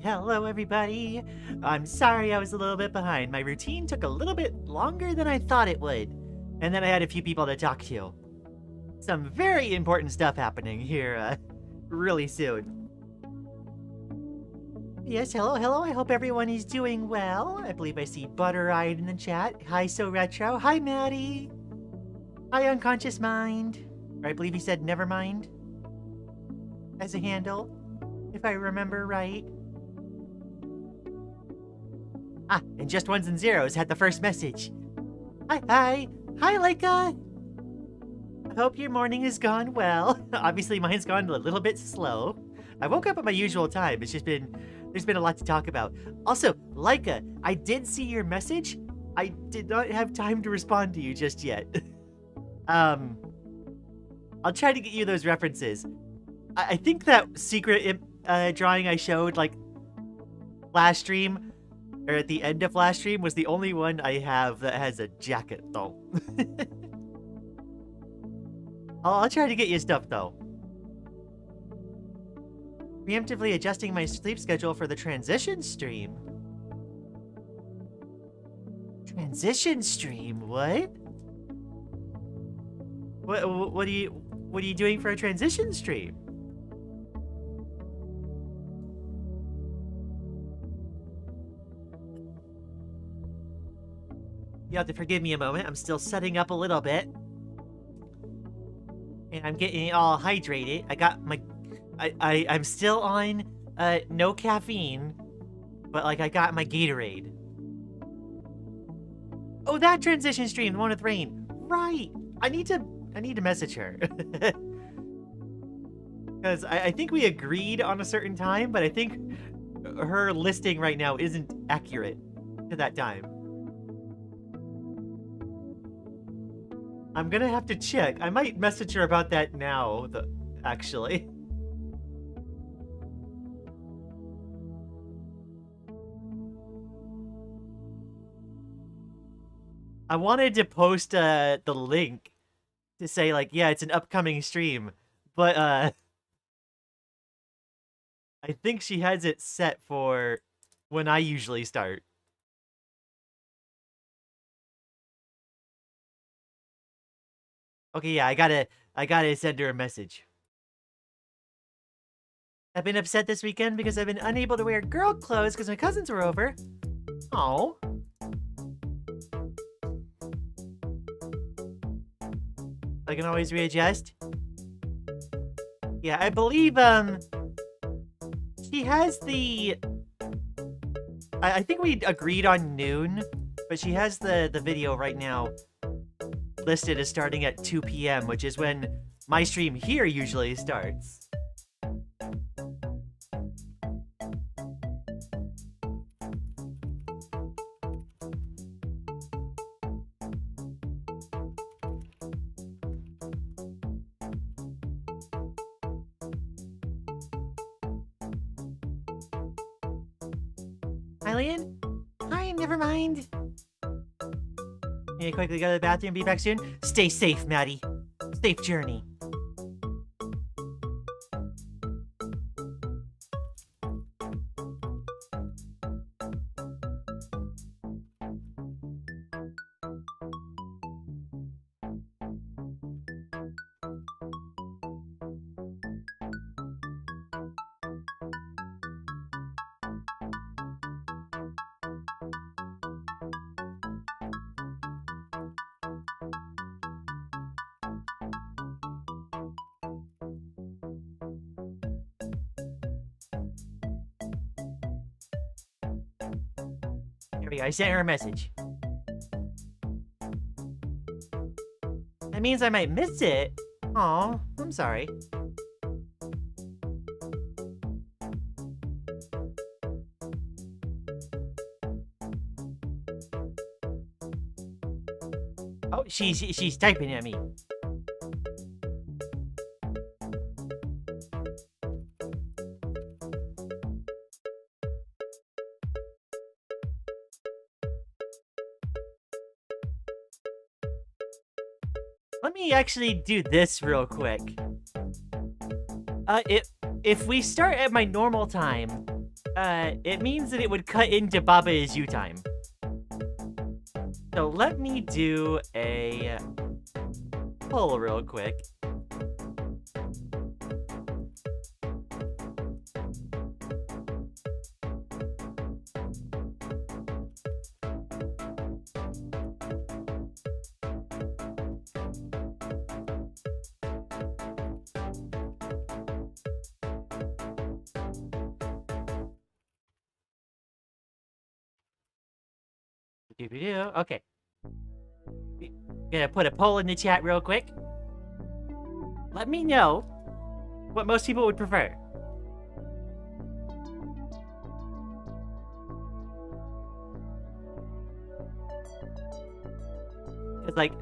Hello, everybody. I'm sorry I was a little bit behind. My routine took a little bit longer than I thought it would. And then I had a few people to talk to. Some very important stuff happening here really soon. Yes, hello. I hope everyone is doing well. I believe I see Butter-Eyed in the chat. Hi, So Retro. Hi, Maddie. Hi, Unconscious Mind. Or I believe he said Nevermind as a handle, if I remember right. Ah, and Just Ones and Zeros had the first message. Hi, Leica. I hope your morning has gone well. Obviously, mine's gone a little bit slow. I woke up at my usual time. It's just there's been a lot to talk about. Also, Leica, I did see your message. I did not have time to respond to you just yet. I'll try to get you those references. I think that secret drawing I showed, like, last stream, or at the end of last stream, was the only one I have that has a jacket, though. I'll try to get you stuff, though. Preemptively adjusting my sleep schedule for the transition stream. Transition stream? What? What are you doing for a transition stream? You have to forgive me a moment. I'm still setting up a little bit. And I'm getting all hydrated. I got my... I'm still on no caffeine. But, like, I got my Gatorade. Oh, that transition stream, the one with rain. Right. I need to message her. Because I think we agreed on a certain time, but I think her listing right now isn't accurate to that time. I'm gonna have to check. I might message her about that now, actually. I wanted to post the link to say, like, yeah, it's an upcoming stream, but I think she has it set for when I usually start. Okay, yeah, I gotta send her a message. I've been upset this weekend because I've been unable to wear girl clothes because my cousins were over. Oh. I can always readjust. Yeah, I believe, she has the... I think we agreed on noon, but she has the video right now listed as starting at 2 p.m., which is when my stream here usually starts. Hi, Lian? Hi, never mind. Need to quickly go to the bathroom and be back soon? Stay safe, Maddie. Safe journey. Here we go, I sent her a message. That means I might miss it. Aw, I'm sorry. Oh, she's typing at me. Let me actually do this real quick. If we start at my normal time, it means that it would cut into Baba Is You time. So let me do a poll real quick. Okay. Gonna put a poll in the chat real quick. Let me know what most people would prefer. Cause, like,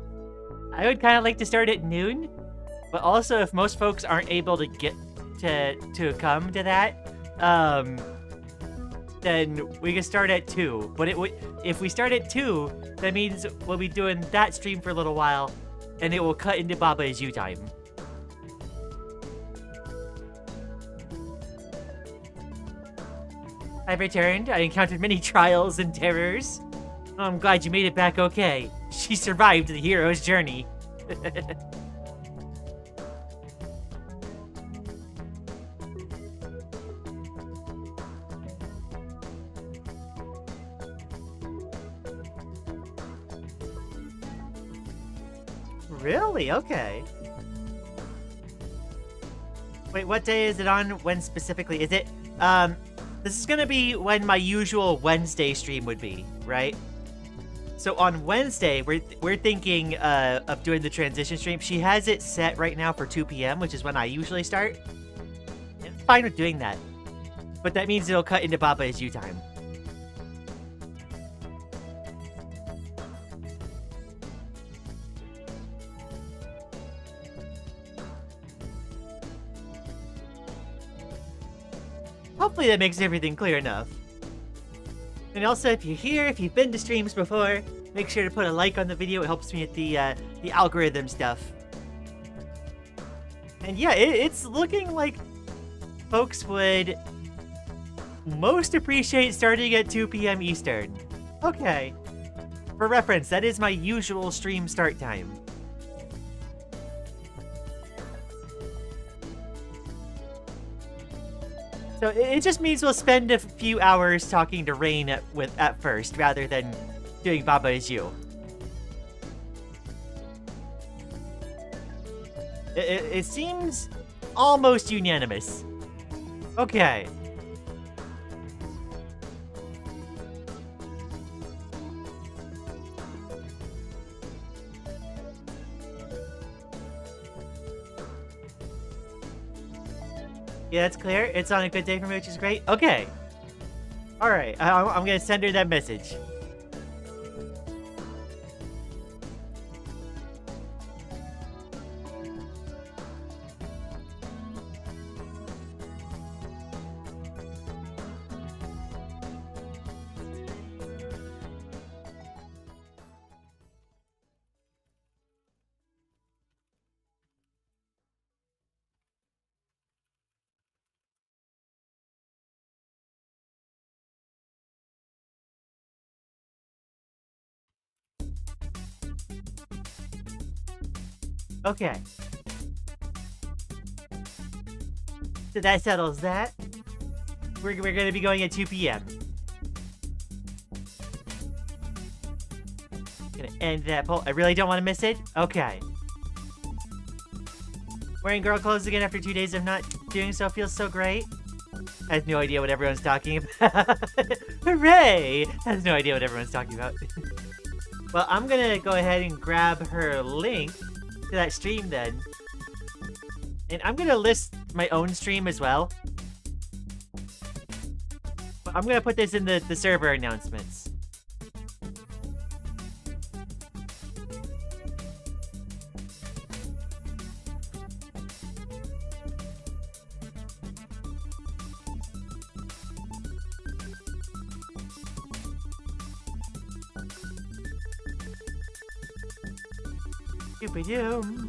I would kind of like to start at noon, but also if most folks aren't able to get to come to that, then we can start at 2. But if we start at 2, that means we'll be doing that stream for a little while, and it will cut into Baba Is You time. I've returned. I encountered many trials and terrors. Oh, I'm glad you made it back okay. She survived the hero's journey. Really? Okay. Wait, what day is it on? When specifically? Is it, this is gonna be when my usual Wednesday stream would be, right? So on Wednesday, we're thinking of doing the transition stream. She has it set right now for 2 p.m., which is when I usually start. I'm fine with doing that. But that means it'll cut into Baba Is You time. Hopefully that makes everything clear enough. And also, if you're here, if you've been to streams before, make sure to put a like on the video. It helps me with the algorithm stuff. And yeah, it's looking like folks would most appreciate starting at 2 p.m. Eastern. Okay. For reference, that is my usual stream start time. So it just means we'll spend a few hours talking to Rain at first, rather than doing Baba Is You. It seems almost unanimous. Okay. Yeah, that's clear. It's on a good day for me, which is great. Okay. Alright, I'm gonna send her that message. Okay. So that settles that. We're gonna be going at 2 p.m. Gonna end that poll. I really don't want to miss it? Okay. Wearing girl clothes again after 2 days of not doing so feels so great. I have no idea what everyone's talking about. Hooray! I have no idea what everyone's talking about. Well, I'm gonna go ahead and grab her link to that stream then. And I'm gonna list my own stream as well. But I'm gonna put this in the server announcements. Doop-a-doom.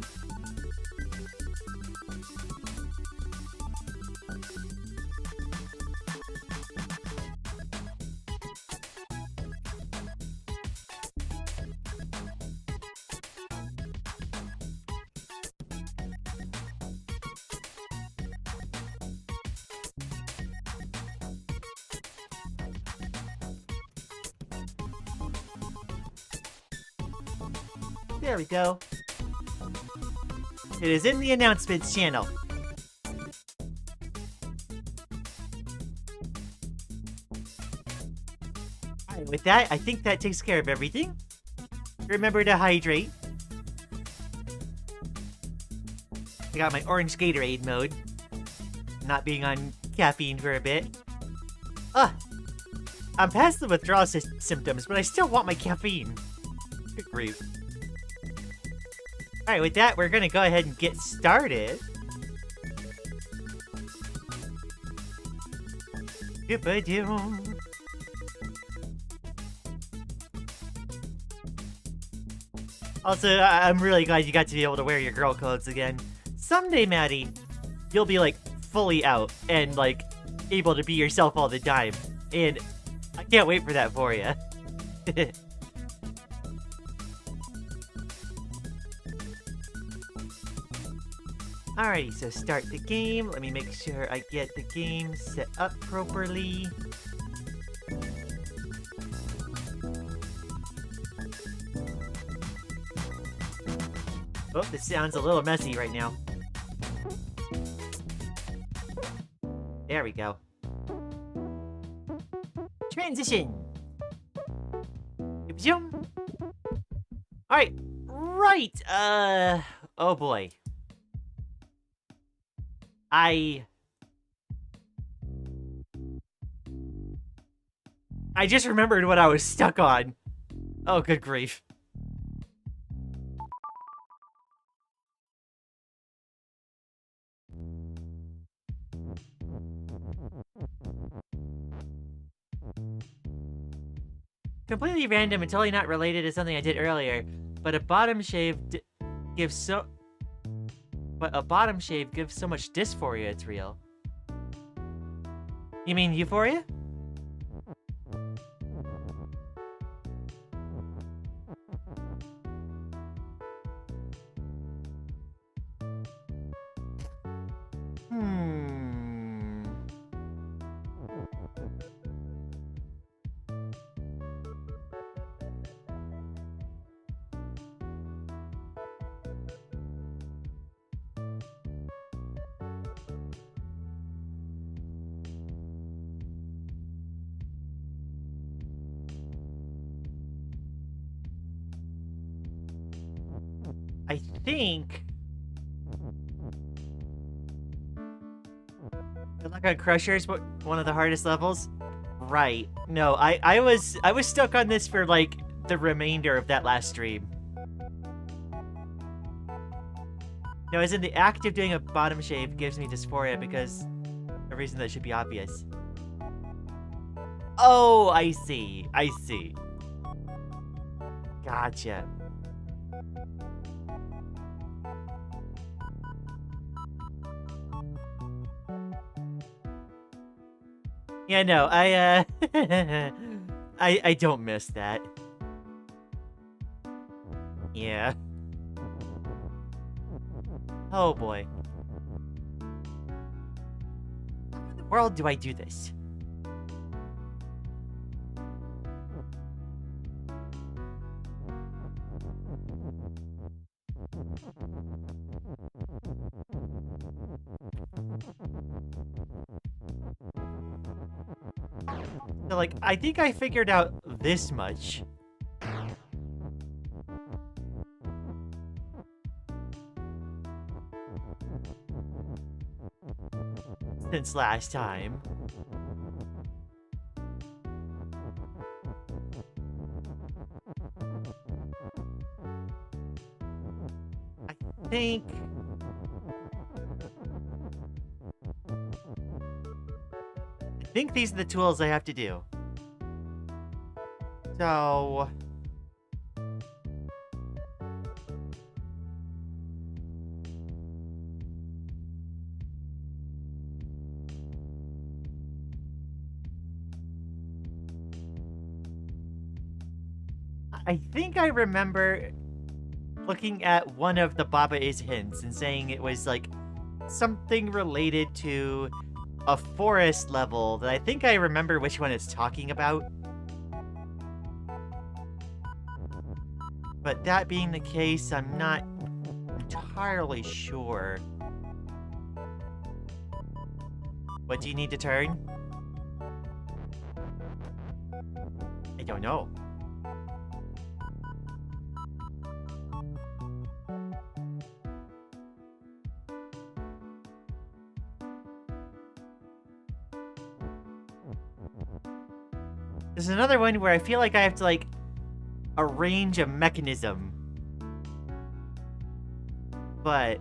There we go. It is in the announcements channel. Alright, with that, I think that takes care of everything. Remember to hydrate. I got my orange Gatorade mode. Not being on caffeine for a bit. I'm past the withdrawal symptoms, but I still want my caffeine. Good grief. Alright, with that, we're gonna go ahead and get started. Doop-a-doom. Also, I'm really glad you got to be able to wear your girl clothes again. Someday, Maddie, you'll be, like, fully out and, like, able to be yourself all the time. And I can't wait for that for you. Alrighty, so start the game. Let me make sure I get the game set up properly. Oh, this sounds a little messy right now. There we go. Transition. Zoom. All right. Right. Oh boy. I just remembered what I was stuck on. Oh, good grief. Completely random and totally not related to something I did earlier, but a bottom shave gives so much dysphoria it's real. You mean euphoria? I think... Good luck on Crusher's one of the hardest levels? Right. No, I was stuck on this for, like, the remainder of that last stream. No, as in the act of doing a bottom shave gives me dysphoria because a reason that should be obvious. Oh, I see. I see. Gotcha. Yeah, no, I don't miss that. Yeah. Oh boy. How in the world do I do this? So, like, I think I figured out this much. Since last time. I think... I think these are the tools I have to do. So... I think I remember looking at one of the Baba Is hints and saying it was like something related to a forest level that I think I remember which one it's talking about. But that being the case, I'm not entirely sure. What do you need to turn? I don't know. There's another one where I feel like I have to, like, arrange a mechanism. But...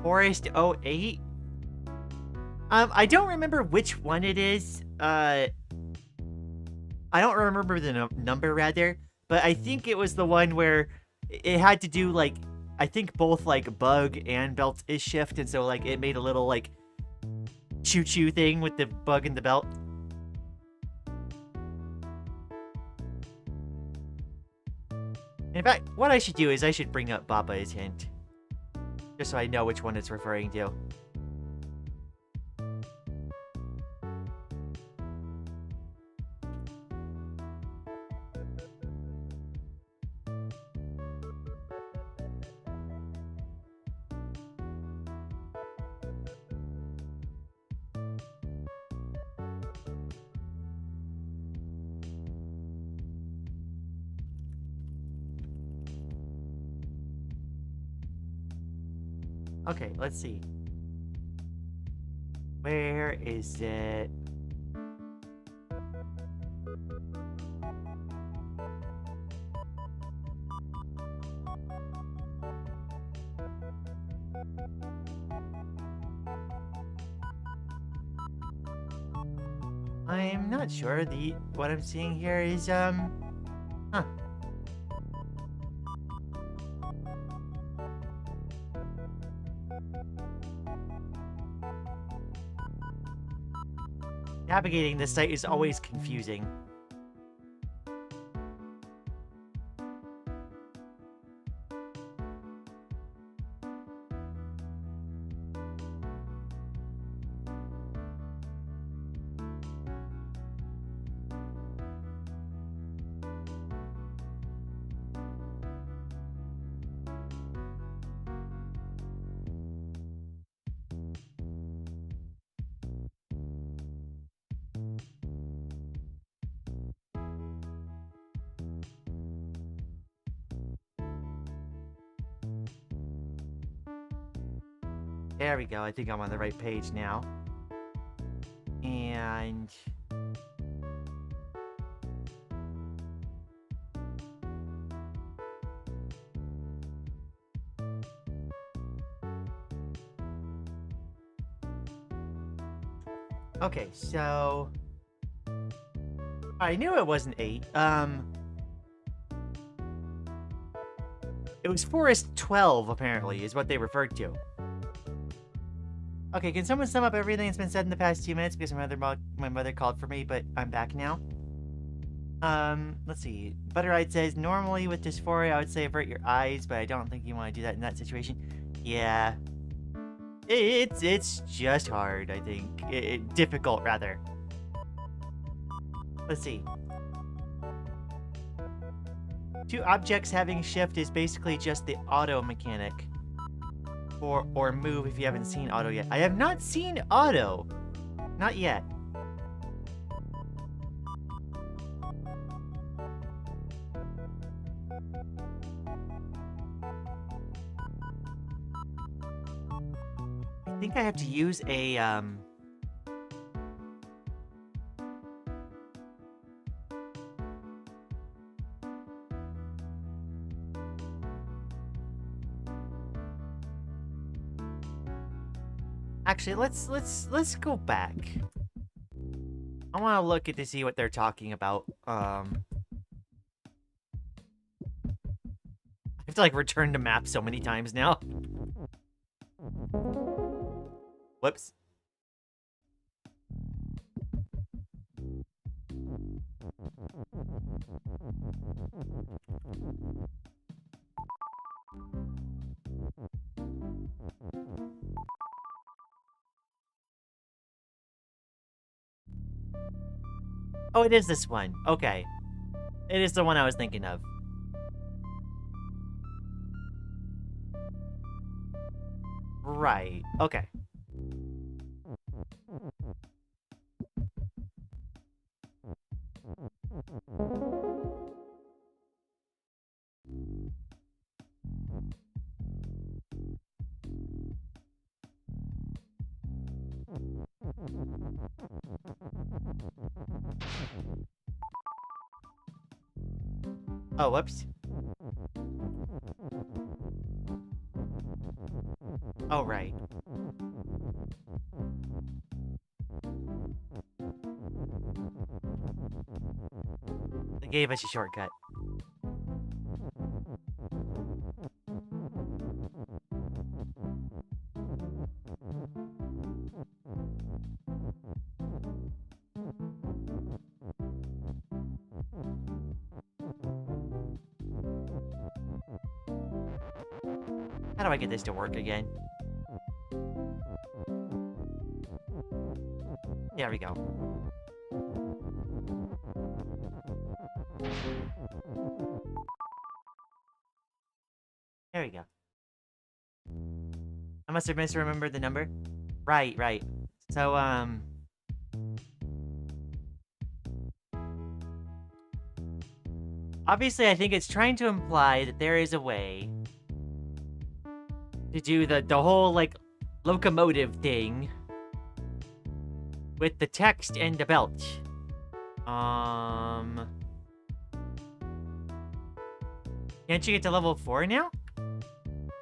Forest 08? I don't remember which one it is. I don't remember the number, rather. But I think it was the one where it had to do, like... I think both, like, bug and belt is shift. And so, like, it made a little, like... choo-choo thing with the bug and the belt. In fact, what I should do is I should bring up Baba's hint. Just so I know which one it's referring to. Okay, let's see. Where is it? I'm not sure. What I'm seeing here is huh. Navigating this site is always confusing. There we go. I think I'm on the right page now. And okay, so I knew it wasn't 8. It was Forest 12, apparently, is what they referred to. Okay, can someone sum up everything that's been said in the past 2 minutes? Because my mother called for me, but I'm back now. Let's see. Butterite says, normally with dysphoria, I would say avert your eyes, but I don't think you want to do that in that situation. Yeah. It's just hard, I think. Difficult, rather. Let's see. 2 objects having shift is basically just the auto mechanic. Or move if you haven't seen auto yet. I have not seen auto. Not yet. I think I have to use a Actually, let's go back. I want to look at to see what they're talking about. I have to like return to map so many times now. Whoops. Oh, it is this one. Okay. It is the one I was thinking of. Right. Okay. Oh, whoops. Oh, right. They gave us a shortcut. How do I get this to work again? There we go. There we go. I must have misremembered the number. Right, right. So, obviously, I think it's trying to imply that there is a way to do the whole, like, locomotive thing with the text and the belt. Can't you get to level 4 now?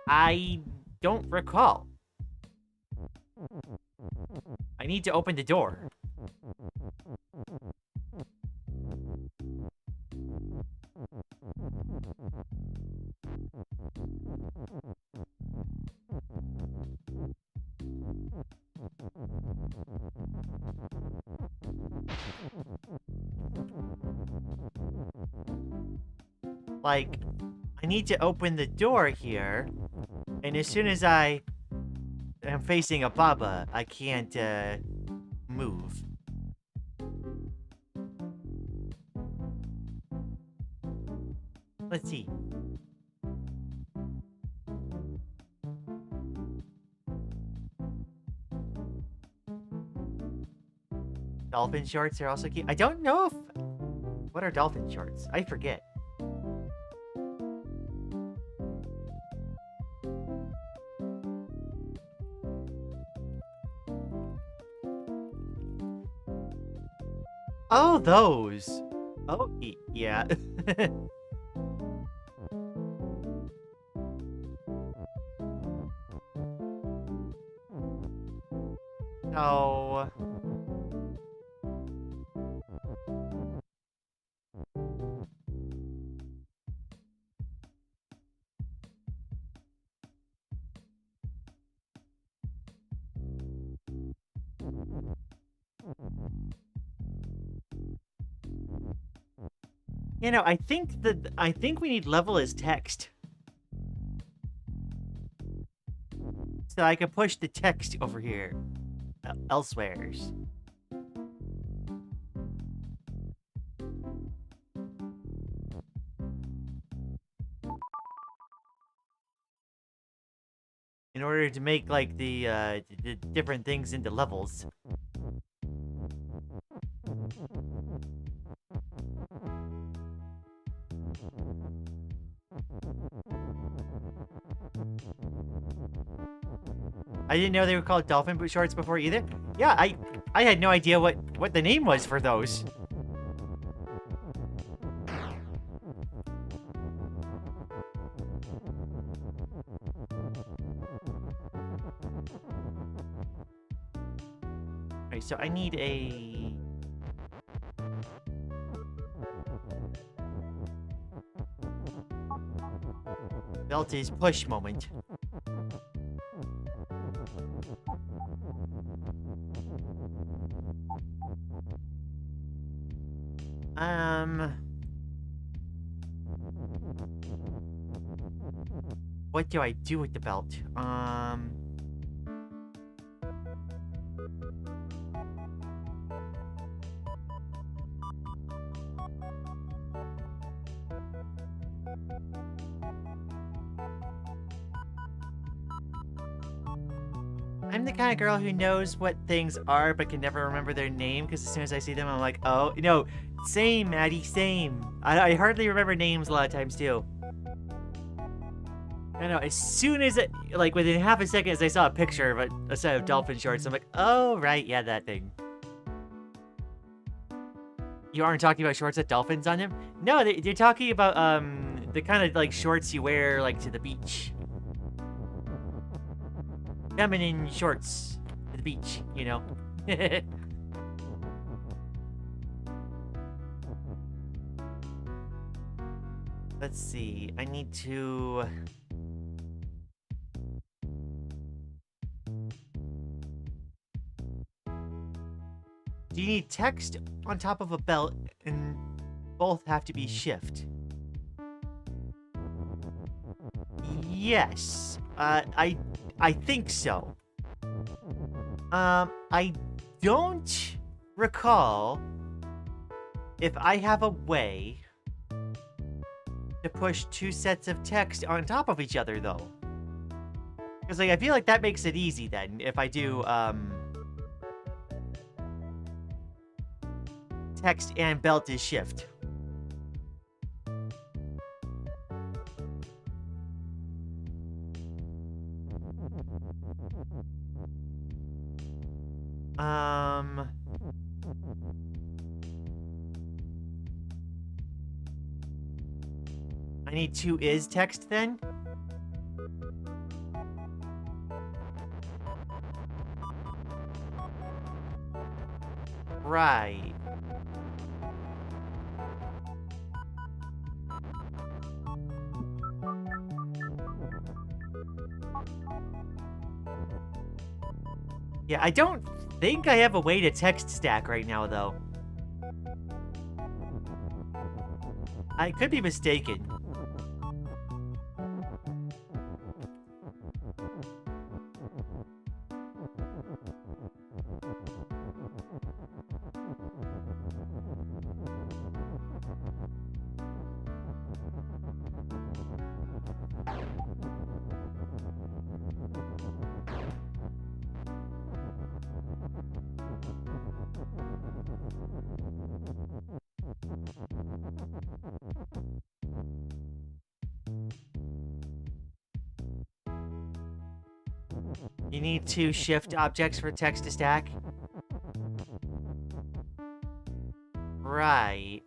I don't recall. I need to open the door. Like, I need to open the door here, and as soon as I am facing a Baba, I can't, move. Let's see. Dolphin shorts are also cute. I don't know if... What are dolphin shorts? I forget. Oh, those. Oh, yeah. Oh. You know, I think we need level as text. So I can push the text over here. Elsewheres. In order to make, like, the different things into levels. I didn't know they were called dolphin boot shorts before either. Yeah, I had no idea what the name was for those. Alright, so I need a... Belt is push moment. What do I do with the belt? I'm the kind of girl who knows what things are but can never remember their name, because as soon as I see them, I'm like, oh, no, same, Maddie, same. I hardly remember names a lot of times, too. I know, as soon as it, like, within half a second as I saw a picture of a set of dolphin shorts, I'm like, oh, right, yeah, that thing. You aren't talking about shorts with dolphins on them? No, they're talking about, the kind of, like, shorts you wear, like, to the beach. Feminine shorts to the beach, you know? Let's see, I need to... Do you need text on top of a belt, and both have to be shift? Yes. I think so. I don't recall if I have a way to push two sets of text on top of each other, though. Because, like, I feel like that makes it easy, then, if I do, text and belt is shift. I need two is text then? Right. Yeah, I don't think I have a way to text stack right now, though. I could be mistaken. You need to shift objects for text to stack? Right.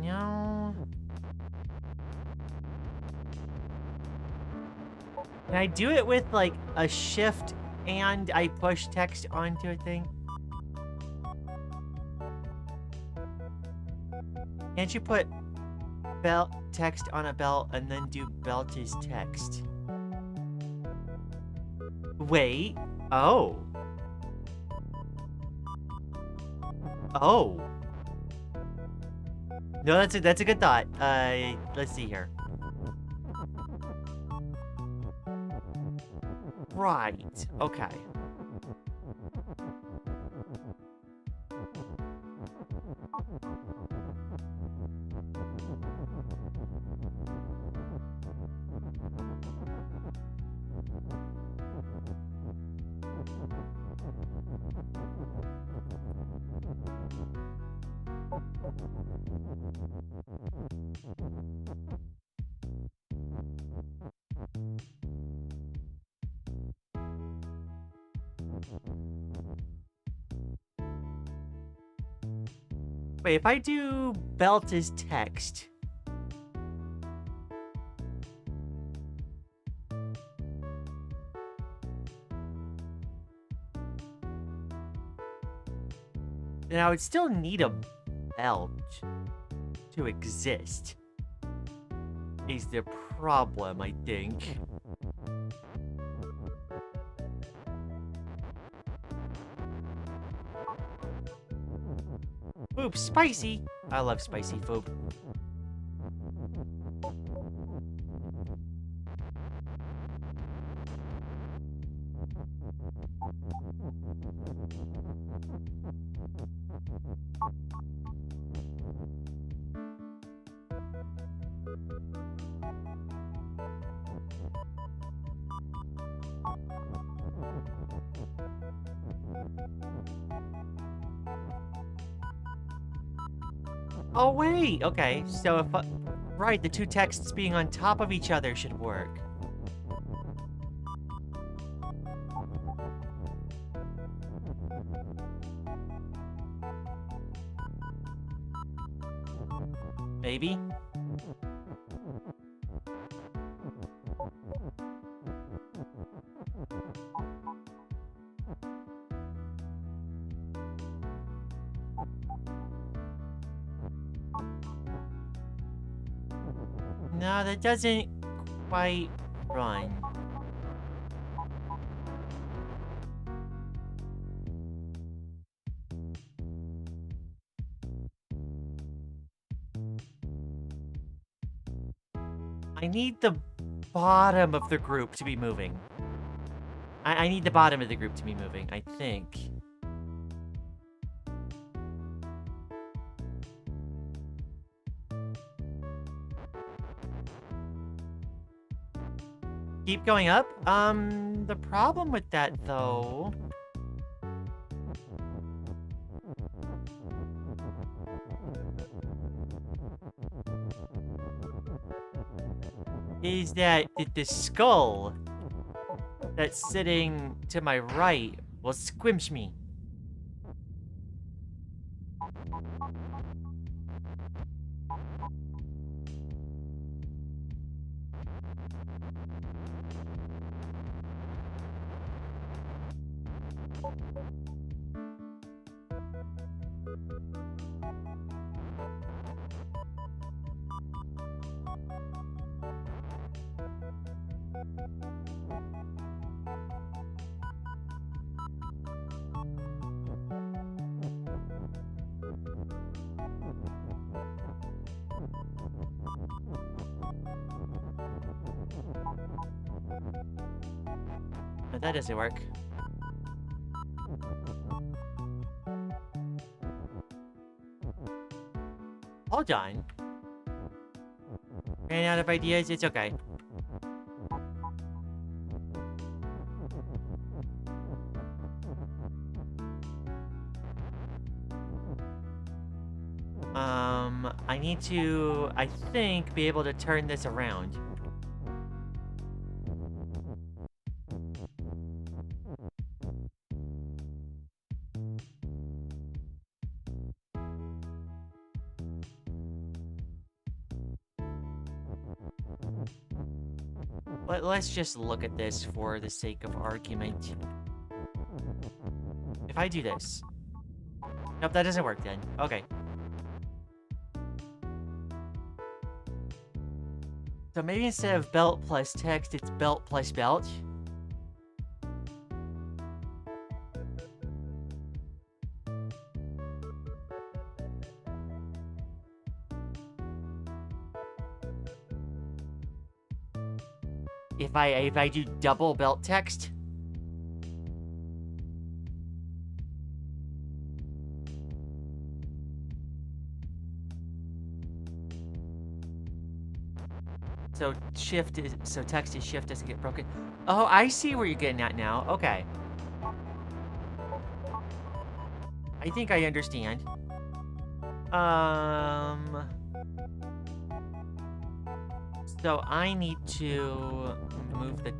No. Can I do it with, like, a shift and I push text onto a thing? Can't you put belt text on a belt and then do belt is text? Wait. Oh. Oh. No, that's a good thought. Let's see here. Right. Okay. Wait, if I do belt is text. Then I would still need a belt to exist. Is the problem, I think. Oops, spicy. I love spicy food. Oh, wait. Okay, so if... right, the two texts being on top of each other should work. Maybe? No, that doesn't quite run. I need the bottom of the group to be moving. I need the bottom of the group to be moving, I think. Keep going up? The problem with that, though... is that the skull that's sitting to my right will squimsh me. But that doesn't work. Hold on. Ran out of ideas, it's okay. I need to, I think, be able to turn this around. Let's just look at this for the sake of argument. If I do this... Nope, that doesn't work then. Okay. So maybe instead of belt plus text, it's belt plus belt. If I do double belt text. So text is shift doesn't get broken. Oh, I see where you're getting at now. Okay. I think I understand. So I need to move the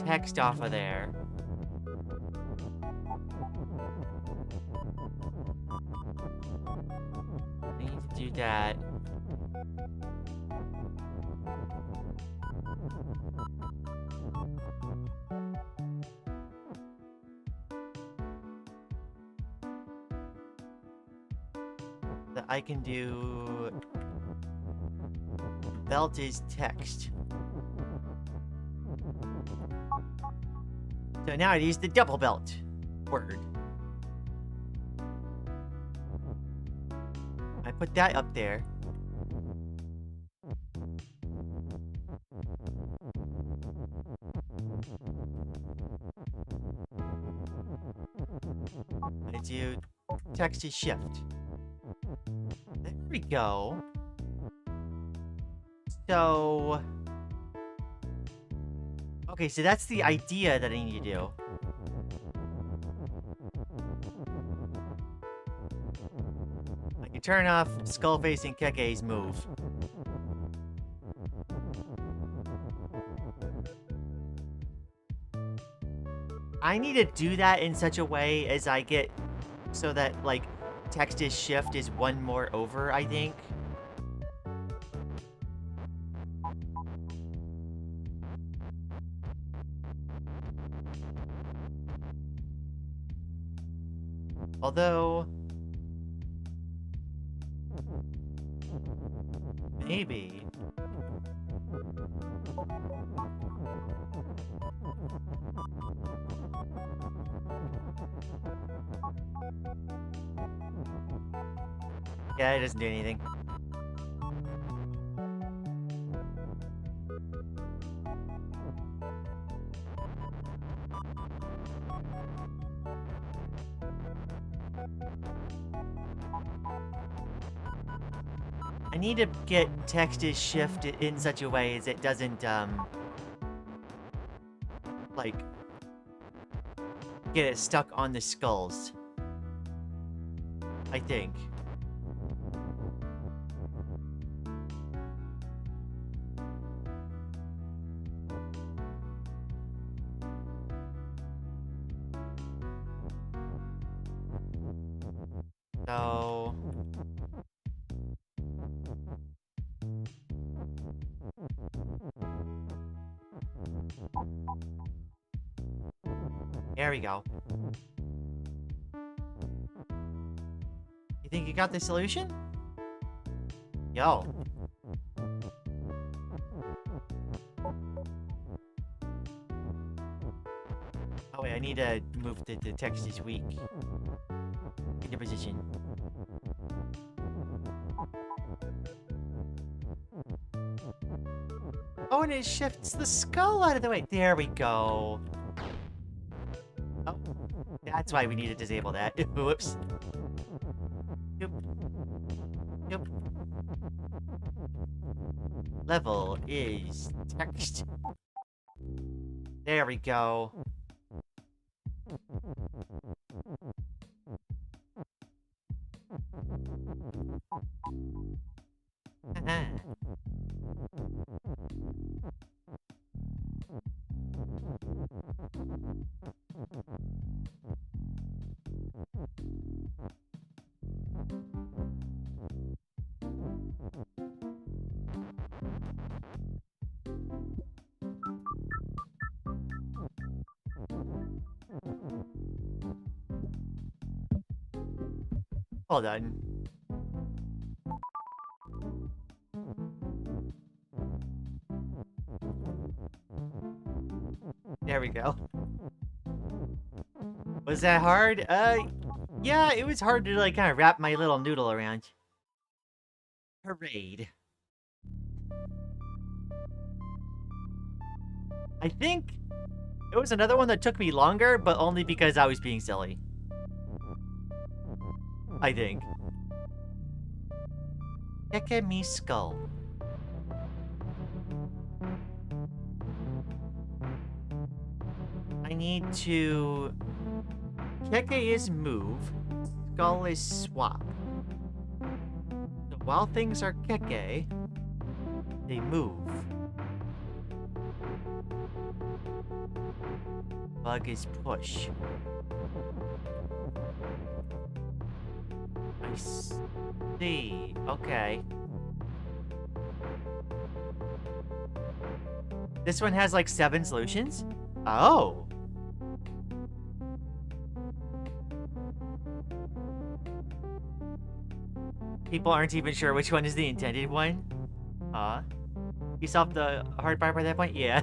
text off of there. I need to do that. That I can do... Belt is text. So now I use the double belt word. I put that up there. I do text is shift. There we go. So... Okay, so that's the idea that I need to do. I can turn off Skullface and Keke's move. I need to do that in such a way as I get... So that, like, text is shift is one more over, I think. Although... Maybe... Yeah, it doesn't do anything. I need to get text shifted in such a way as it doesn't, like, get it stuck on the skulls. I think. So... There we go. You think you got the solution? Yo. Oh wait, I need to move the text is weak. Into position. Oh, and it shifts the skull out of the way. There we go. Oh, that's why we need to disable that. Whoops. Yep. Yep. Level is text. There we go. Hold on. There we go. Was that hard? Yeah, it was hard to, like, kind of wrap my little noodle around. Parade. I think it was another one that took me longer, but only because I was being silly. I think. Look at me skull. I need to... Keke is move. Skull is swap. So while things are Keke, they move. Bug is push. I see. Okay. This one has like 7 solutions? Oh. People aren't even sure which one is the intended one? You solved the hard part by that point? Yeah.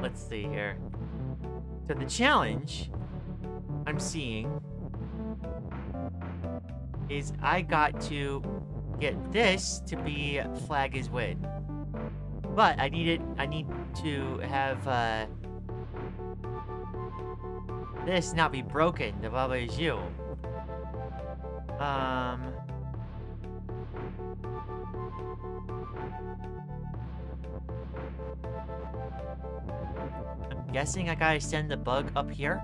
Let's see here. So the challenge I'm seeing is I got to get this to be flag is win. But I need to have this not be broken. The Baba is you. I'm guessing I gotta send the bug up here.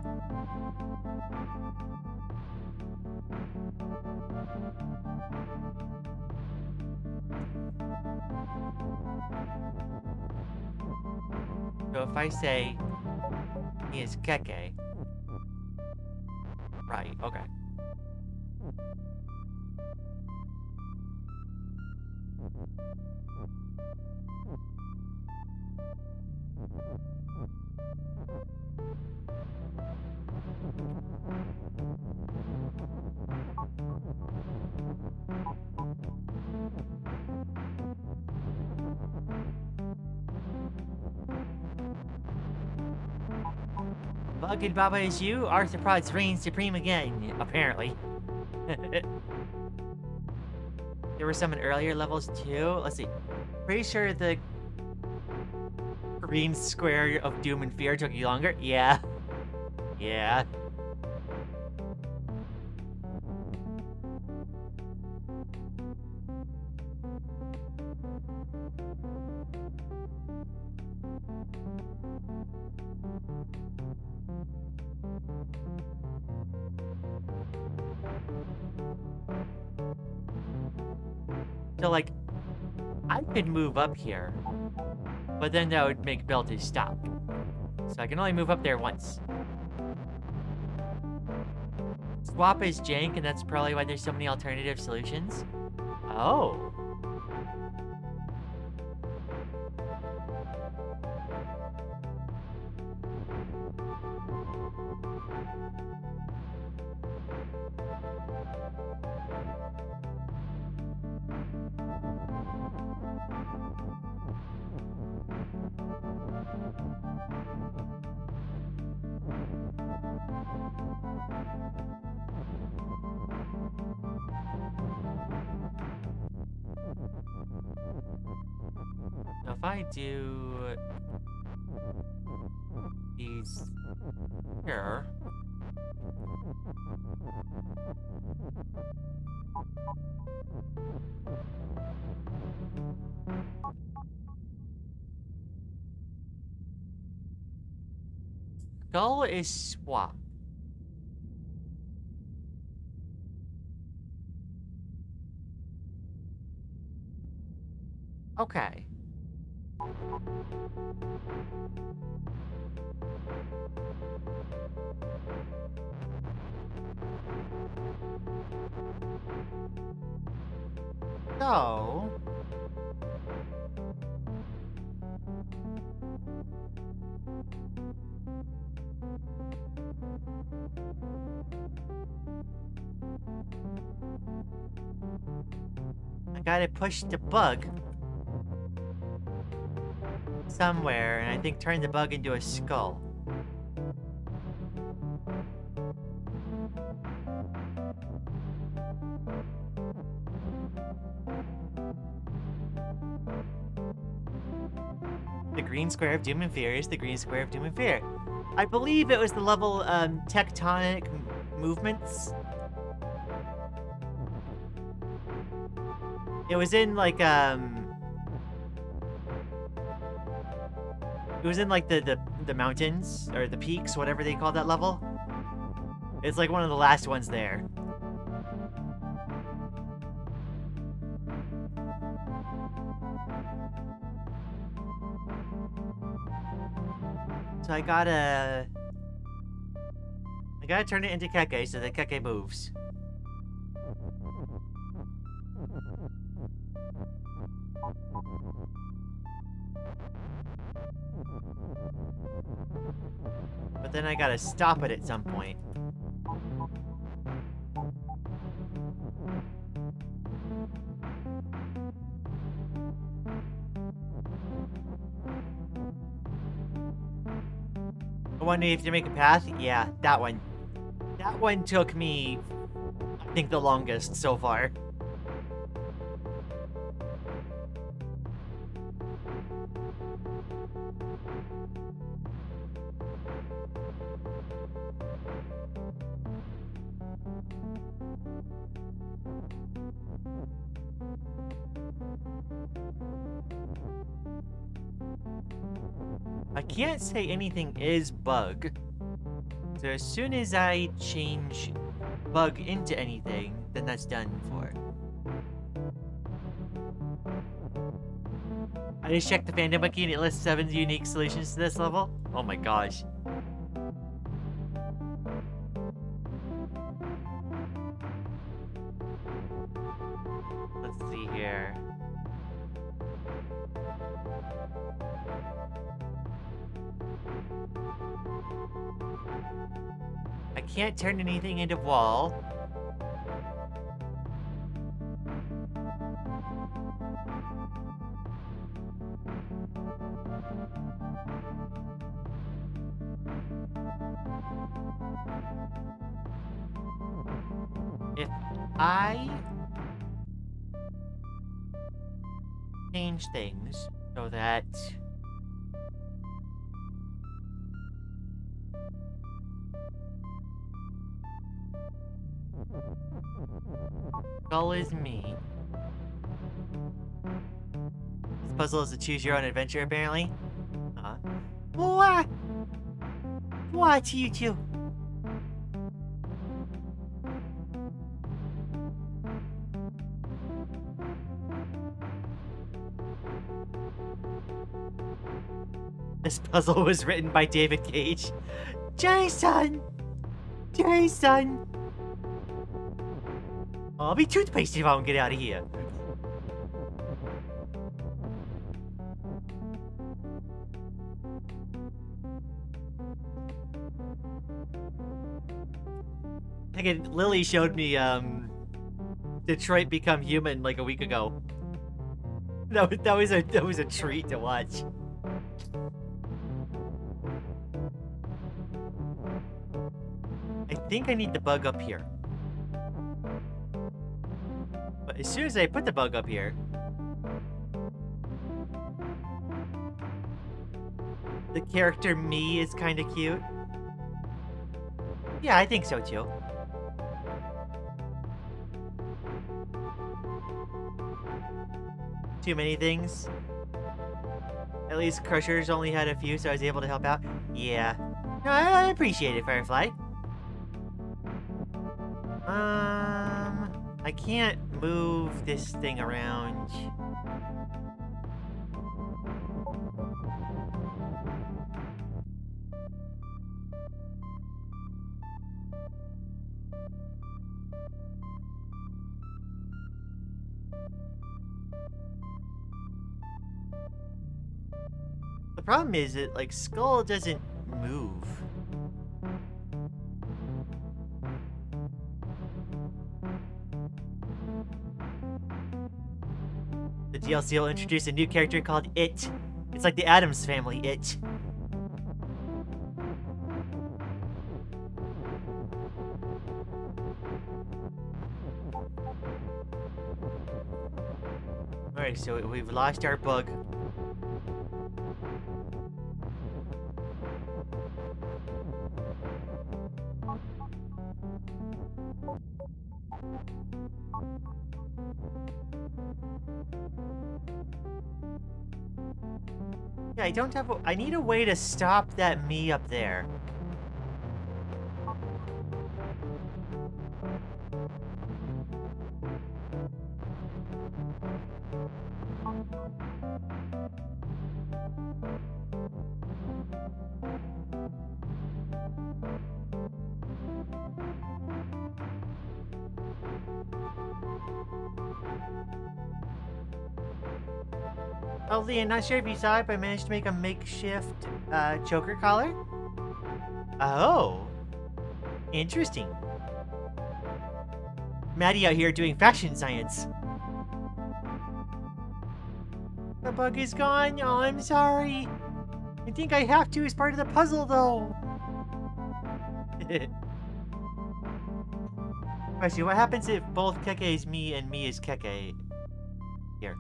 So if I say he is Keke. Right, okay. Bug and Baba is you. Arthropods reign supreme again, apparently. There were some in earlier levels too. Let's see. Pretty sure the green square of Doom and Fear took you longer. Yeah. Yeah. So, like, I could move up here, but then that would make Belty stop. So I can only move up there once. Swap is jank, and that's probably why there's so many alternative solutions. Oh. So if I do these here, skull is swap. Okay. So... I gotta push the bug somewhere, and I think turn the bug into a skull. The green square of Doom and Fear is the green square of Doom and Fear. I believe it was the level tectonic movements. It was in like it was in like the mountains or the peaks, whatever they call that level. It's like one of the last ones there. So I gotta turn it into Keke so that Keke moves. But then I gotta stop it at some point. I wonder if you make a path? Yeah, that one. That one took me, I think, the longest so far. I can't say anything is bug. So as soon as I change bug into anything, then that's done for. I just checked the fandom wiki and it lists 7 unique solutions to this level. Oh my gosh. Let's see here. I can't turn anything into wall. If I change things so that skull is me. This puzzle is to choose your own adventure, apparently. What? What, you two? This puzzle was written by David Cage. Jason! Jason! I'll be toothpaste if I don't get out of here. Again, Lily showed me Detroit Become Human like a week ago. That was a treat to watch. I think I need the bug up here. But as soon as I put the bug up here, the character me is kind of cute. Yeah, I think so too. Too many things. At least Crusher's only had a few, so I was able to help out. Yeah. No, I appreciate it, Firefly. I can't move this thing around. The problem is that, like, Skull doesn't move. The DLC will introduce a new character called It. It's like the Addams Family, It. Alright, so we've lost our bug. Yeah, I don't have I need a way to stop that me up there. Oh, Lian, not sure if you saw it, but I managed to make a makeshift choker collar. Oh. Interesting. Maddie out here doing fashion science. The bug is gone. Oh, I'm sorry. I think I have to as part of the puzzle, though. Question, what happens if both Keke is me and me is Keke? Here.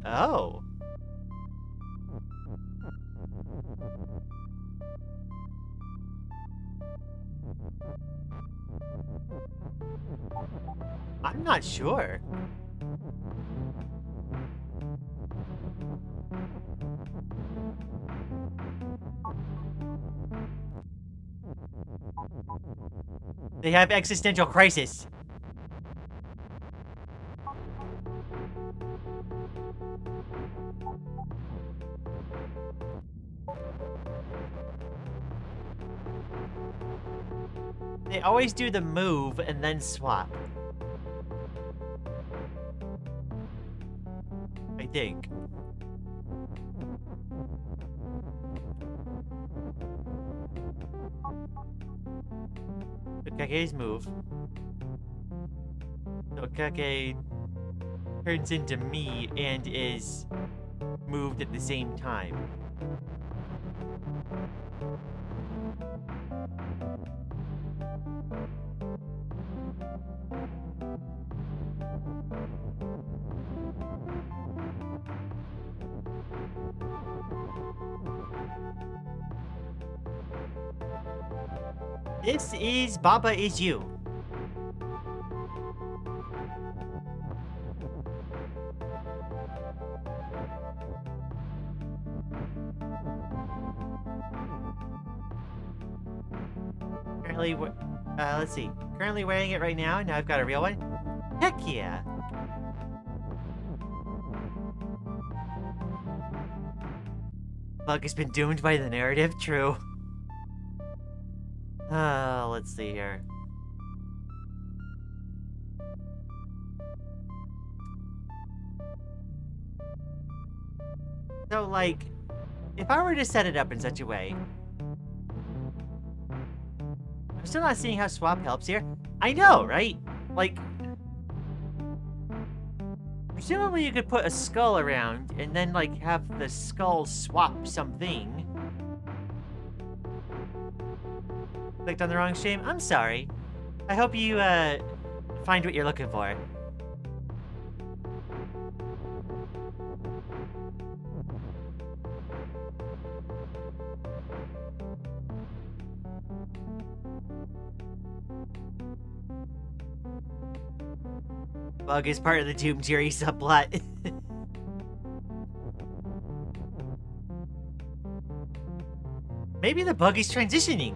Oh. I'm not sure. They have existential crisis. They always do the move and then swap. I think. So Keke's move. So Keke turns into me and is moved at the same time. This is Baba Is You. Currently, let's see. Currently wearing it right now. Now I've got a real one. Heck yeah. Bug has been doomed by the narrative, true. Let's see here. So, like, if I were to set it up in such a way... I'm still not seeing how swap helps here. I know, right? Like... Presumably you could put a skull around, and then, like, have the skull swap something. Clicked on the wrong stream? I'm sorry. I hope you, find what you're looking for. Bug is part of the Doom Jerry subplot. Maybe the bug is transitioning.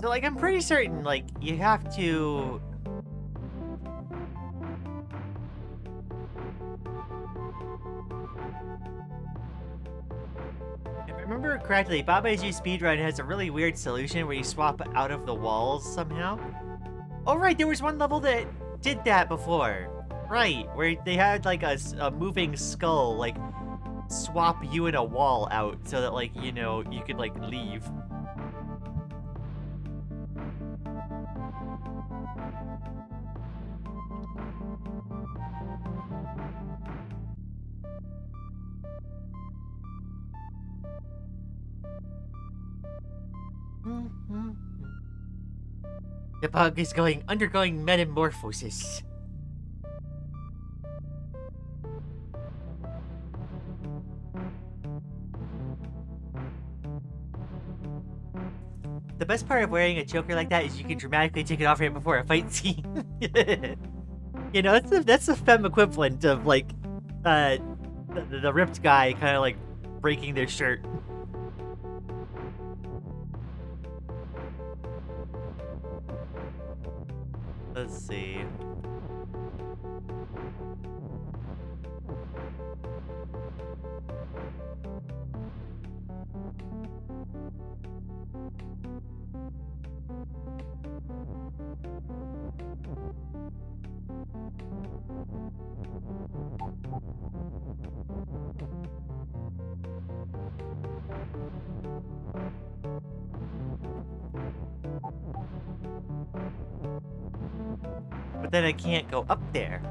So, like, I'm pretty certain, like, you have to... If I remember correctly, Baba's U Speedrun has a really weird solution where you swap out of the walls somehow. Oh, right, there was one level that did that before. Right, where they had, like, a moving skull, like, swap you and a wall out so that, like, you know, you could, like, leave. The bug is undergoing metamorphosis. The best part of wearing a choker like that is you can dramatically take it off right before a fight scene. You know, that's the femme equivalent of, like, the ripped guy kind of, like, breaking their shirt. Let's see. But then I can't go up there.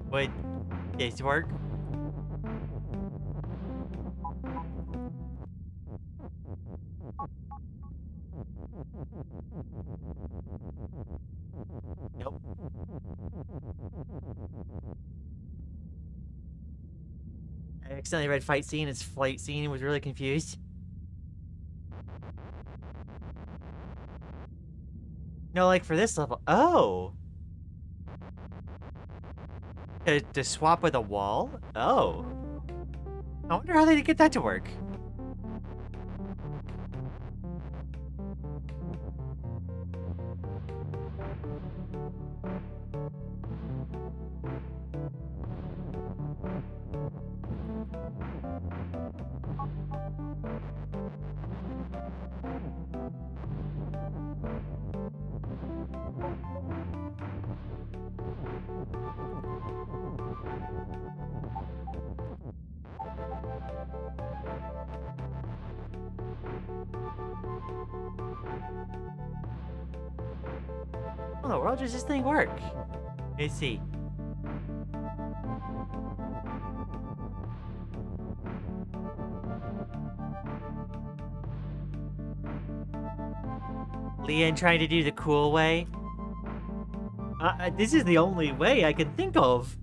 Wait, this work? Nope. I accidentally read fight scene as flight scene and was really confused. No, like for this level. Oh! To swap with a wall? Oh. I wonder how they get that to work. in the world does this thing work? Let's see. Lian trying to do the cool way. This is the only way I can think of.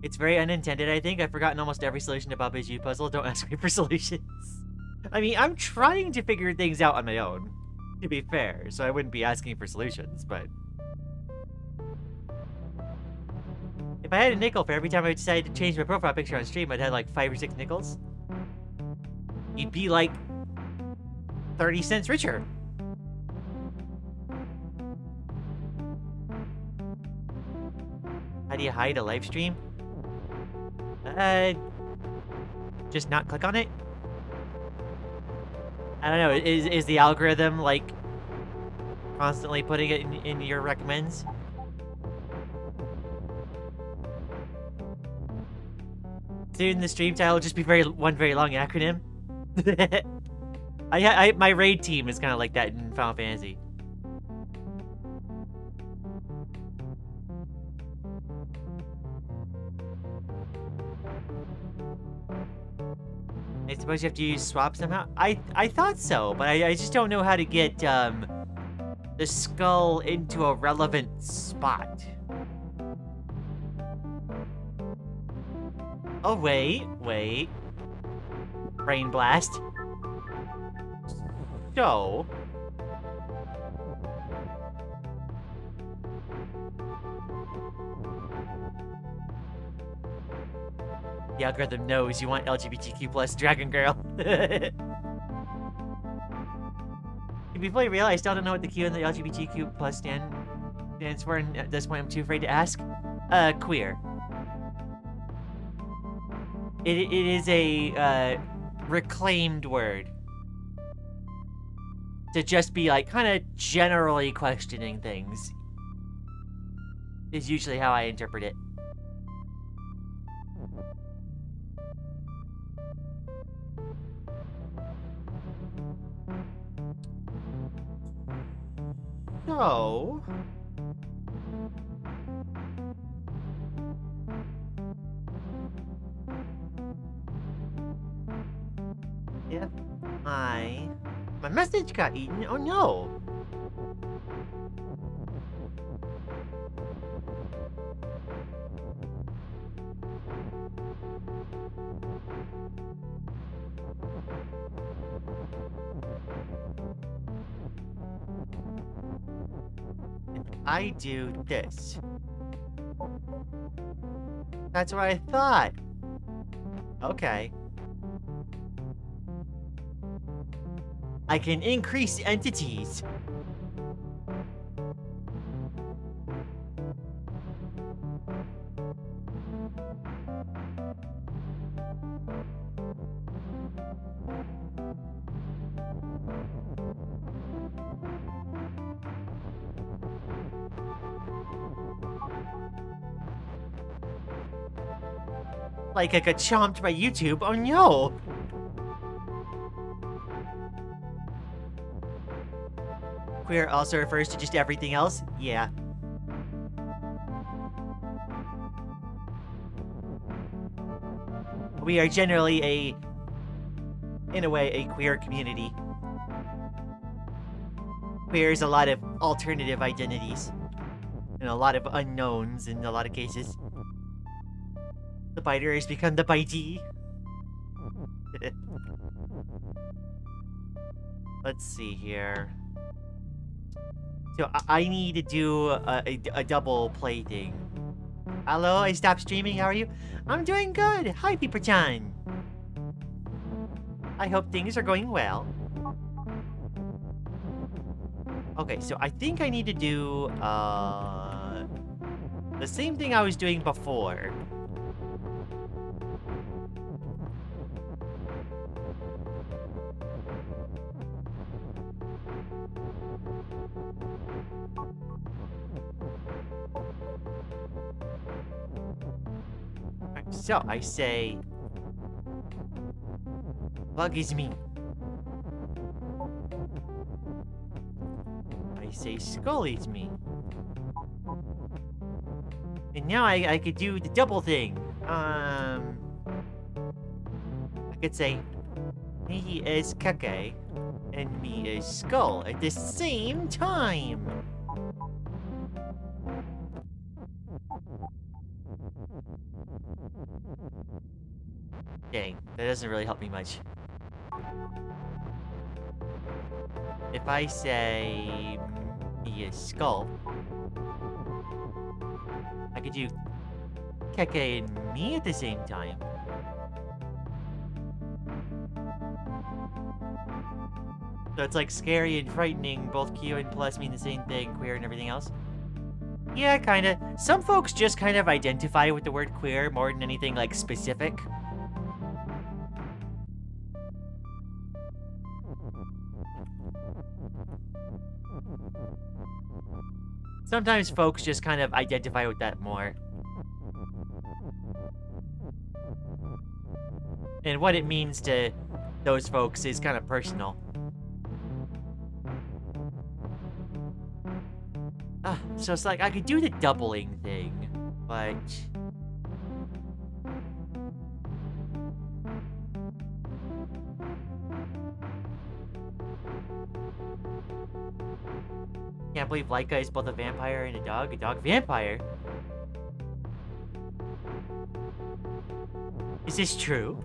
It's very unintended, I think. I've forgotten almost every solution to Baba's U puzzle. Don't ask me for solutions. I mean, I'm trying to figure things out on my own, to be fair, so I wouldn't be asking for solutions, but... If I had a nickel for every time I decided to change my profile picture on stream, I'd have like 5 or 6 nickels. You'd be like 30 cents richer. How do you hide a live stream? Just not click on it? I don't know, is the algorithm, like, constantly putting it in your recommends? Soon the stream title will just be one very long acronym. My raid team is kind of like that in Final Fantasy. I suppose you have to use swap somehow? I thought so, but I just don't know how to get the skull into a relevant spot. Oh, wait. Brain blast. So... The algorithm knows you want LGBTQ plus Dragon Girl. To be fully real, I still don't know what the Q in the LGBTQ plus stands for, and at this point I'm too afraid to ask. Queer. It is a reclaimed word. To just be like kind of generally questioning things is usually how I interpret it. So... if my message got eaten, oh no! I do this. That's what I thought. Okay. I can increase entities. Like I got chomped by YouTube. Oh no! Queer also refers to just everything else? Yeah. We are generally in a way, a queer community. Queer is a lot of alternative identities. And a lot of unknowns in a lot of cases. The biter has become the bitey. Let's see here. So I need to do a double play thing. Hello, I stopped streaming. How are you? I'm doing good. Hi, Peeper-chan. I hope things are going well. Okay, so I think I need to do the same thing I was doing before. So, I say... Bug is me. I say skull eats me. And now I could do the double thing. I could say he is keke and me is skull at the same time. Dang, that doesn't really help me much. If I say he is skull, I could do keke and me at the same time. So it's like scary and frightening, both Q and plus mean the same thing, queer and everything else. Yeah, kinda. Some folks just kind of identify with the word queer more than anything like specific. Sometimes folks just kind of identify with that more. And what it means to those folks is kind of personal. So it's like I could do the doubling thing, but... Can't believe Laika is both a vampire and a dog. A dog vampire? Is this true?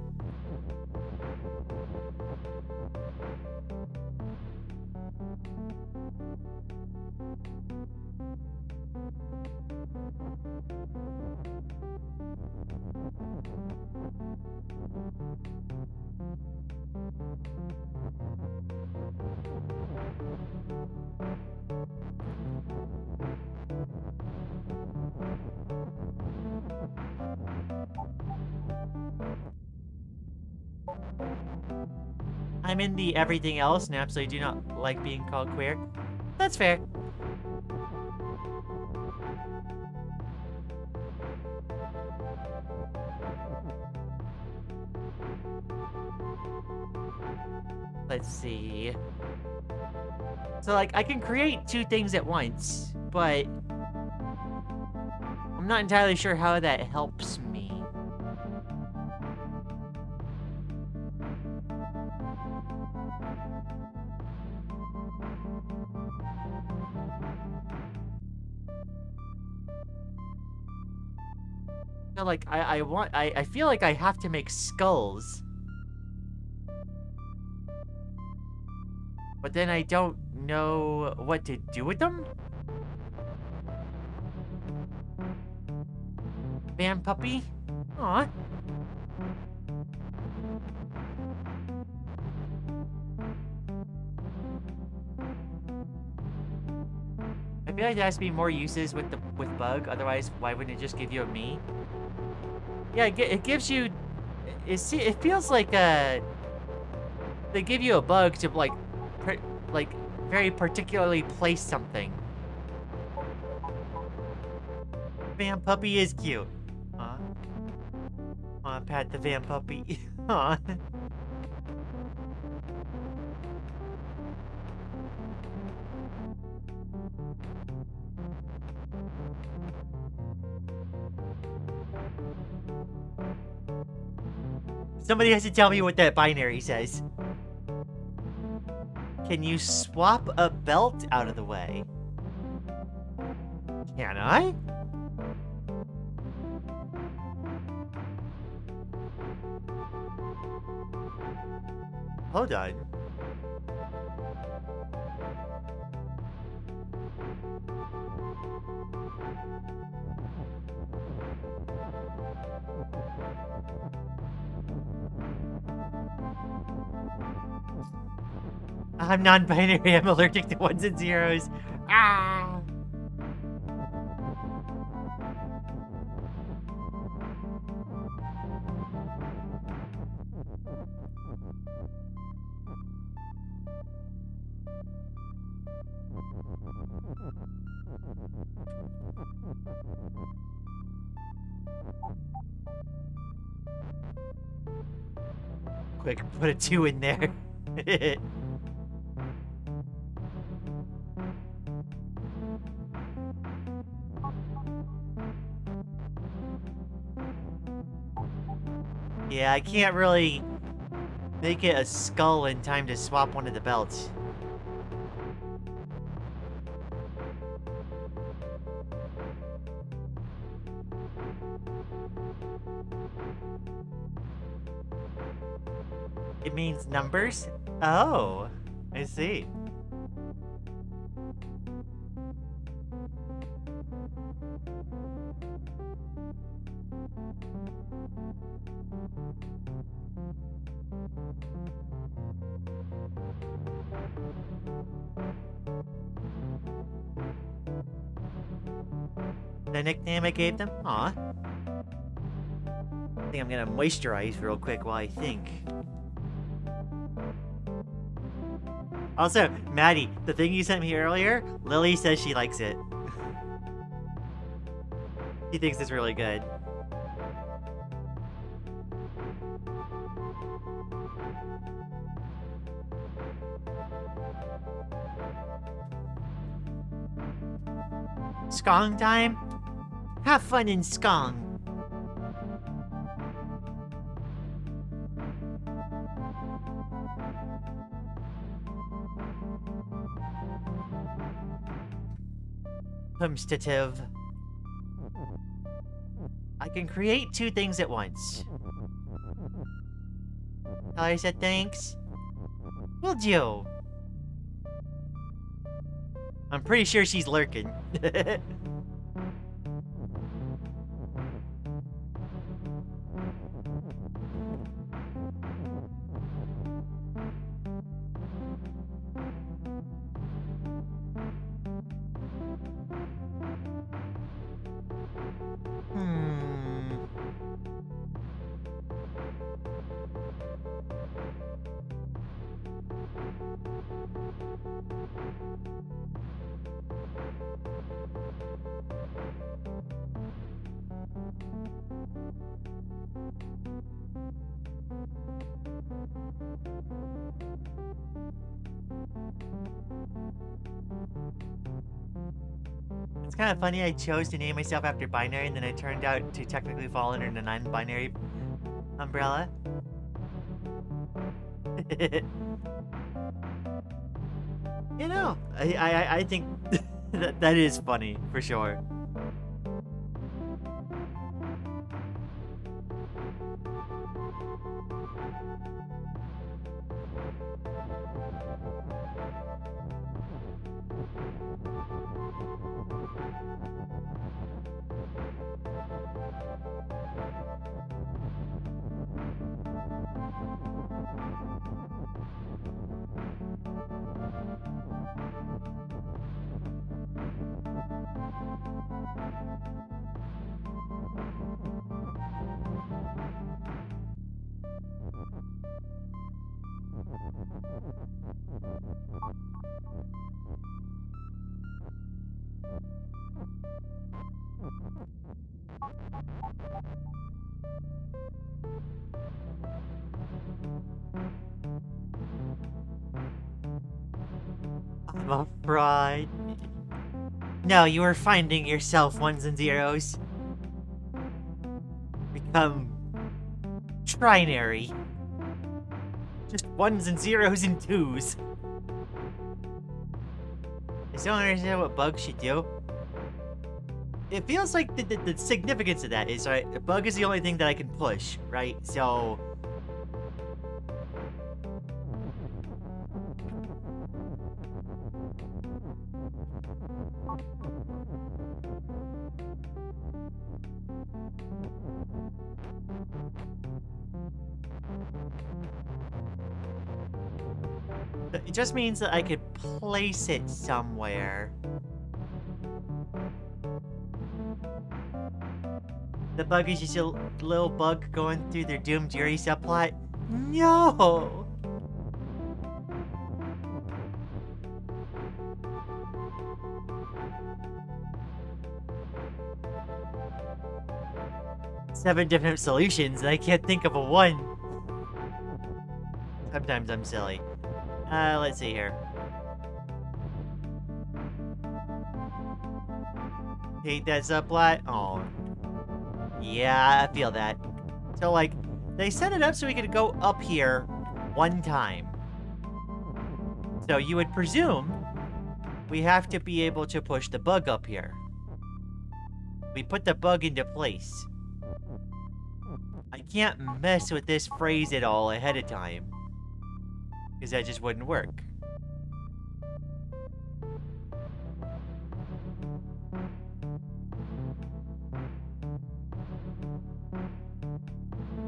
I'm in the everything else and absolutely do not like being called queer. That's fair. Let's see. So, like, I can create two things at once, but I'm not entirely sure how that helps me. Like, I feel like I have to make skulls. But then I don't know what to do with them? Van puppy? Aw. I feel like there has to be more uses with bug, otherwise why wouldn't it just give you a me? Yeah, it gives you... It feels like they give you a bug to, like, very particularly place something. Van puppy is cute. Aw. Aw, pat the van puppy. Aw. Somebody has to tell me what that binary says. Can you swap a belt out of the way? Can I? Hold on. I'm non-binary. I'm allergic to ones and zeros. Ah! Quick, put a 2 in there. Yeah, I can't really make it a skull in time to swap one of the belts. It means numbers? Oh, I see. The nickname I gave them? Aw. I think I'm gonna moisturize real quick while I think. Also, Maddie, the thing you sent me earlier, Lily says she likes it. She thinks it's really good. Skong time? Have fun in Skong. Humstative. I can create two things at once. Tell her I said thanks. Will do. I'm pretty sure she's lurking. It's kind of funny I chose to name myself after binary and then I turned out to technically fall under the non-binary umbrella. You know, I think that is funny, for sure. I'm a fraud. No, you are finding yourself ones and zeros. Become trinary. Just ones and zeros and twos. I still don't understand what bugs should do. It feels like the significance of that is, right, a bug is the only thing that I can push, right? So... It just means that I could place it somewhere. The bug is just a little bug going through their doomed Yuri subplot. No! Seven different solutions, and I can't think of a one. Sometimes I'm silly. Let's see here. Hate that subplot? Oh. Yeah, I feel that. So, like, They set it up so we could go up here one time. So you would presume we have to be able to push the bug up here. We put the bug into place. I can't mess with this phrase at all ahead of time, because that just wouldn't work.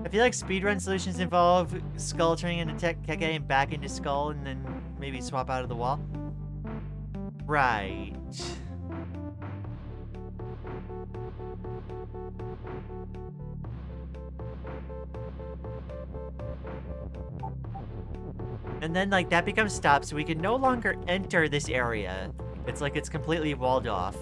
I feel like speedrun solutions involve skull turning into Keke and back into skull and then maybe swap out of the wall. Right. And then, like, that becomes stopped, so we can no longer enter this area. It's like it's completely walled off.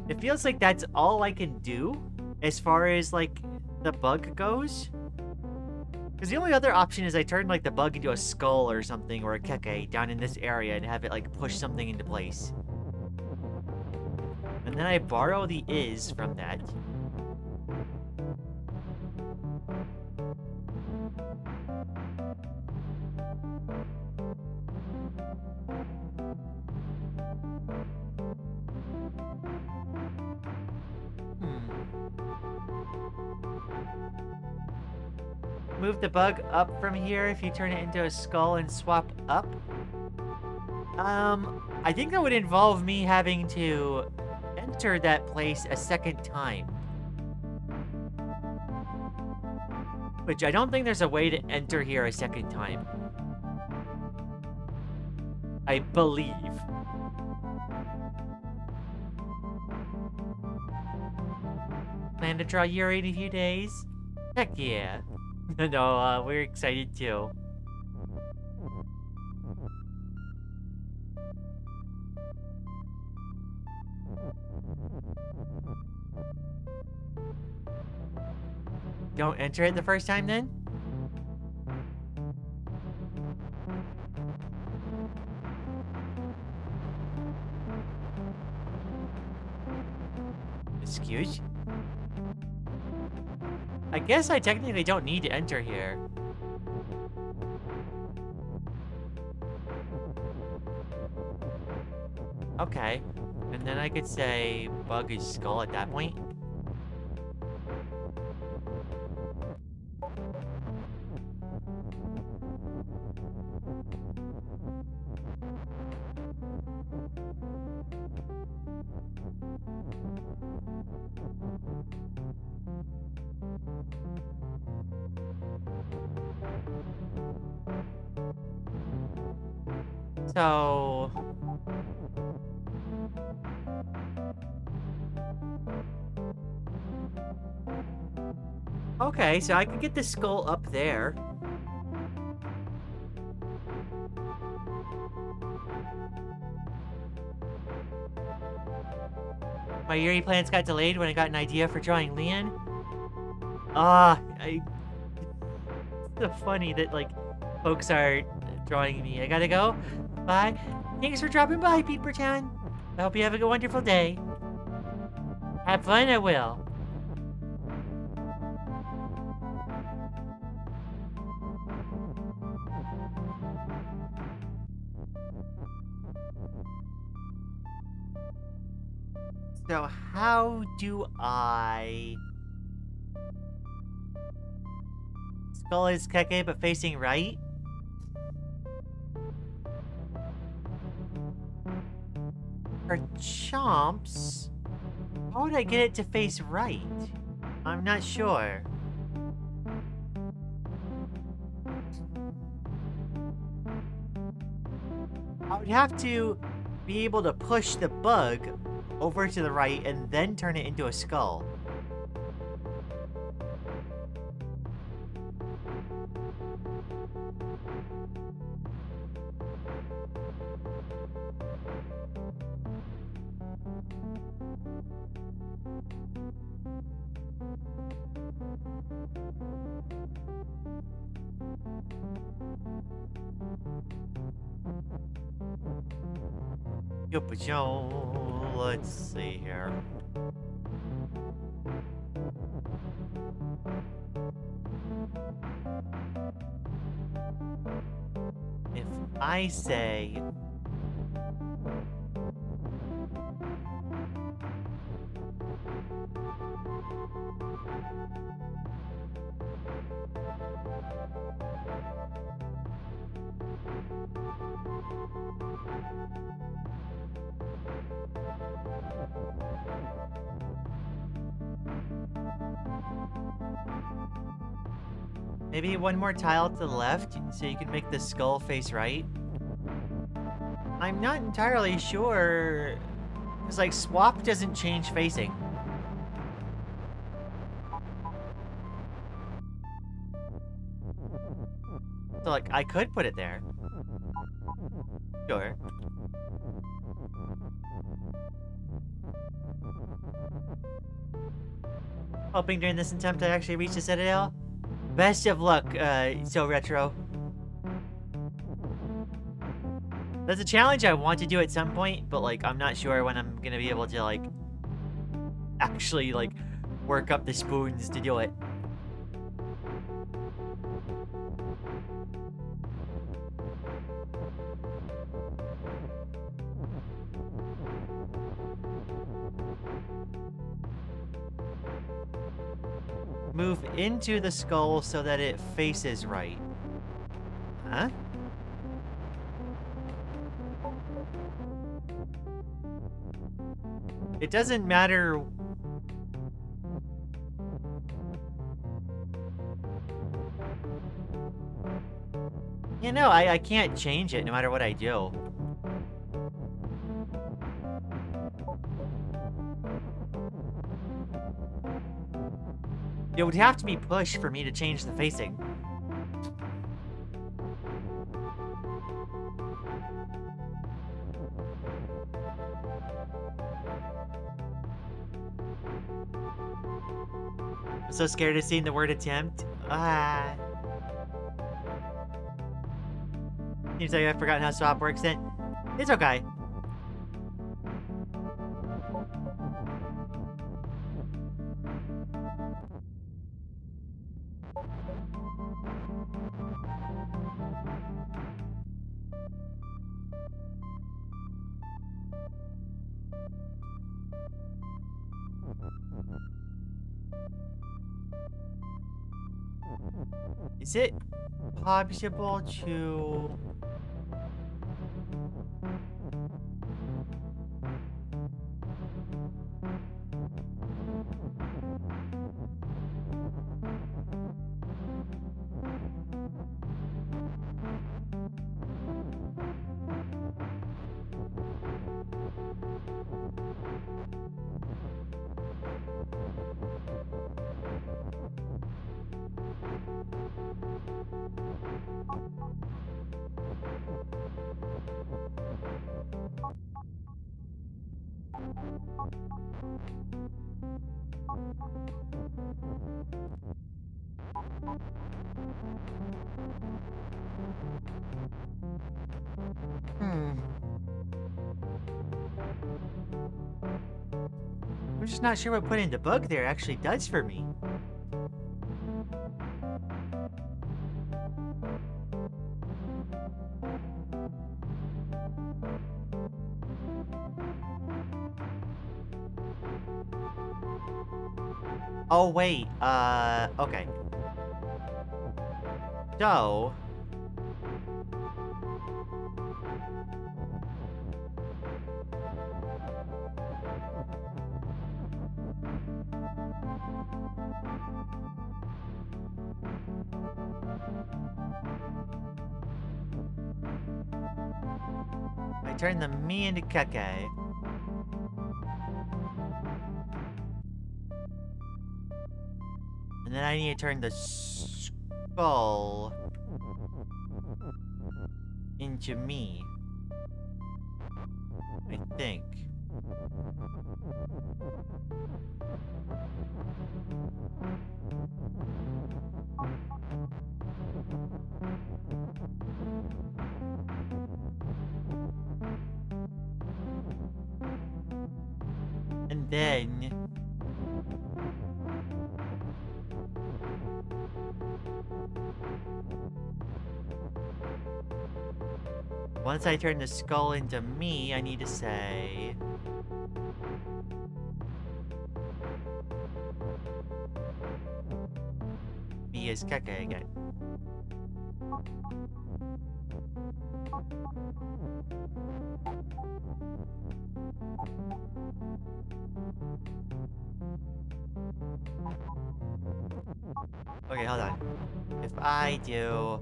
It feels like that's all I can do as far as, like, the bug goes. Because the only other option is I turn, like, the bug into a skull or something, or a Keke down in this area and have it, like, push something into place. And then I borrow the is from that. Move the bug up from here if you turn it into a skull and swap up. I think that would involve me having to enter that place a second time. Which I don't think there's a way to enter here a second time. I believe. Plan to draw Yuri in a few days? Heck yeah. No, we're excited too. Don't enter it the first time then? Excuse? I guess I technically don't need to enter here. Okay. And then I could say bug is skull at that point. So... okay, so I could get the skull up there. My Yuri plans got delayed when I got an idea for drawing Lian. It's so funny that, like, folks are drawing me. I gotta go. Bye. Thanks for dropping by, Peepertown. I hope you have a wonderful day. Have fun, I will. So how do I... Skull is Keke but facing right? For chomps, how would I get it to face right? I'm not sure. I would have to be able to push the bug over to the right and then turn it into a skull. Let's see here. I say... Maybe one more tile to the left, so you can make the skull face right. I'm not entirely sure, because like swap doesn't change facing. So like I could put it there. Sure. Hoping during this attempt to actually reach the Citadel. Best of luck, So Retro. That's a challenge I want to do at some point, but like I'm not sure when I'm gonna be able to like actually like work up the spoons to do it. Move into the skull so that it faces right. Huh? It doesn't matter. You know, I can't change it no matter what I do. It would have to be pushed for me to change the facing. I'm so scared of seeing the word attempt. Ah. Seems like I've forgotten how swap works then. It's okay. Is it possible to... I'm just not sure what putting the bug there actually does for me. Oh, wait, okay. So... I turn the me into Keke. And then I need to turn the skull into me. I think. And then... Once I turn the skull into me, I need to say... me is Keke again. Okay, hold on. If I do...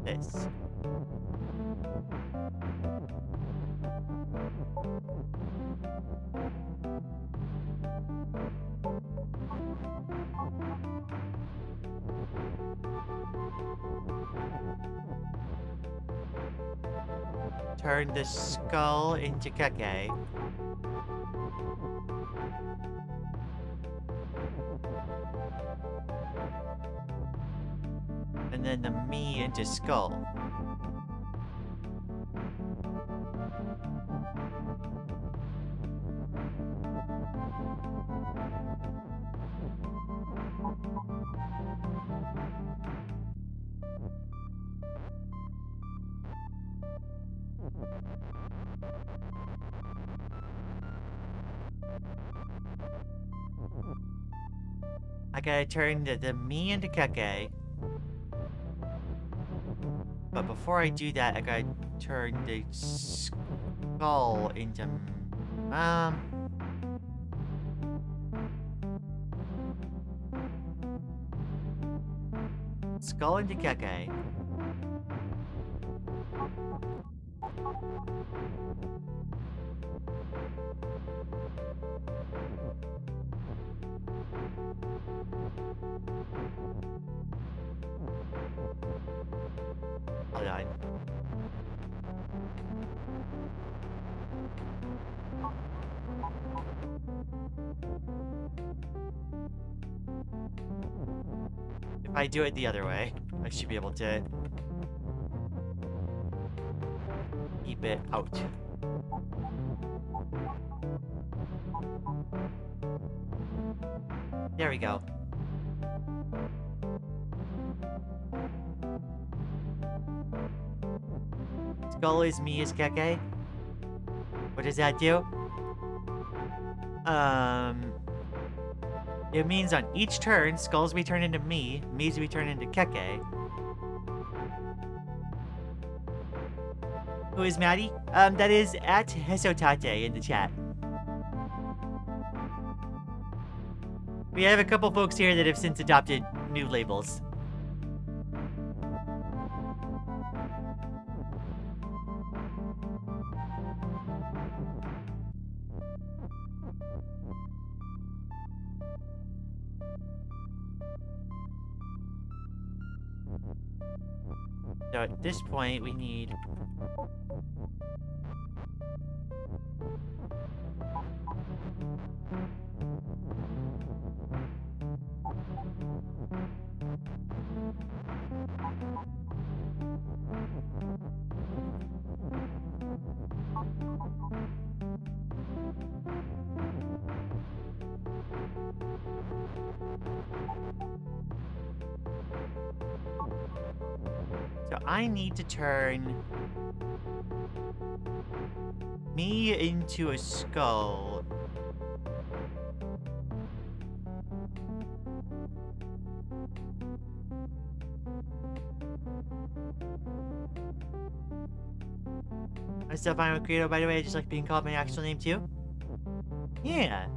this. Turn the skull into Keke. And then the me into skull. I gotta turn the me into Keke. But before I do that, I gotta turn the skull into... skull into Keke. Hold on. If I do it the other way, I should be able to keep it out. There we go. Skull is me is Keke. What does that do? It means on each turn, skulls we turn into me, me's we turn into Keke. Who is Maddie? That is at Hesotate in the chat. We have a couple folks here that have since adopted new labels. So at this point, we need... So I need to turn me into a skull. I'm still fine with Credo, by the way. I just like being called my actual name too. Yeah.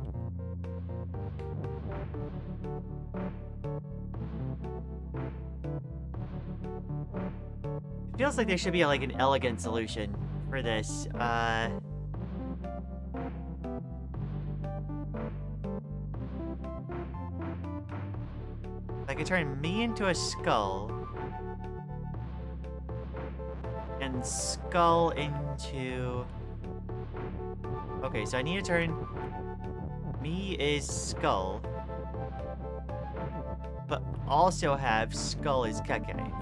Feels like there should be like an elegant solution for this. I could turn me into a skull and skull into... Okay, so I need to turn me is skull, but also have skull is Keke.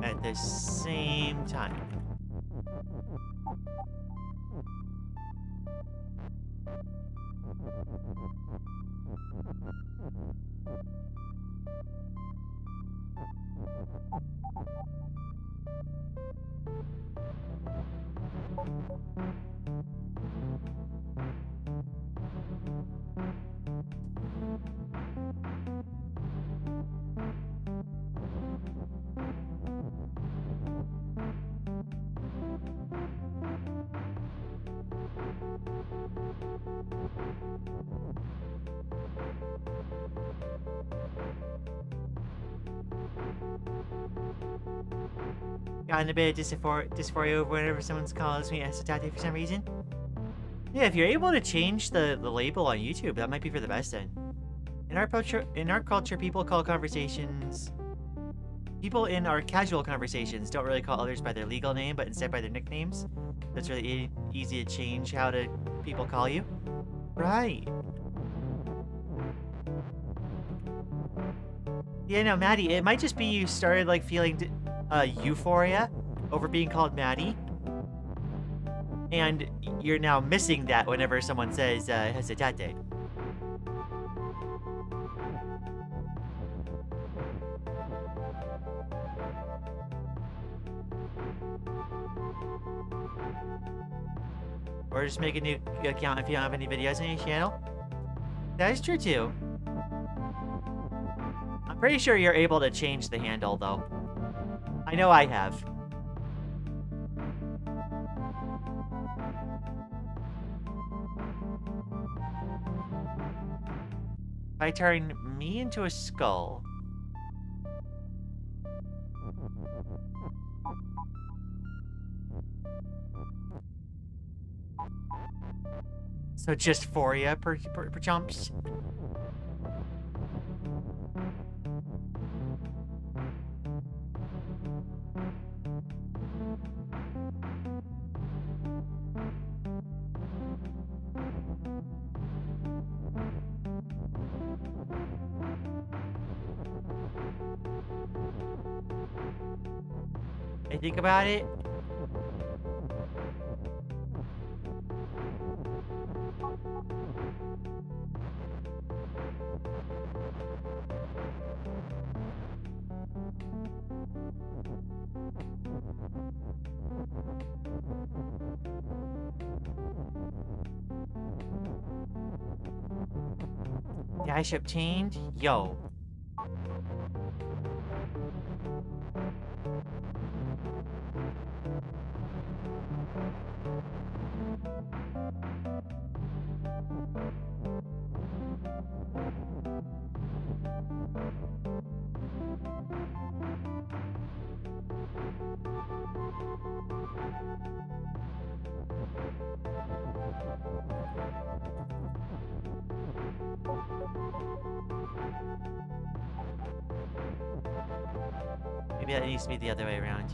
At the same time. Gotten a bit of dysphoria whenever someone calls me acetate for some reason. Yeah, if you're able to change the label on YouTube, that might be for the best then. In our culture, people in our casual conversations don't really call others by their legal name, but instead by their nicknames. That's really easy to change how people call you. Right. Yeah, no, Maddie, it might just be you started like feeling euphoria over being called Maddie. And you're now missing that whenever someone says hesitate. Or just make a new account if you don't have any videos on your channel. That is true too. I'm pretty sure you're able to change the handle though. I know I have. If I turn me into a skull. So just for ya per chumps. I think about it. Dash obtained? Yo. Maybe that needs to be the other way around.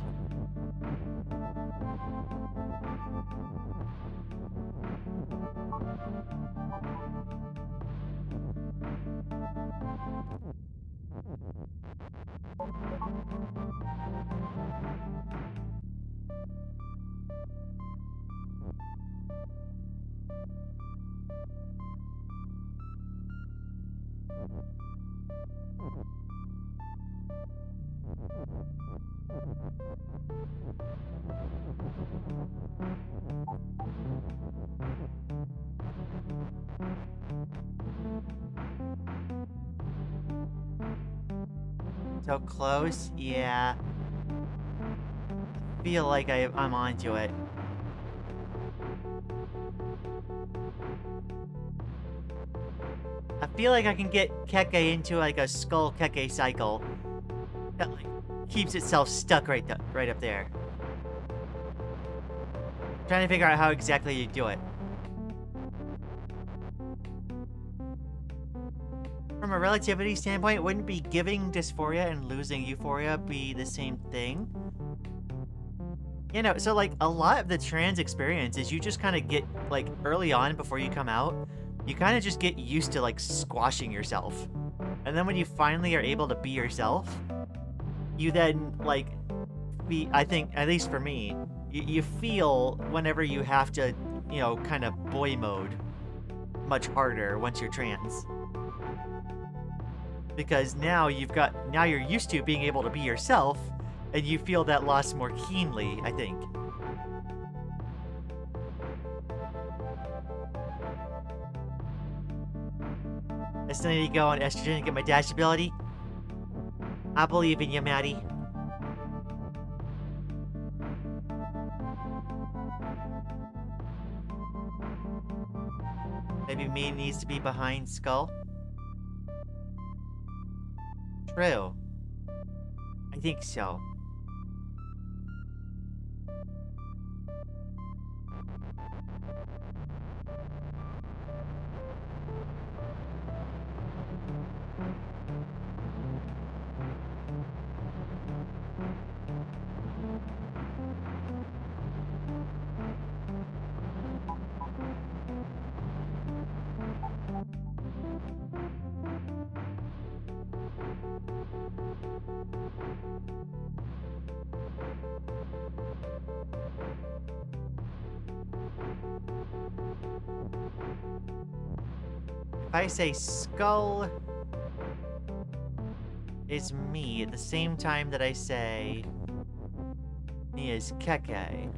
So close? Yeah. I feel like I'm onto it. I feel like I can get Keke into like a skull Keke cycle that like keeps itself stuck right up there. Trying to figure out how exactly you do it. From a relativity standpoint, wouldn't be giving dysphoria and losing euphoria be the same thing? You know, so like a lot of the trans experience is you just kind of get like early on before you come out, you kind of just get used to like squashing yourself. And then when you finally are able to be yourself, you then like I think, at least for me, you feel whenever you have to you know, kind of boy mode much harder once you're trans. Because now you're used to being able to be yourself, and you feel that loss more keenly, I think. I still need to go on estrogen and get my dash ability. I believe in you, Maddie. Maybe me needs to be behind Skull. True. I think so. If I say Skull is me at the same time that I say me is Keke.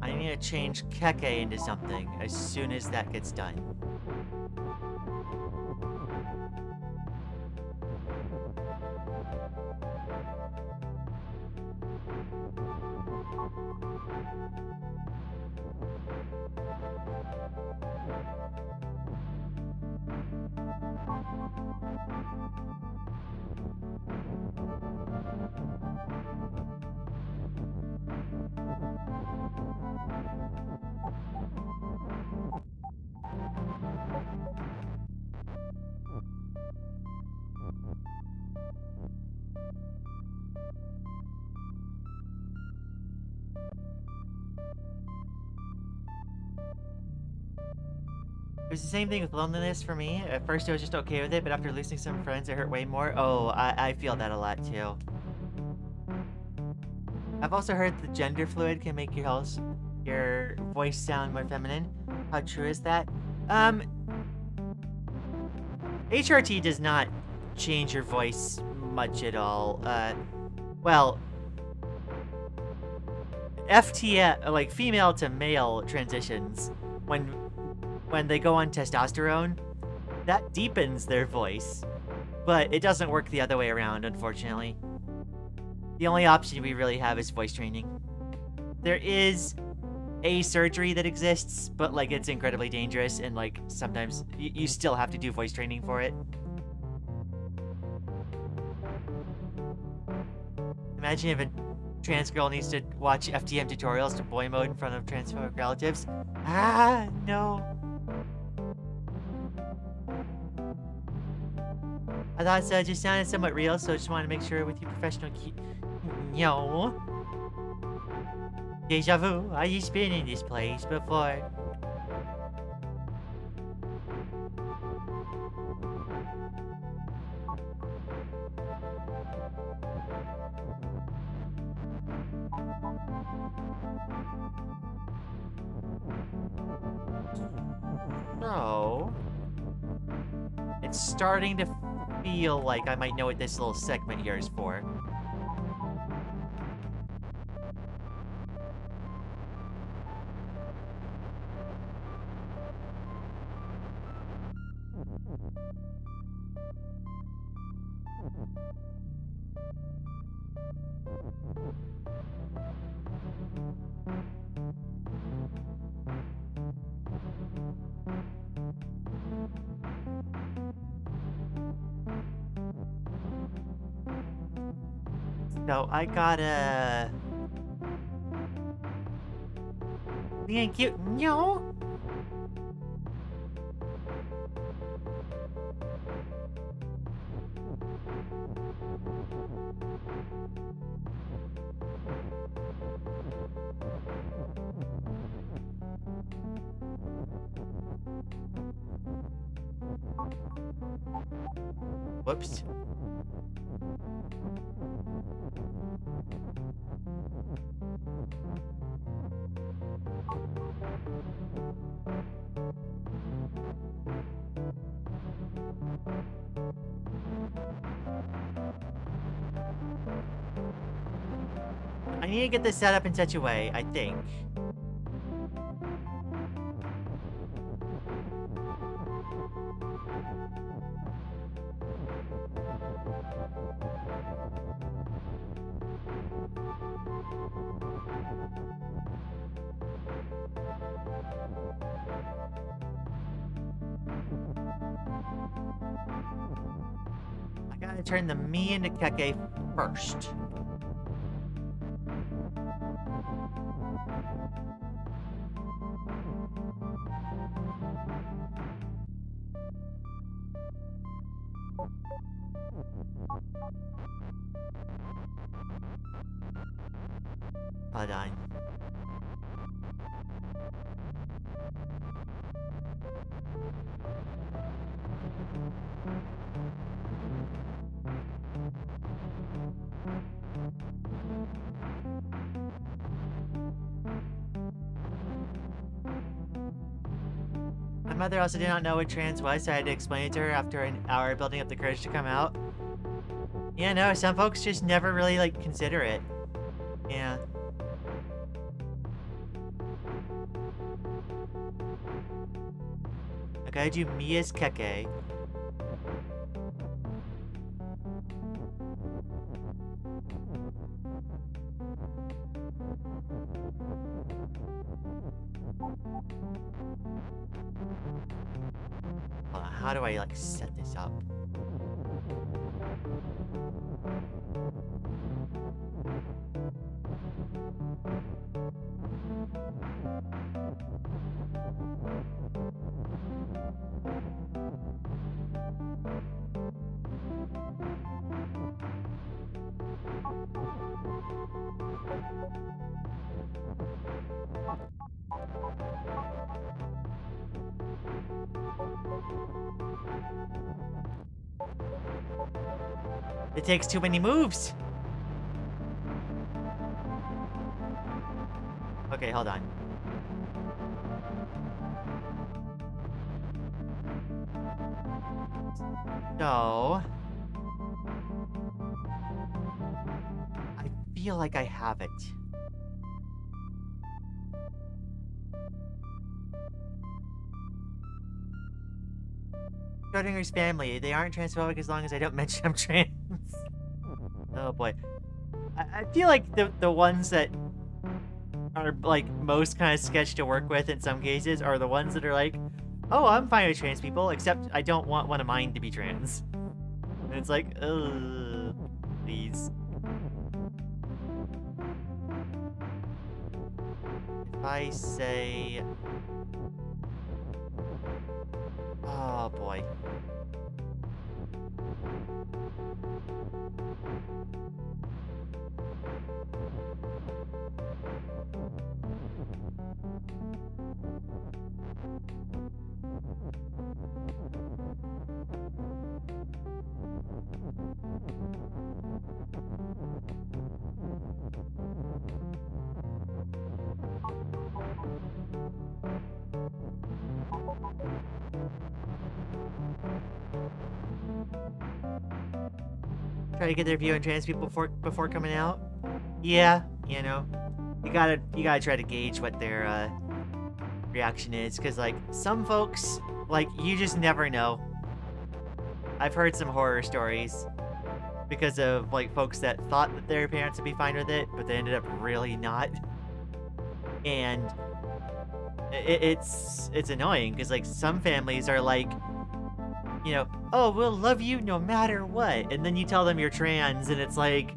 I need to change Keke into something as soon as that gets done. It was the same thing with loneliness for me. At first I was just okay with it, but after losing some friends, it hurt way more. Oh, I feel that a lot too. I've also heard the gender fluid can make your voice sound more feminine. How true is that? HRT does not change your voice much at all. Well, FT, like female to male transitions, when they go on testosterone, that deepens their voice, but it doesn't work the other way around, unfortunately. The only option we really have is voice training. There is a surgery that exists, but like it's incredibly dangerous, and like sometimes you still have to do voice training for it. Imagine if a trans girl needs to watch FTM tutorials to boy mode in front of transphobic relatives. Ah, no. I thought it just sounded somewhat real, so I just wanted to make sure with you professional No. Deja vu, I used been in this place before. So, it's starting to feel like I might know what this little segment here is for. So I gotta... Thank you. No. Whoops. I need to get this set up in such a way, I think. I gotta turn the me into Keke first. Hold on. My mother also did not know what trans was, so I had to explain it to her after an hour building up the courage to come out. Yeah, no, some folks just never really, like, consider it. Yeah. I gotta do me as Keke. How do I, like, set this up? It takes too many moves. Okay, hold on. So... I feel like I have it. Schrodinger's family. They aren't transphobic as long as I don't mention I'm trans. Oh boy. I feel like the ones that are like most kind of sketch to work with in some cases are the ones that are like, oh, I'm fine with trans people, except I don't want one of mine to be trans. And it's like, ugh, please. If I say... Oh boy. Try to get their view on trans people before coming out. Yeah, you know, you gotta try to gauge what their reaction is, because like some folks, like, you just never know. I've heard some horror stories because of like folks that thought that their parents would be fine with it, but they ended up really not. And it's annoying because like some families are like, you know, oh, we'll love you no matter what. And then you tell them you're trans and it's like,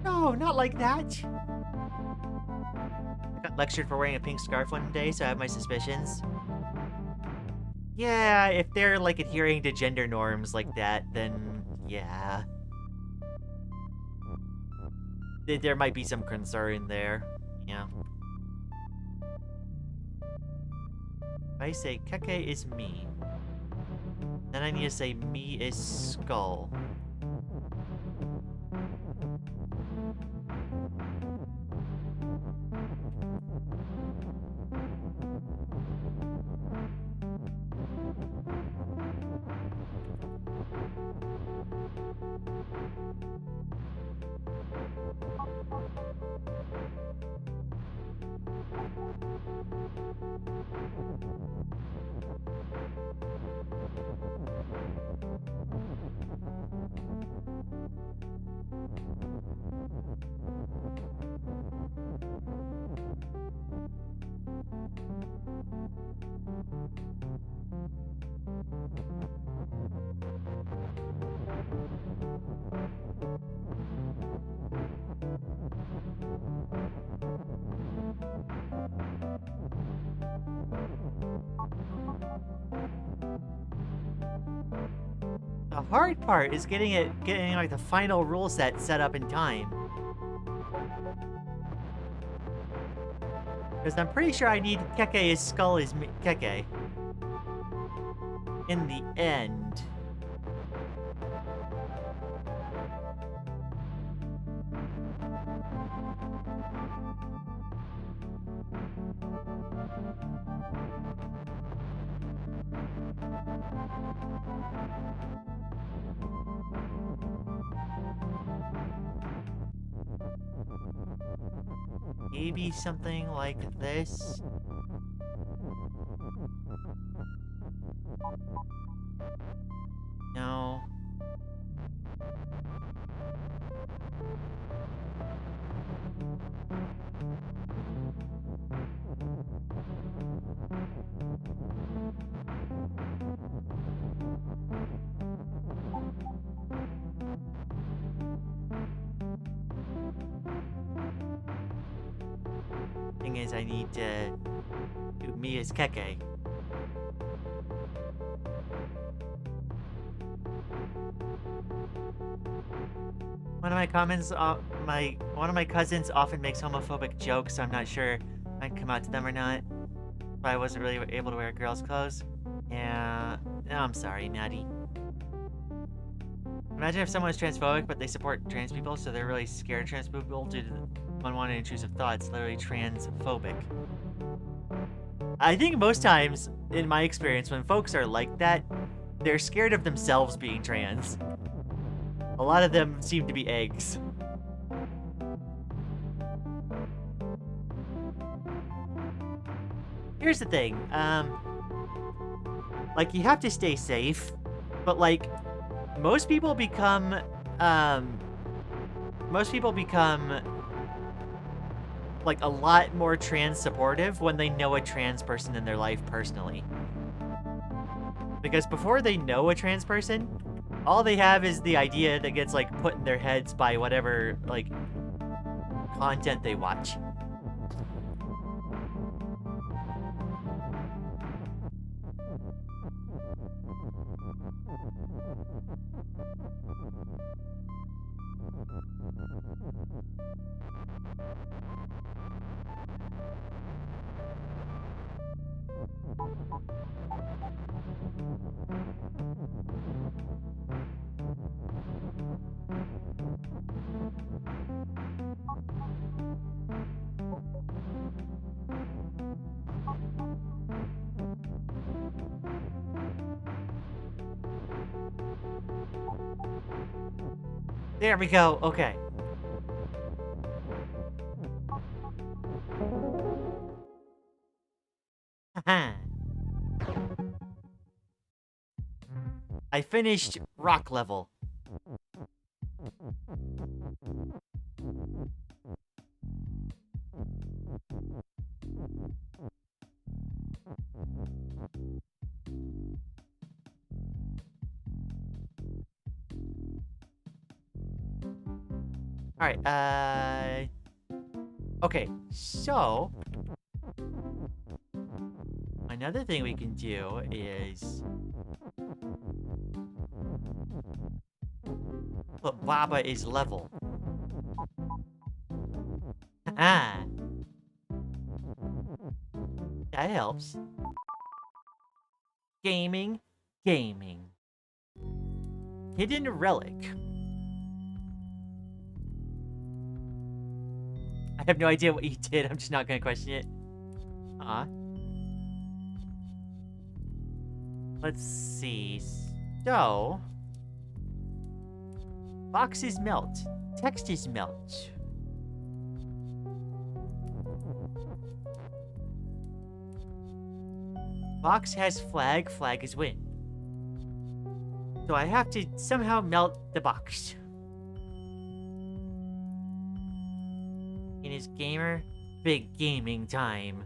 no, not like that. I got lectured for wearing a pink scarf one day, so I have my suspicions. Yeah, if they're like adhering to gender norms like that, then yeah. There might be some concern there. Yeah. If I say Keke is me, then I need to say me is skull. hard part is getting like the final rule set up in time. Because I'm pretty sure I need Keke's skull is Keke. In the end. Maybe something like this. No. Thing is, I need to do me as Keke. One of my comments, one of my cousins often makes homophobic jokes, so I'm not sure if I can come out to them or not. But I wasn't really able to wear girls' clothes. Yeah, no, I'm sorry, Natty. Imagine if someone is transphobic, but they support trans people, so they're really scared of trans people due to unwanted intrusive thoughts, literally transphobic. I think most times, in my experience, when folks are like that, they're scared of themselves being trans. A lot of them seem to be eggs. Here's the thing, like, you have to stay safe, but, like, most people become, like, a lot more trans supportive when they know a trans person in their life personally. Because before they know a trans person, all they have is the idea that gets, like, put in their heads by whatever, like, content they watch. There we go, okay. Haha. I finished rock level. Alright, okay, so another thing we can do is put Baba is level. Ah, that helps. Gaming. Hidden relic. I have no idea what you did. I'm just not gonna question it. Let's see. So, boxes melt. Text is melt. Box has flag. Flag is win. So I have to somehow melt the box. In his gamer, big gaming time.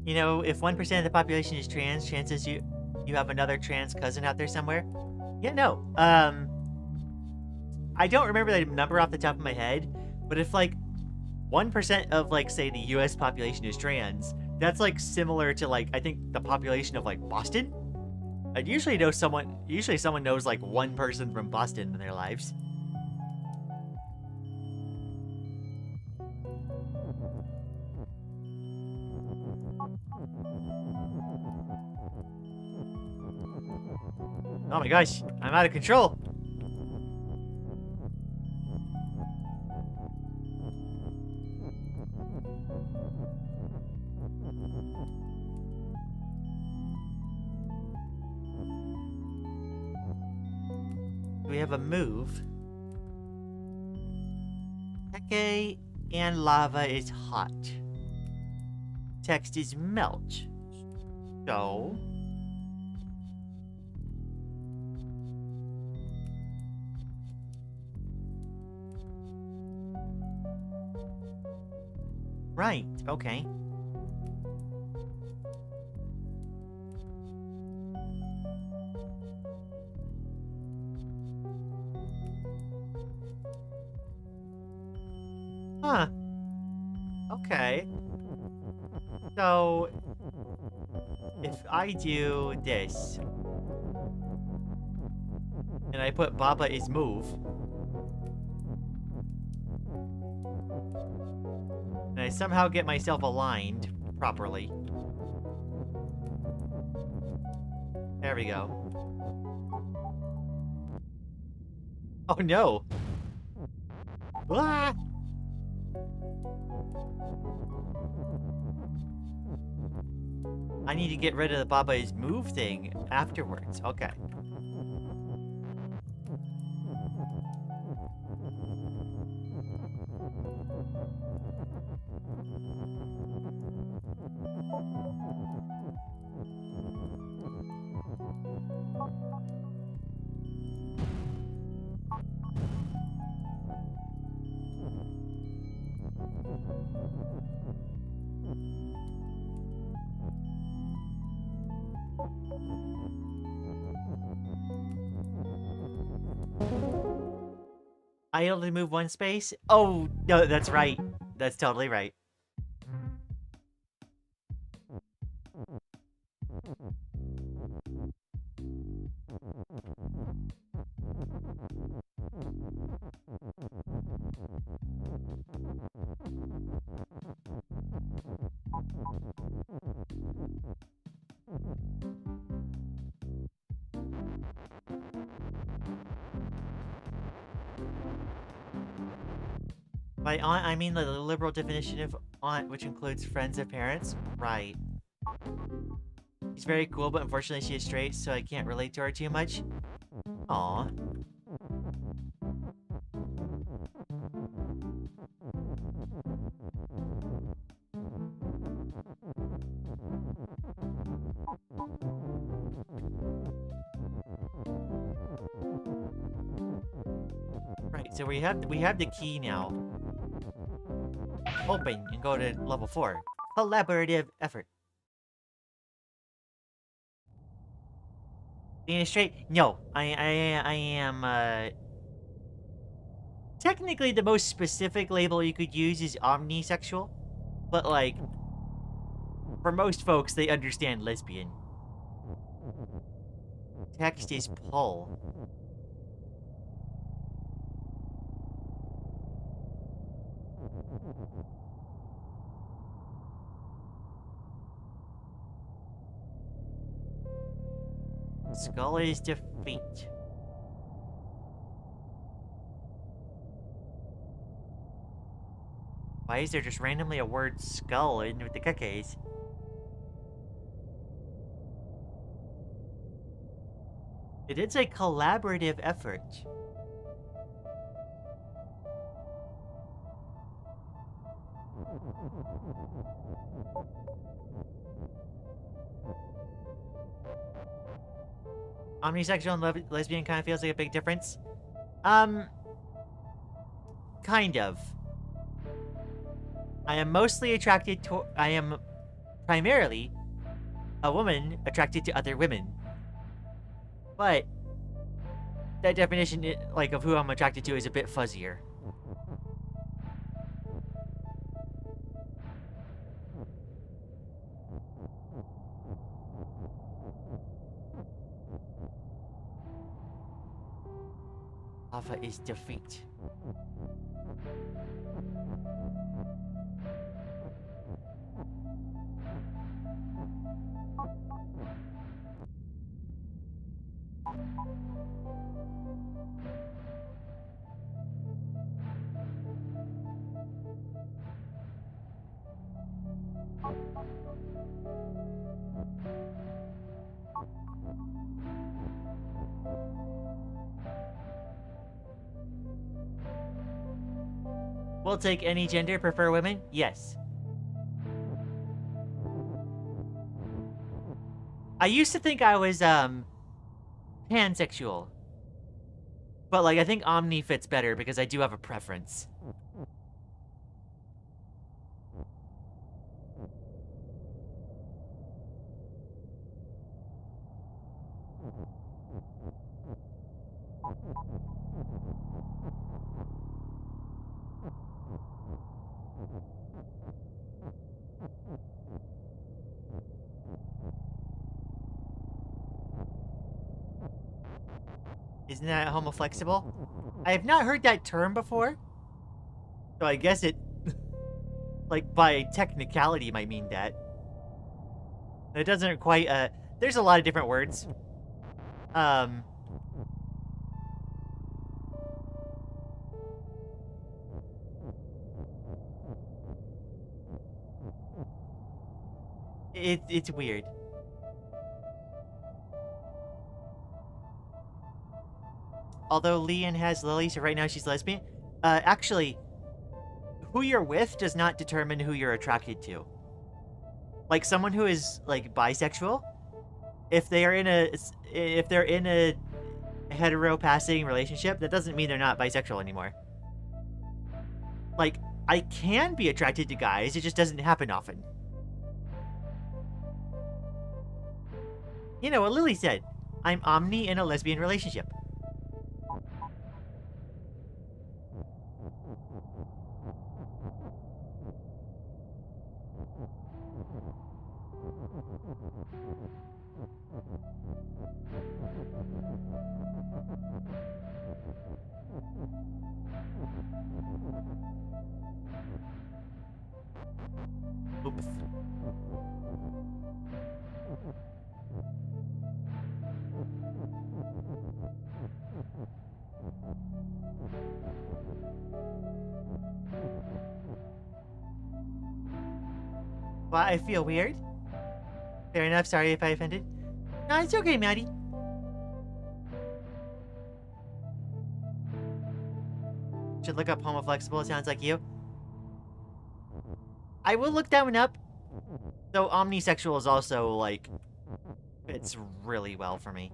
You know, if 1% of the population is trans, chances you have another trans cousin out there somewhere? Yeah, no. I don't remember the number off the top of my head, but if like 1% of like say the US population is trans, that's like similar to like I think the population of like Boston. I'd usually know someone knows like one person from Boston in their lives. Oh my gosh, I'm out of control. We have a move. Heck and lava is hot. Text is melt. So... Right, okay. Huh. Okay. So, if I do this, and I put Baba is move, and I somehow get myself aligned properly. There we go. Oh no! Ah! I need to get rid of the Baba is move thing afterwards. Okay. I only move one space? Oh, no, that's right. That's totally right. By aunt, I mean the liberal definition of aunt, which includes friends of parents. Right. She's very cool, but unfortunately she is straight, so I can't relate to her too much. Aww. Right, so we have the key now. Open and go to level 4. Collaborative effort. Being straight? No, I am technically the most specific label you could use is omnisexual, but like for most folks they understand lesbian. Text is pull. Skull is defeat. Why is there just randomly a word skull in with the cookies? It did say collaborative effort. Omnisexual and lesbian kind of feels like a big difference. Kind of. I am primarily a woman attracted to other women. But that definition, like, of who I'm attracted to is a bit fuzzier. Alpha is defeat. We'll take any gender, prefer women? Yes. I used to think I was, pansexual. But, like, I think omni fits better because I do have a preference. Isn't that homoflexible? I have not heard that term before. So I guess it, like, by technicality might mean that. It doesn't quite, there's a lot of different words. It's weird. Although Lian has Lily, so right now she's lesbian. Actually, who you're with does not determine who you're attracted to. Like, someone who is, like, bisexual, if they're in a hetero-passing relationship, that doesn't mean they're not bisexual anymore. Like, I can be attracted to guys, it just doesn't happen often. You know what Lily said. I'm omni in a lesbian relationship. Oops. Well, I feel weird. Fair enough, sorry if I offended. No, it's okay, Maddie. Should look up homoflexible, sounds like you. I will look that one up. Though omnisexual is also, like, fits really well for me.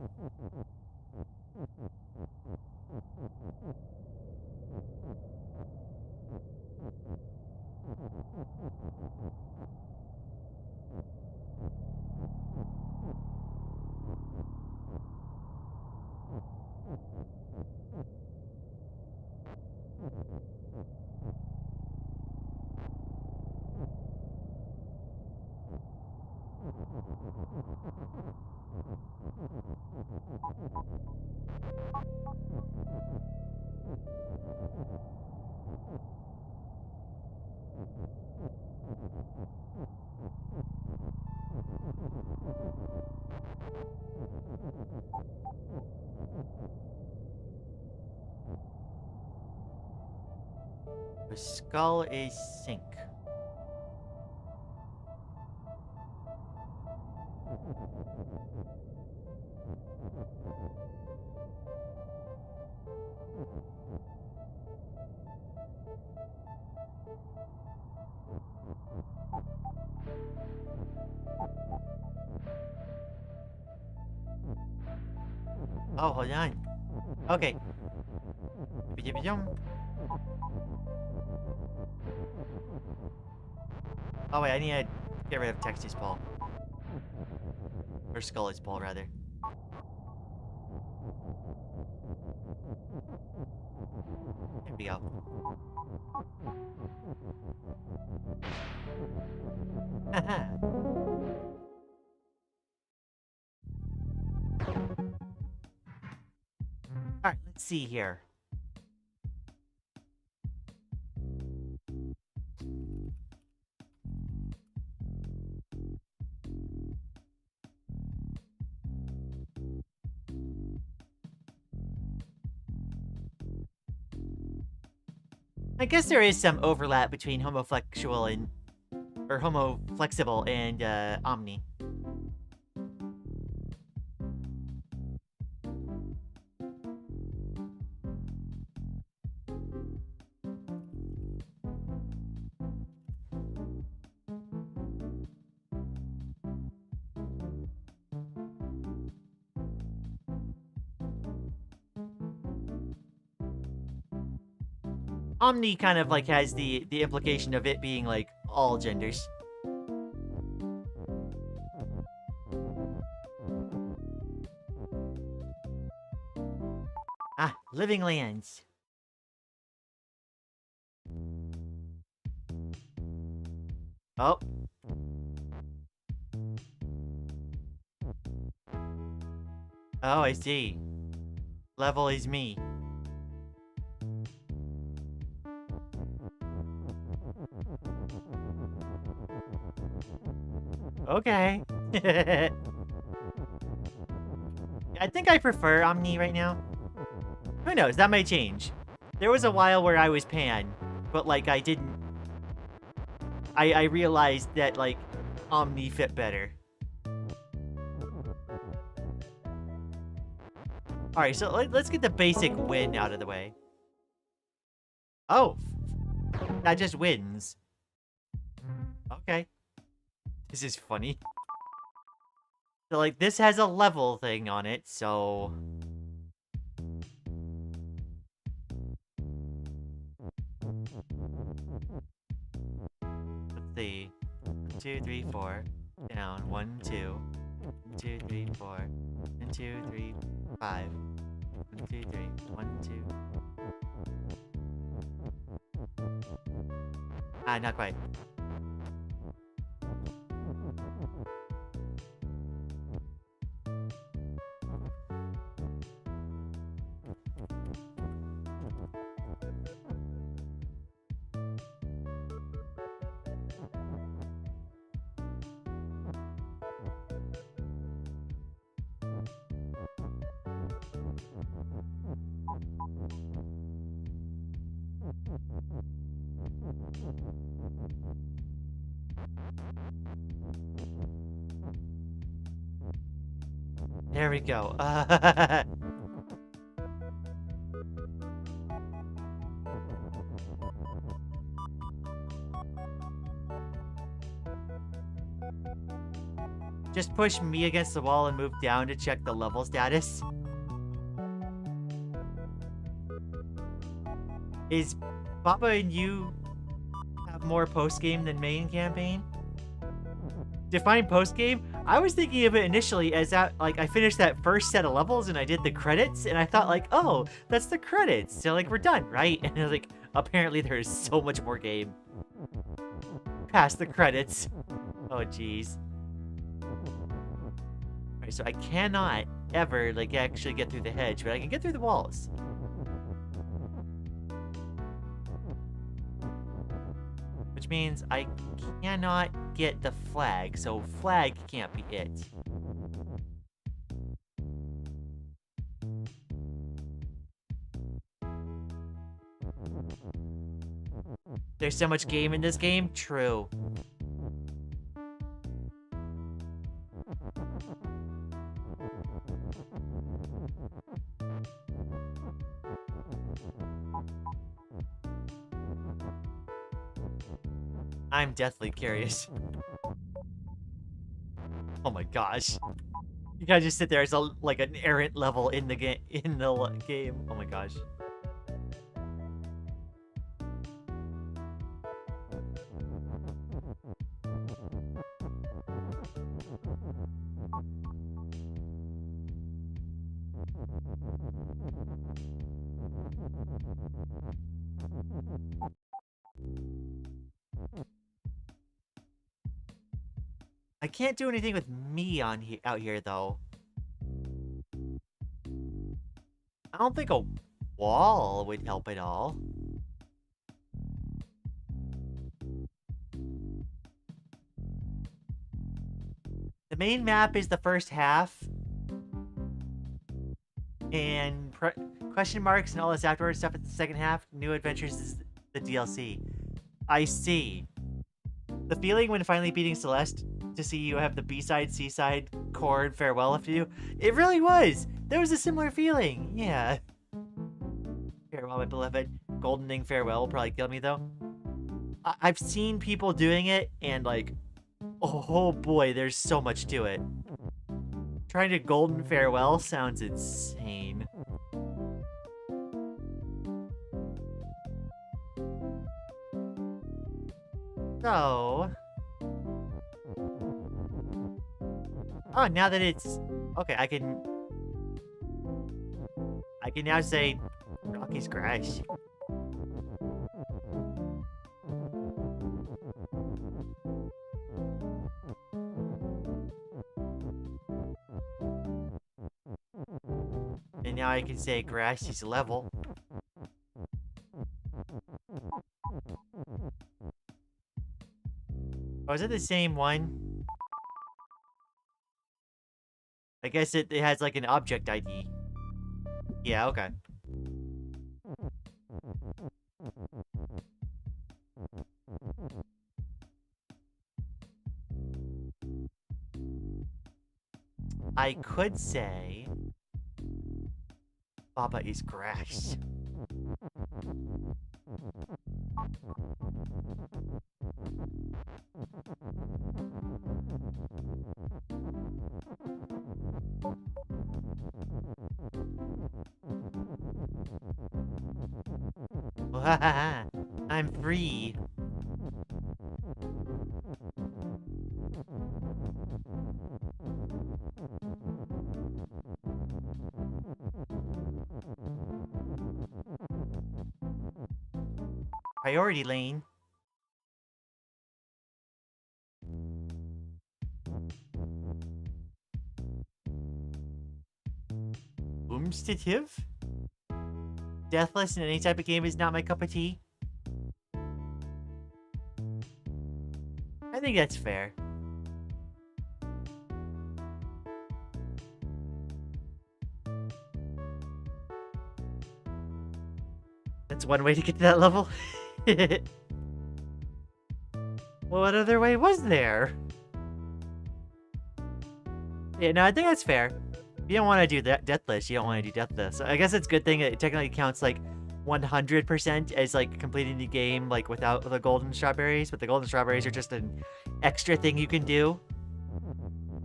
The skull is sink. Oh, hold on. Okay. Oh wait, I need to get rid of Texty's Paul. Or Scully's Paul, rather. we go. Haha. Alright, let's see here. I guess there is some overlap between homoflexible and... or homoflexible and, omni. Omni kind of like has the implication of it being like all genders. Ah, living lands. Oh. Oh, I see. Level is me. Okay. I think I prefer Omni right now. Who knows? That might change. There was a while where I was Pan, but like I didn't... I realized that like Omni fit better. Alright, so let's get the basic win out of the way. Oh! That just wins. Okay. This is funny. So, like, this has a level thing on it, so... Let's see. 1, 2, 3, 4. Down. 1, 2. 1, 2, 3, 4. 1, 2, 3, 5. 1, 2, 3. 1, 2. Ah, not quite. There we go. Just push me against the wall and move down to check the level status. Is Papa and you have more post-game than main campaign? Define post-game? I was thinking of it initially as that, like, I finished that first set of levels and I did the credits, and I thought, like, oh, that's the credits. So, like, we're done, right? And I was like, apparently there's so much more game past the credits. Oh, jeez. Alright, so I cannot ever, like, actually get through the hedge, but I can get through the walls. Which means I cannot get the flag, so flag can't be it. There's so much game in this game? True. I'm deathly curious. Oh my gosh. You gotta just sit there as a, like an errant level in the game. Oh my gosh. I can't do anything with me out here, though. I don't think a wall would help at all. The main map is the first half. And question marks and all this afterwards stuff at the second half. New Adventures is the DLC. I see. The feeling when finally beating Celeste to see you have the B-side, C-side, chord, farewell of you. It really was. There was a similar feeling. Yeah. Farewell, my beloved. Goldening farewell will probably kill me, though. I've seen people doing it, and like, oh boy, there's so much to it. Trying to golden farewell sounds insane. So... oh, now that it's... okay, I can now say... Rocky's Crash. And now I can say Grassy's level. Oh, is it the same one? I guess it has like an object ID. Yeah, okay. I could say... Baba is grass. I'm free. Priority lane. Boomstative? Deathless in any type of game is not my cup of tea. I think that's fair. That's one way to get to that level. Well, what other way was there? Yeah, no, I think that's fair. If you don't want to do that Deathless, you don't want to do Deathless. I guess it's a good thing it technically counts like 100% as like completing the game like without the golden strawberries, but the golden strawberries are just an extra thing you can do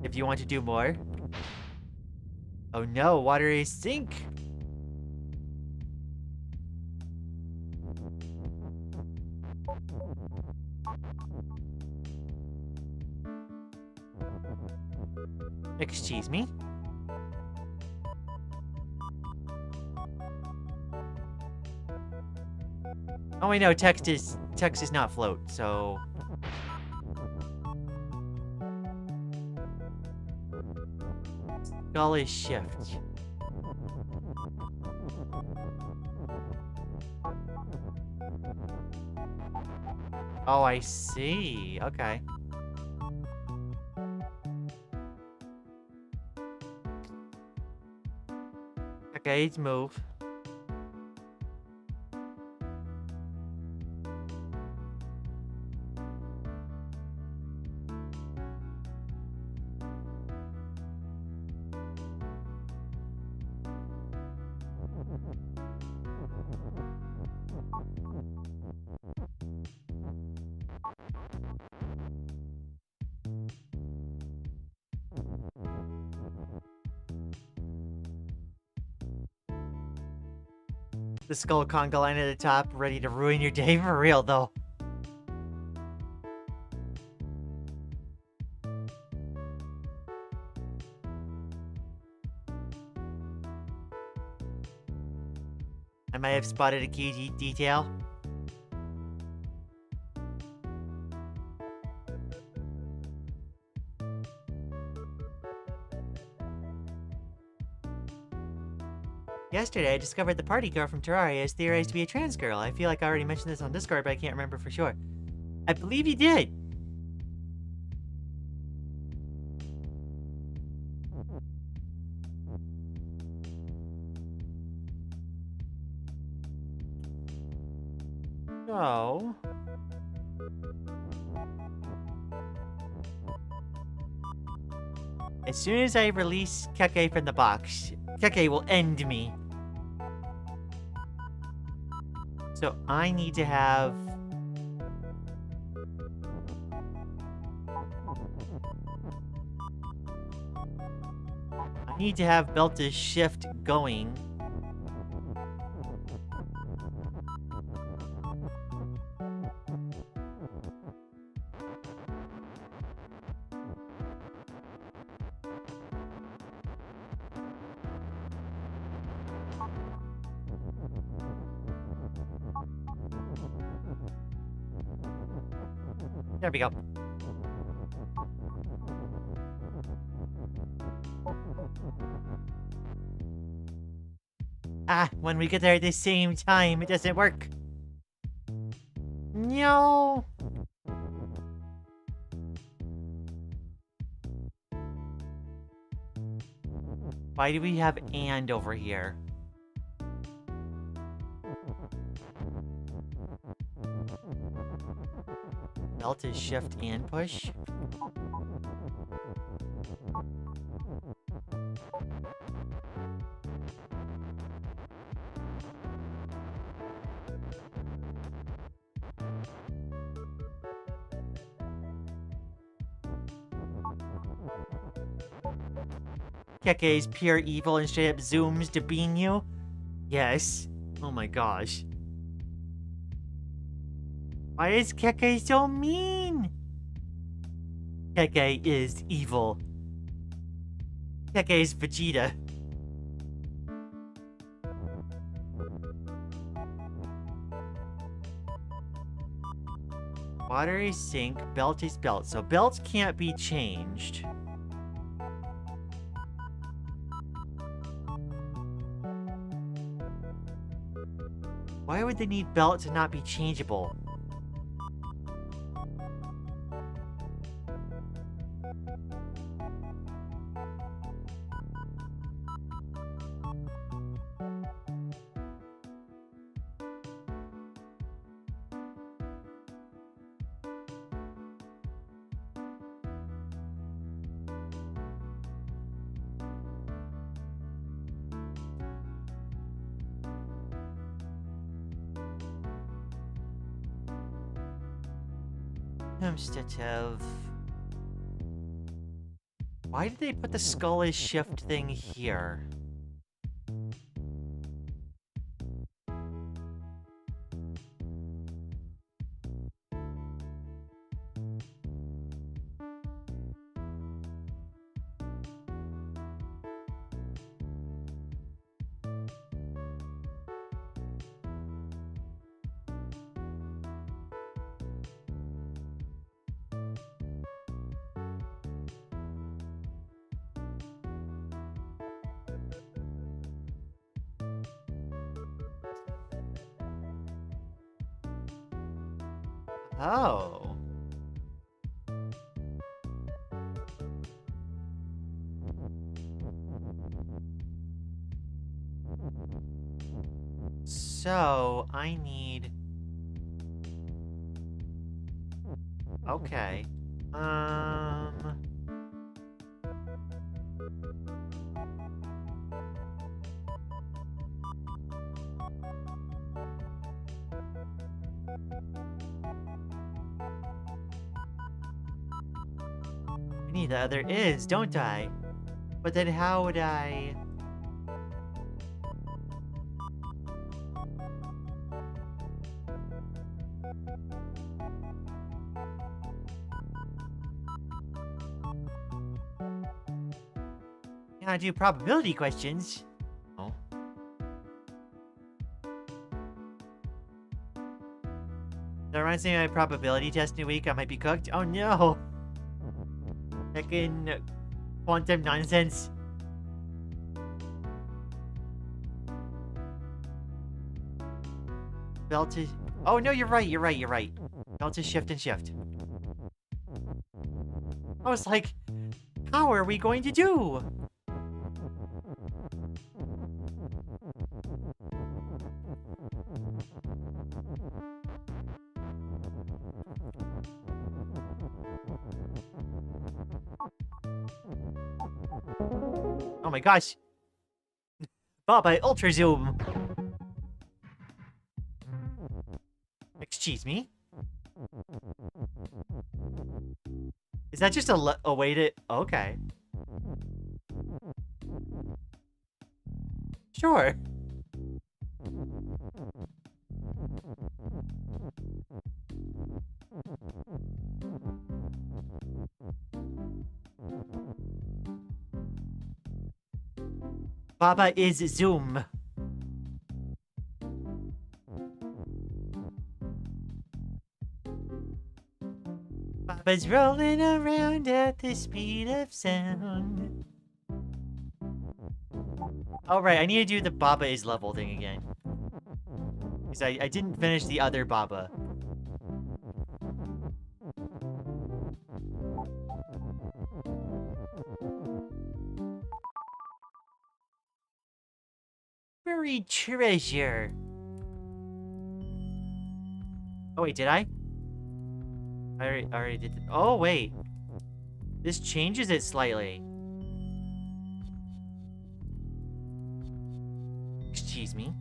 if you want to do more. Oh no, water is sink. Excuse me? Oh wait, no, text is not float, so... Skull is shift. Oh, I see. Okay. Okay, let's move. The skull conga line at the top, ready to ruin your day for real, though. I might have spotted a key detail. Yesterday, I discovered the party girl from Terraria is theorized to be a trans girl. I feel like I already mentioned this on Discord, but I can't remember for sure. I believe you did. So... as soon as I release Keke from the box, Keke will end me. So I need to have... Belta's shift going. There we go. Ah, when we get there at the same time, it doesn't work. No. Why do we have and over here? Belt is shift and push. Keke's pure evil and straight up zooms to bean you? Yes. Oh my gosh. Why is Keke so mean? Keke is evil. Keke is Vegeta. Water is sink, belt is belt. So belts can't be changed. Why would they need belt to not be changeable? Why did they put the skull as shift thing here? Oh. So, I need... okay. I need the other is, don't I? But then how would I... Can I do probability questions? Oh. That reminds me of my probability test in a week. I might be cooked. Oh no! Heckin' quantum nonsense. Belt to... Oh, no, you're right. Belt to shift and shift. I was like, how are we going to do? Oh my gosh. Baba, ultra zoom. Excuse me? Is that just a way to... Okay. Sure. Baba is zoom. Baba's rolling around at the speed of sound. All right, I need to do the Baba is level thing again. Because I didn't finish the other Baba. Buried treasure. Oh wait, did I? I already did. Oh wait, this changes it slightly. Excuse me.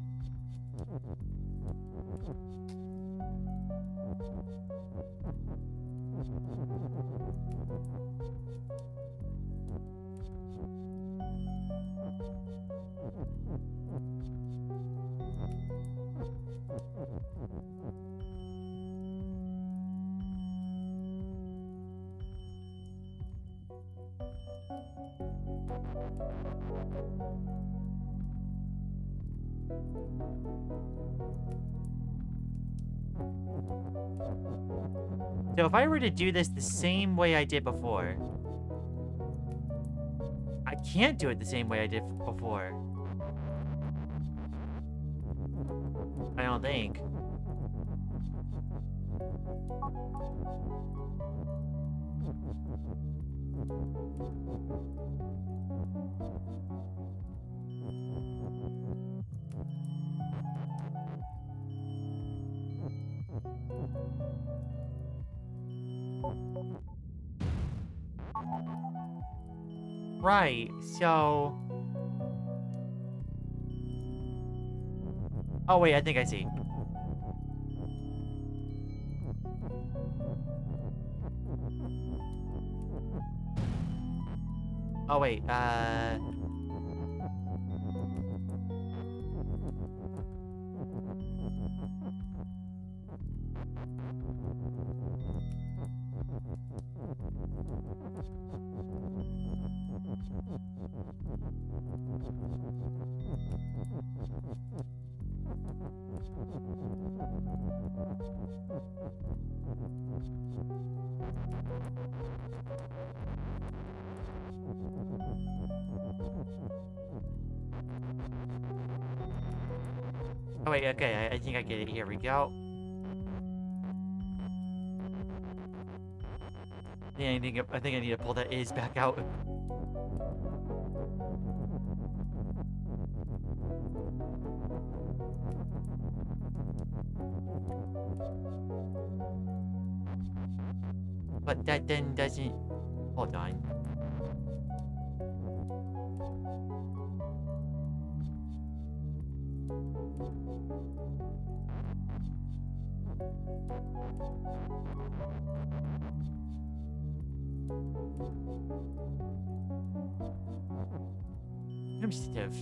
So if I were to do this the same way I did before... I can't do it the same way I did before. I don't think. Right, so... Oh wait, I think I see. Oh wait, oh wait, okay, I think I get it. Here we go. Yeah, I think I need to pull that is back out. But that then doesn't... Hold on. I'm stiff.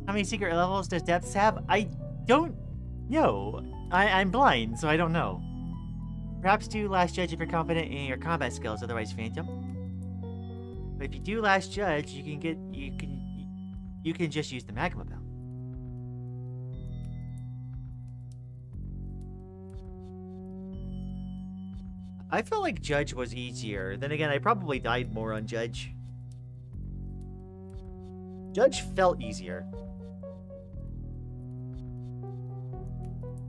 How many secret levels does Depths have? I don't know. I'm blind, so I don't know. Perhaps do Last Judge if you're confident in your combat skills, otherwise Phantom. But if you do Last Judge, you can you can just use the magma bell. I feel like Judge was easier. Then again, I probably died more on Judge. Judge felt easier.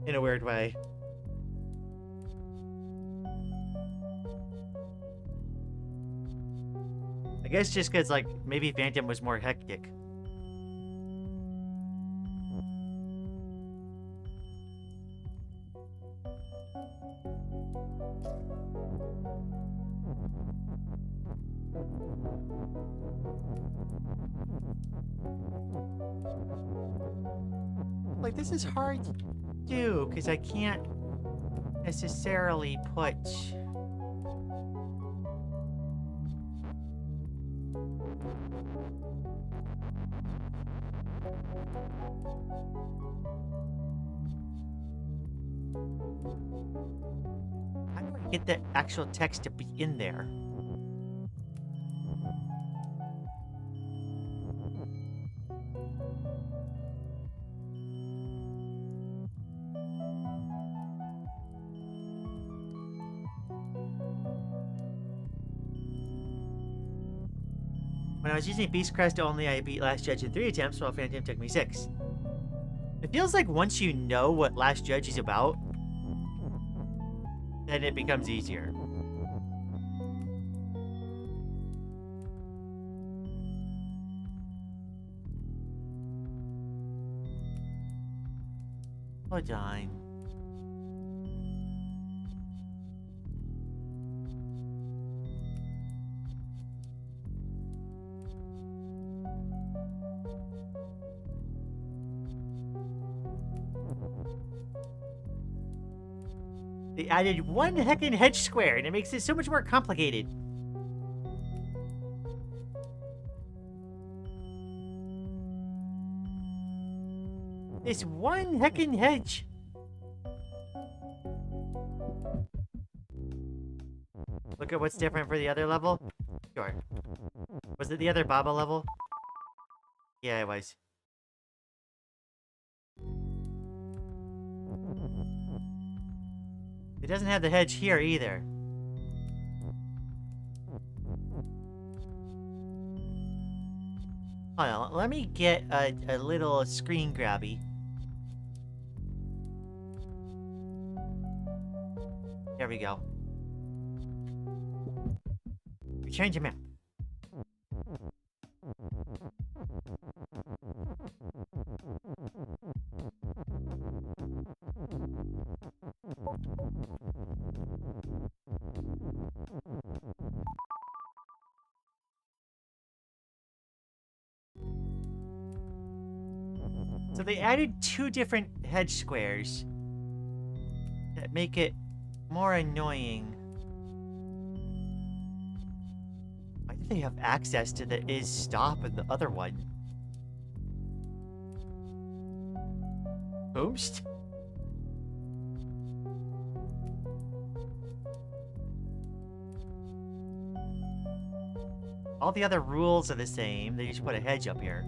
In a weird way. I guess just because, like, maybe Phantom was more hectic. Like, this is hard to do, because I can't necessarily put... How do I get the actual text to be in there? When I was using Beast Crest only, I beat Last Judge in 3 attempts, while Phantom took me 6. It feels like once you know what Last Judge is about, then it becomes easier. Hold on. They added one heckin' hedge square, and it makes it so much more complicated. This one heckin' hedge. Look at what's different for the other level. Sure. Was it the other Baba level? Yeah, it was. It doesn't have the hedge here either. Hold on, let me get a little screen grabby. There we go. Return to map. So they added 2 different hedge squares that make it more annoying. Why do they have access to the is stop in the other one? Boost? All the other rules are the same. They just put a hedge up here.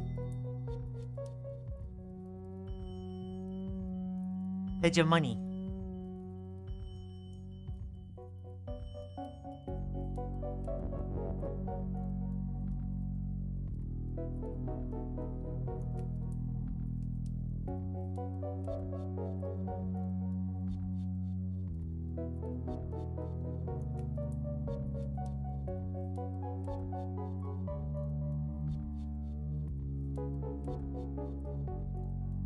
Hedge of money.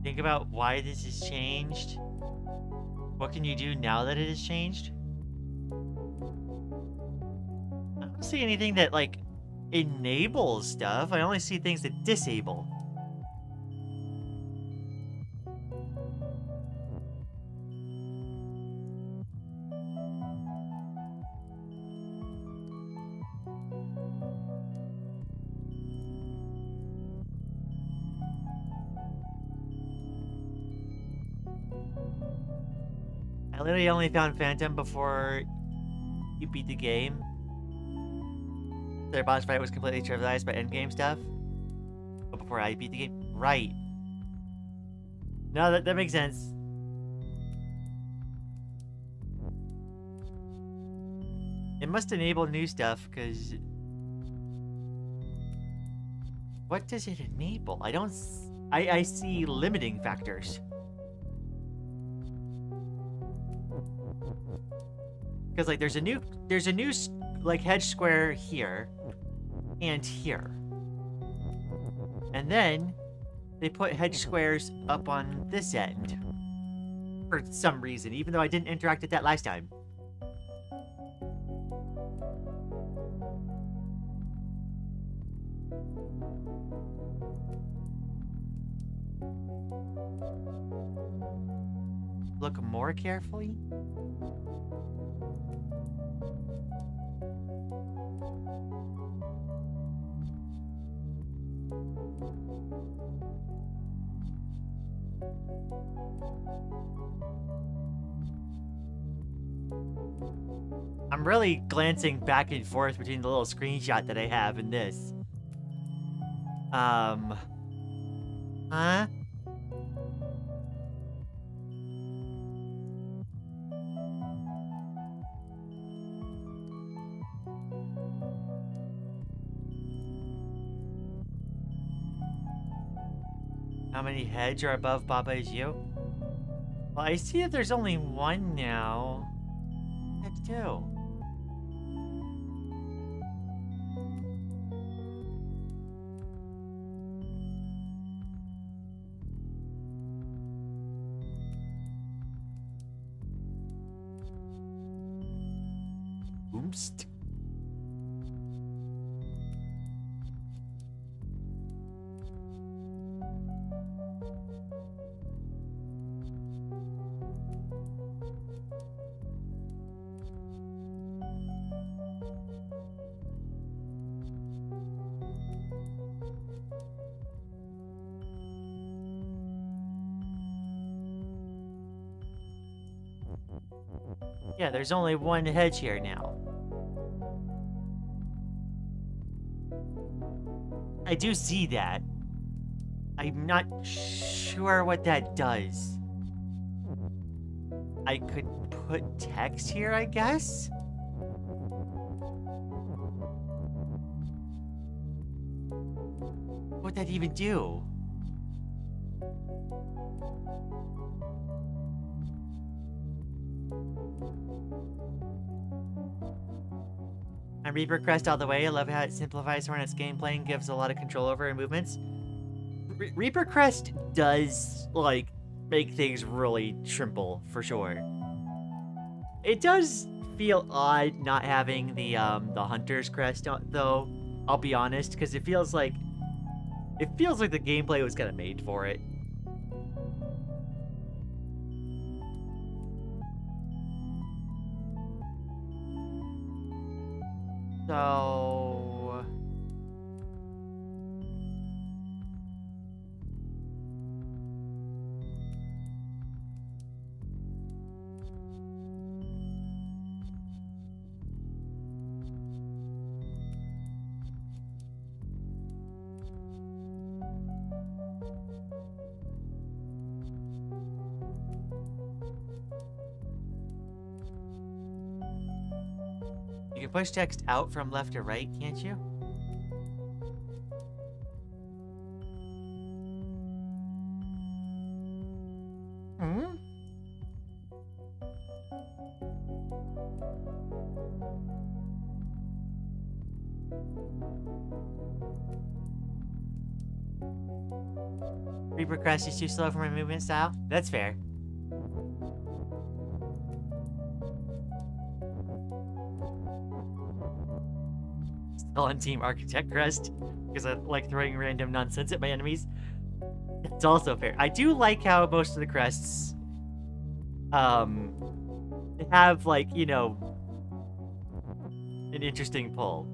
Think about why this has changed. What can you do now that it has changed? I don't see anything that, like, enables stuff. I only see things that disable. I literally only found Phantom before you beat the game. Their boss fight was completely trivialized by endgame stuff. Oh, before I beat the game? Right. No, that makes sense. It must enable new stuff, because... What does it enable? I don't... I see limiting factors. Because, like, there's a new, like, hedge square here. And here. And then, they put hedge squares up on this end. For some reason, even though I didn't interact with that last time. Look more carefully. I'm really glancing back and forth between the little screenshot that I have and this. Huh? How many heads are above Baba is you? Well, I see that there's only one now. Let's do. Oops. Yeah, there's only one hedge here now. I do see that. I'm not sure what that does. I could put text here, I guess? What would that even do? And Reaper Crest all the way. I love how it simplifies Hornet's gameplay and gives a lot of control over her movements. Reaper Crest does, like, make things really simple, for sure. It does feel odd not having the Hunter's Crest, though, I'll be honest, because it feels like the gameplay was kind of made for it. So... You can push text out from left to right, can't you? Hmm? Reaper Crest is too slow for my movement style? That's fair. On Team Architect Crest because I like throwing random nonsense at my enemies. It's also fair. I do like how most of the crests have, like, you know, an interesting pull.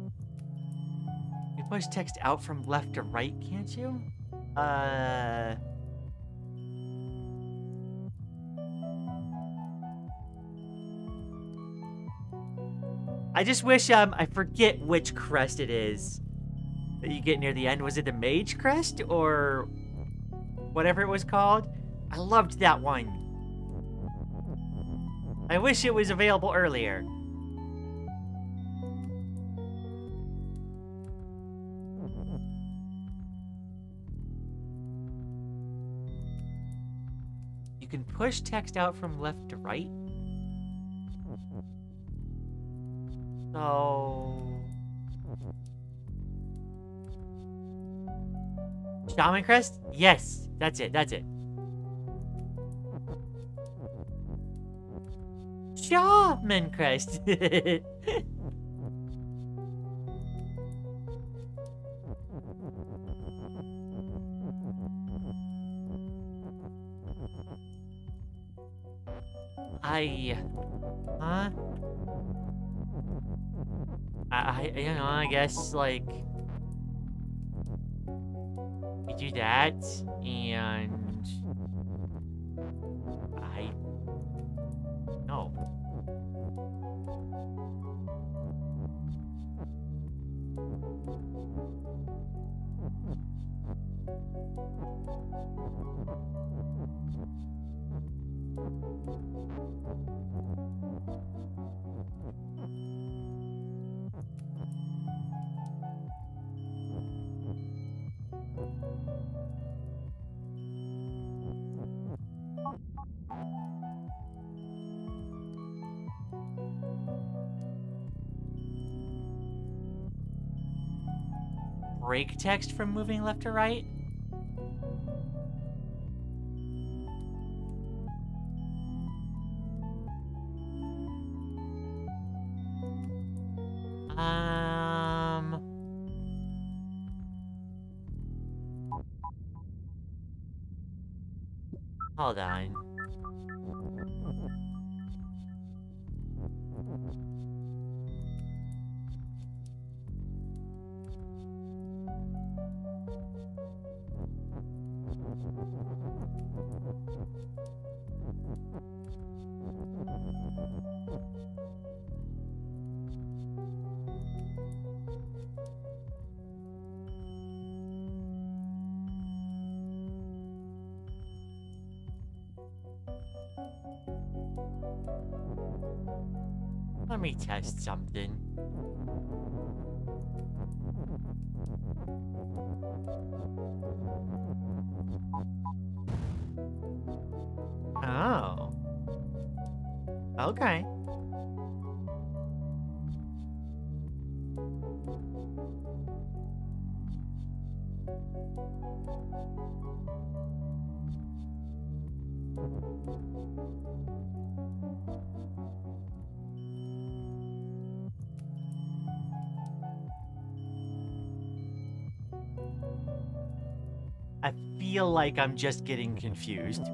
You push text out from left to right, can't you? I just wish, I forget which crest it is. that you get near the end. Was it the Mage Crest or whatever it was called? I loved that one. I wish it was available earlier. You can push text out from left to right. So... Shaman Crest? Yes, that's it, that's it. Shaman Crest. Huh? You know, I guess, like, we do that, and no. Break text from moving left to right? Hold on. Let me test something. Oh. Okay. I feel like I'm just getting confused.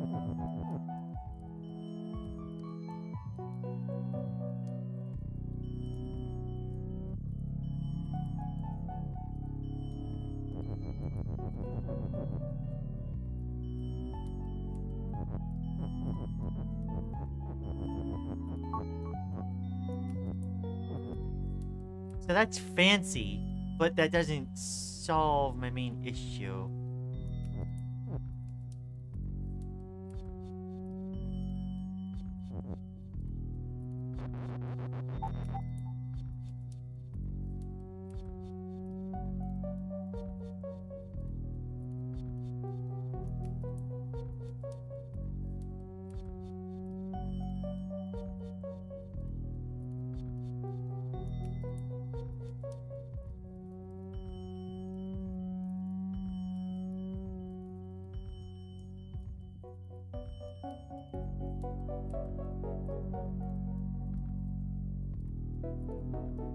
So that's fancy, but that doesn't solve my main issue.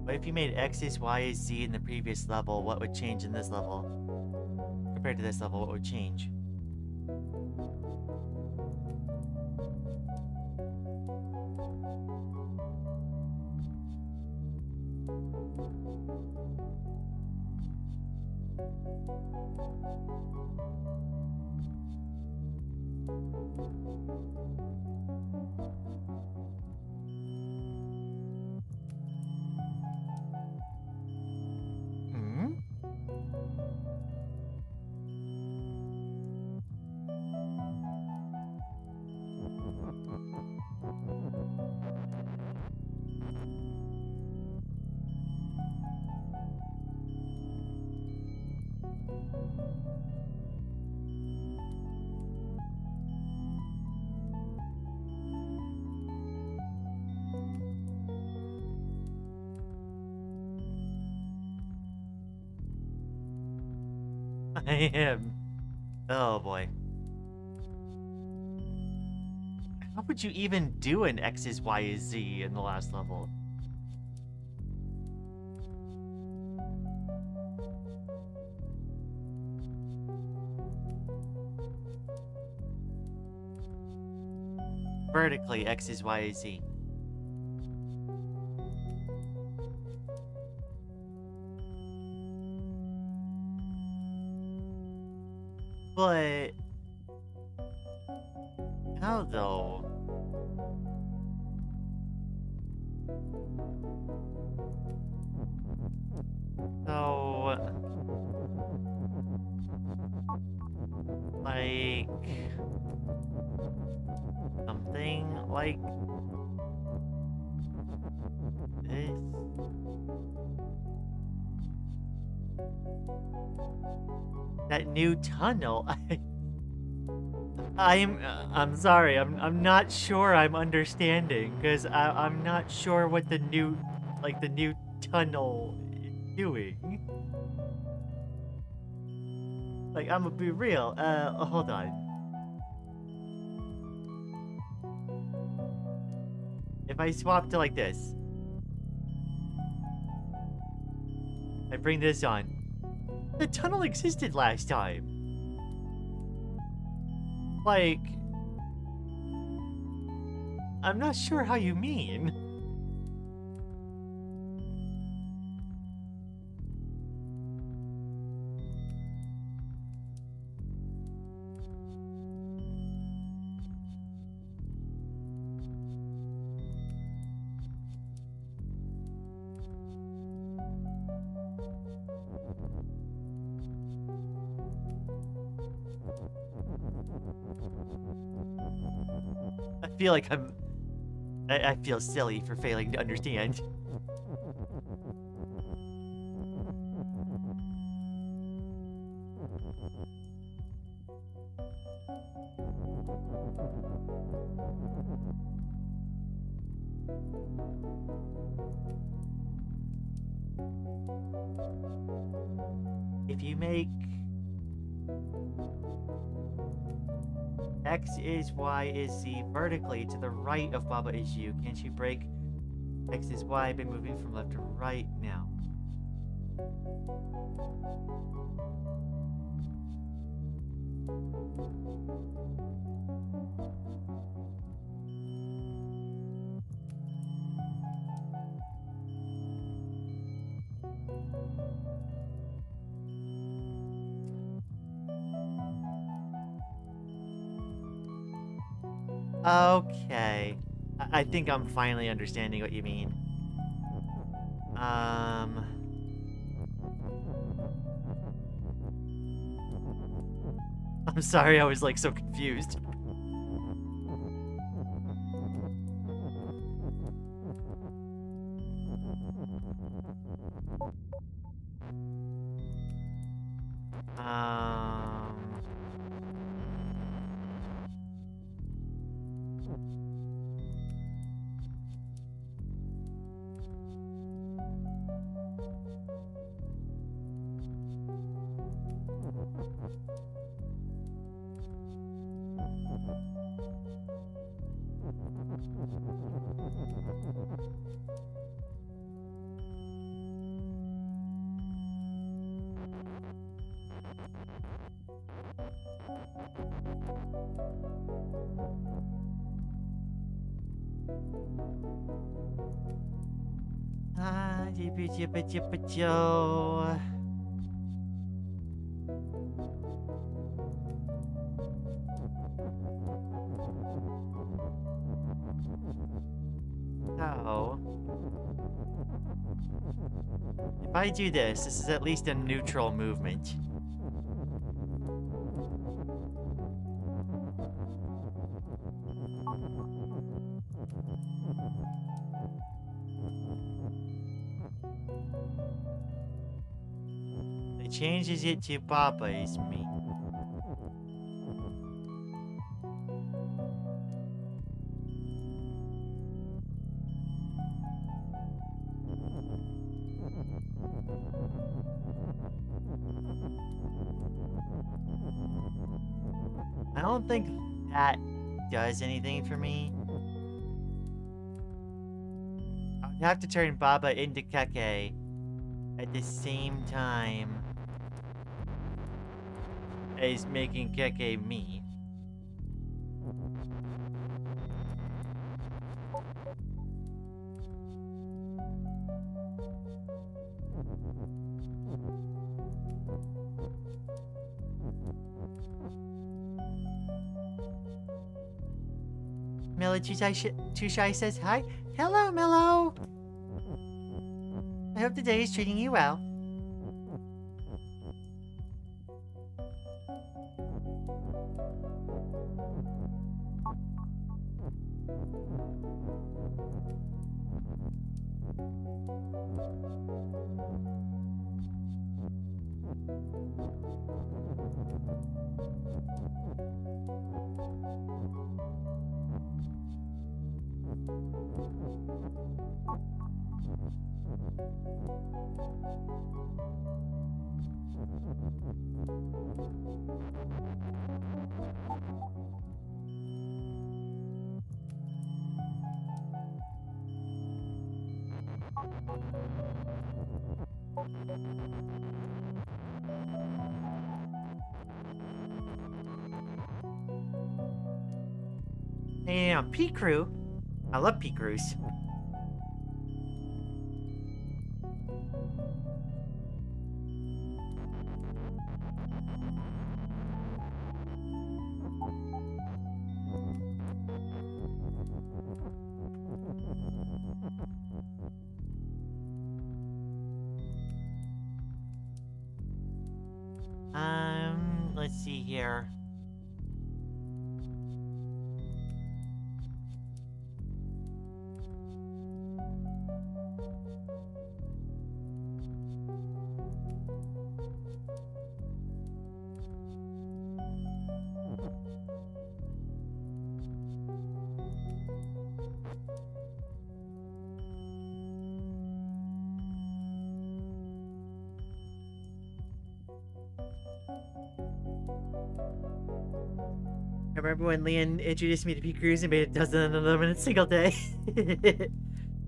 What if you made X is Y is Z in the previous level? What would change in this level? Compared to this level, what would change? I am. Oh boy. How would you even do an X is Y is Z in the last level? Vertically, X is Y is Z. But how though? So like something like this. That new tunnel. I'm sorry. I'm not sure I'm understanding because I'm not sure what the new tunnel is doing. Like, I'm gonna be real. Hold on. If I swap to like this, I bring this on. The tunnel existed last time. Like, I'm not sure how you mean. I feel like I feel silly for failing to understand. If you make X is Y is Z vertically to the right of Baba is you, can't you break X is Y by moving from left to right now? Okay. I think I'm finally understanding what you mean. I'm sorry I was like so confused. Jibba jibba jibba Joe. So, if I do this, this is at least a neutral movement. It changes it to Papa is me. I don't think that does anything for me. I'd have to turn Baba into Keke at the same time as making Keke me. Mellow Too Shy says hi. Hello, Mellow. I hope the day is treating you well. Damn, P-Crew. I love P-Crews. Let's see here. I remember when Lian introduced me to P-Crews and made a dozen of them in a single day.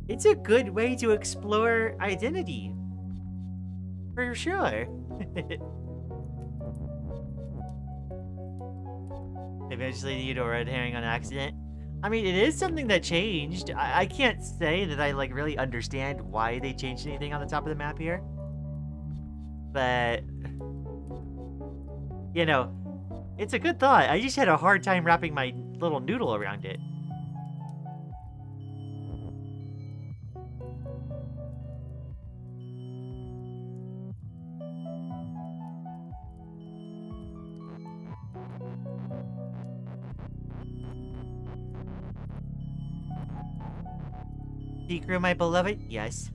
It's a good way to explore identity. For sure. Eventually you a red herring on accident. I mean, it is something that changed. I can't say that I like really understand why they changed anything on the top of the map here. But, you know, it's a good thought. I just had a hard time wrapping my little noodle around it. P-Crew, my beloved? Yes.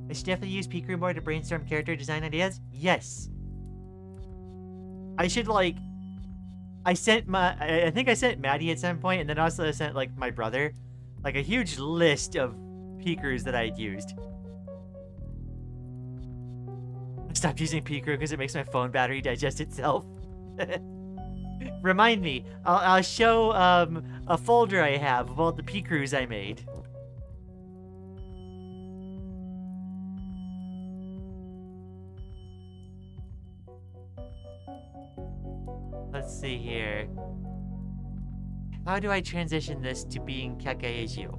I should definitely use P-Crew more to brainstorm character design ideas? Yes. I should, like... I think I sent Maddie at some point, and then also I sent, like, my brother. Like, a huge list of P-Crews that I had used. I stopped using P-Crew because it makes my phone battery digest itself. Remind me. I'll show, a folder I have of all the P-Crews I made. Let's see here. How do I transition this to being Keke as you?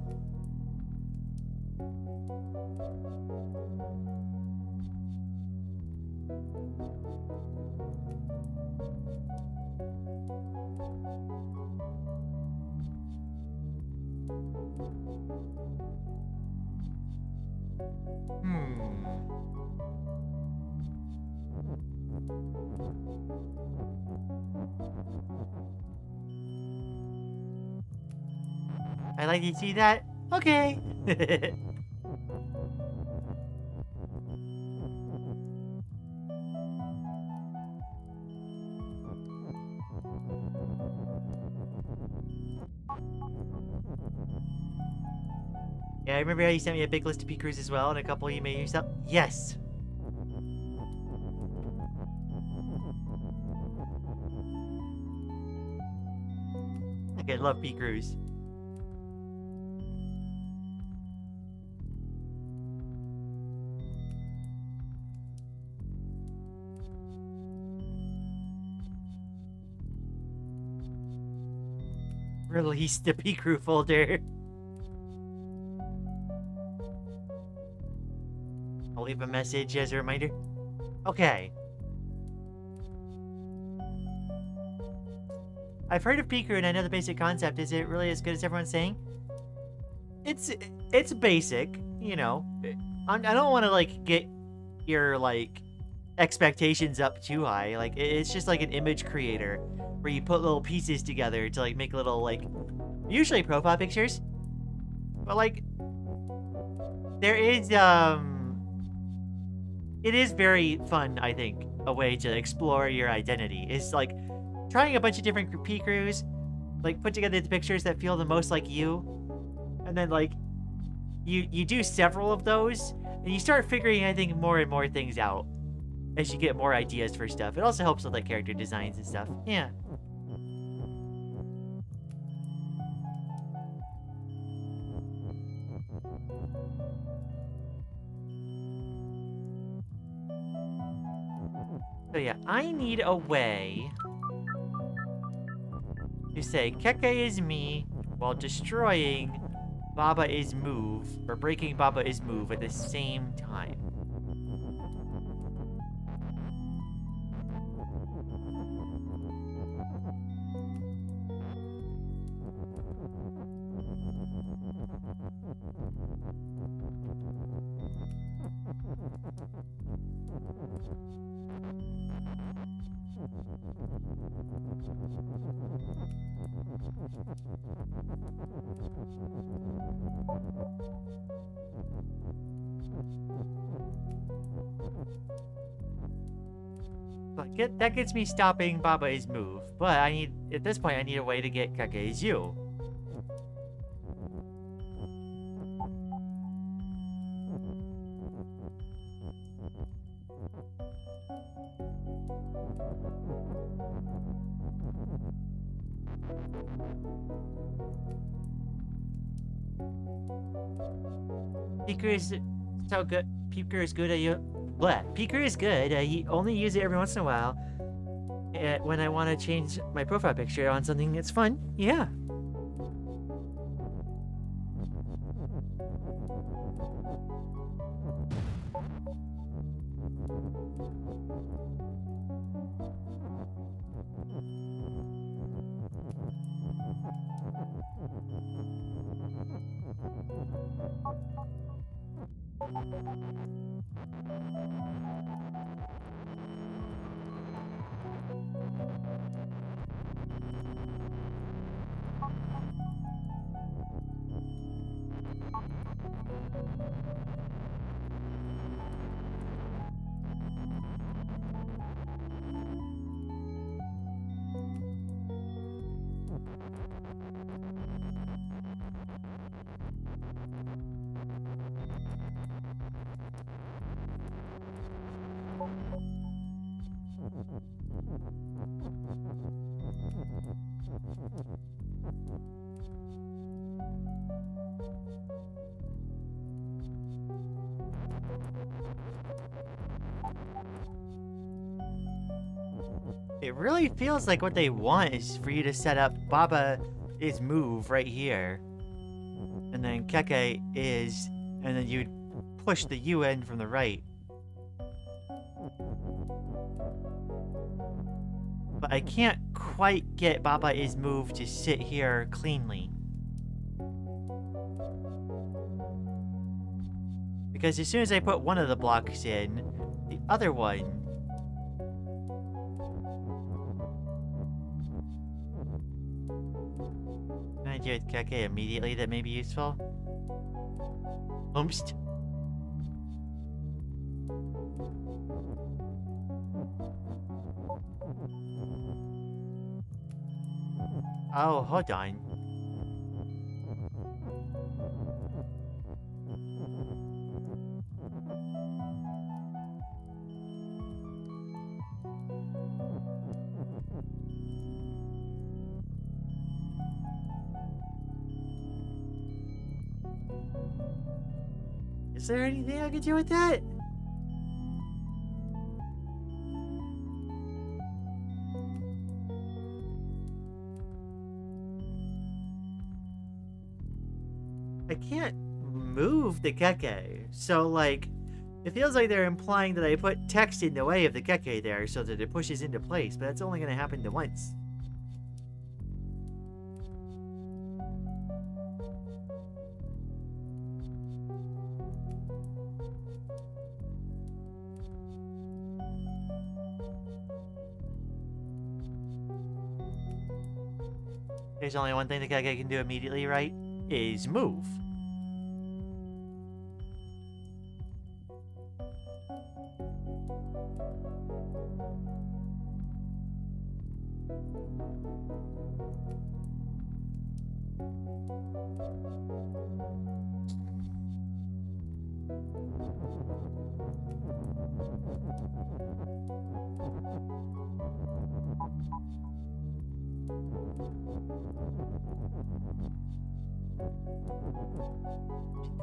I like you see that? Okay. Yeah, I remember how you sent me a big list of Picroos as well, and a couple you made yourself. Yes! I love Picroos. Release the Picroo folder. I'll leave a message as a reminder. Okay. I've heard of Picroo and I know the basic concept. Is it really as good as everyone's saying? It's basic, you know. I don't want to like get your like expectations up too high. Like it's just like an image creator where you put little pieces together to like make little like usually profile pictures. But like there is it is very fun, I think, a way to explore your identity. It's like trying a bunch of different Picroos, like put together the pictures that feel the most like you, and then like you do several of those, and you start figuring, I think, more and more things out as you get more ideas for stuff. It also helps with like character designs and stuff. Yeah. So yeah, I need a way to say Keke is me while destroying Baba is move, or breaking Baba is move at the same time. That gets me stopping Baba's move, but at this point, I need a way to get Kake's you. Picroo is so good. Picroo is good at you. What? Picroo is good. You only use it every once in a while. When I want to change my profile picture on something that's fun. Yeah. It really feels like what they want is for you to set up Baba is move right here. And then Keke is, and then you'd push the U in from the right. But I can't quite get Baba is move to sit here cleanly. Because as soon as I put one of the blocks in, the other one... Can I do it Keke immediately that may be useful? Oomst. Oh, hold on. Is there anything I can do with that? I can't move the keke, so like, it feels like they're implying that I put text in the way of the keke there so that it pushes into place, but that's only going to happen to once. There's only one thing the keke can do immediately, right? Is move.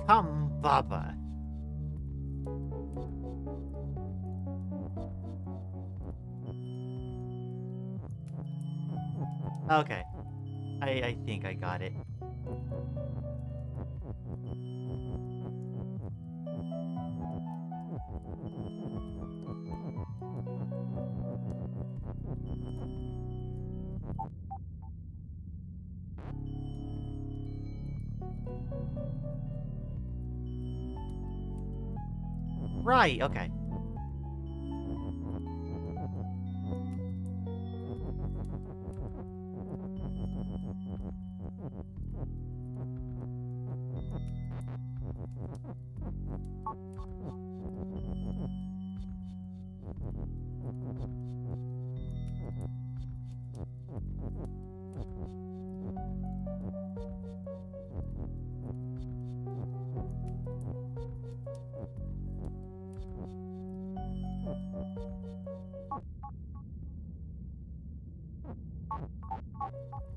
Come, Baba. Okay. I think I got it. Right, okay.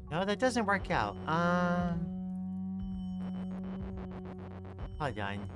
No, that doesn't work out. Hold on.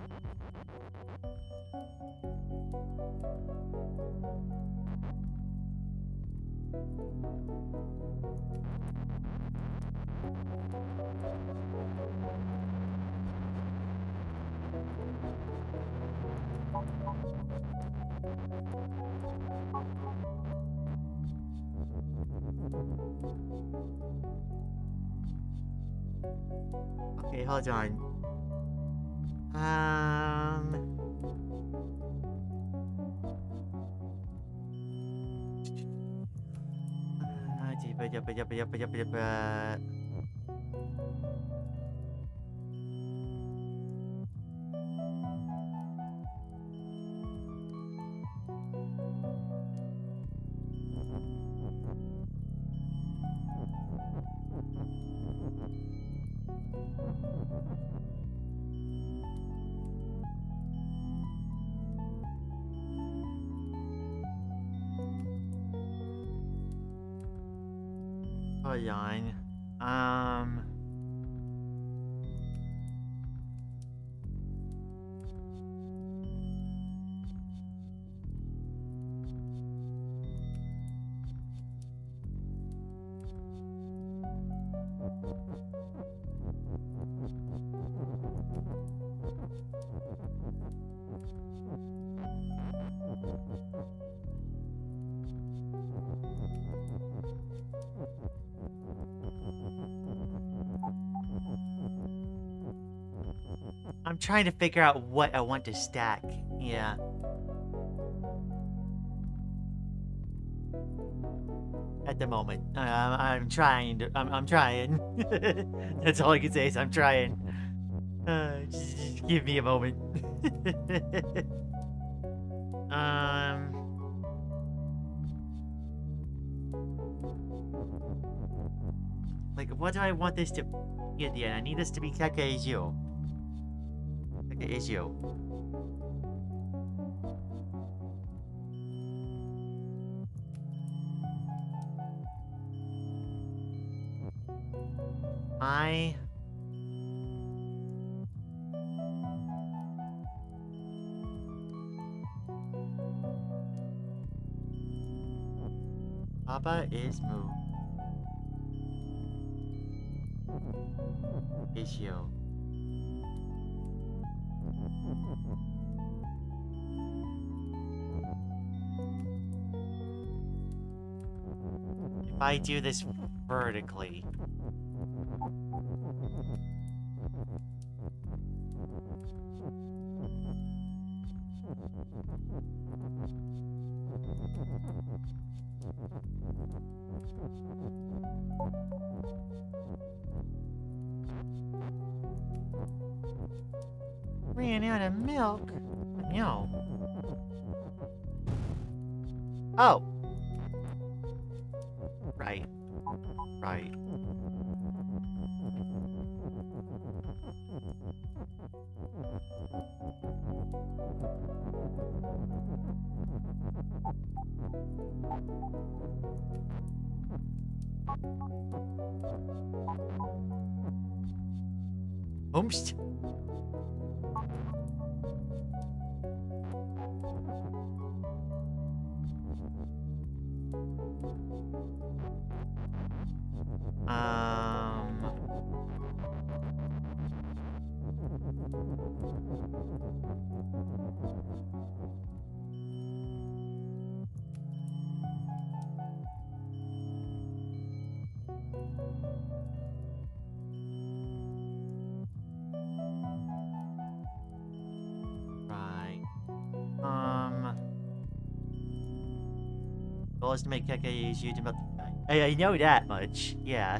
Okay, hold on. Hold on. I'm trying to figure out what I want to stack. Yeah. At the moment, I'm trying to. I'm trying. That's all I can say is I'm trying. Just give me a moment. Like, what do I want this to be at the end? I need this to be Keke is you. Keke is you. Baba is moved. Issue. If I do this vertically. Ran out of milk. No. Oh. Right. Right. Oompst. Goal is to make Keke use you to melt. I know that much. Yeah.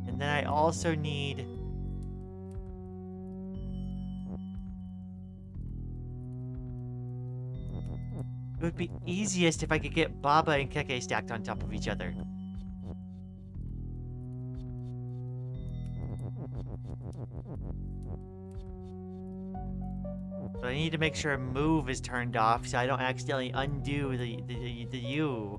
And then I also need. It would be easiest if I could get Baba and Keke stacked on top of each other. But I need to make sure move is turned off so I don't accidentally undo the U.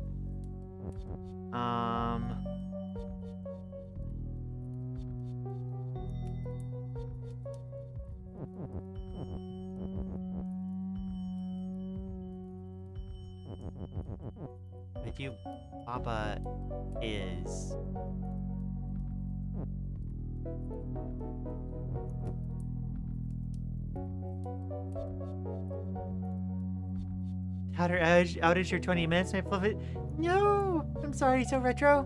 If you Baba is. Outage your 20 minutes, my fluffy. No! I'm sorry, so retro.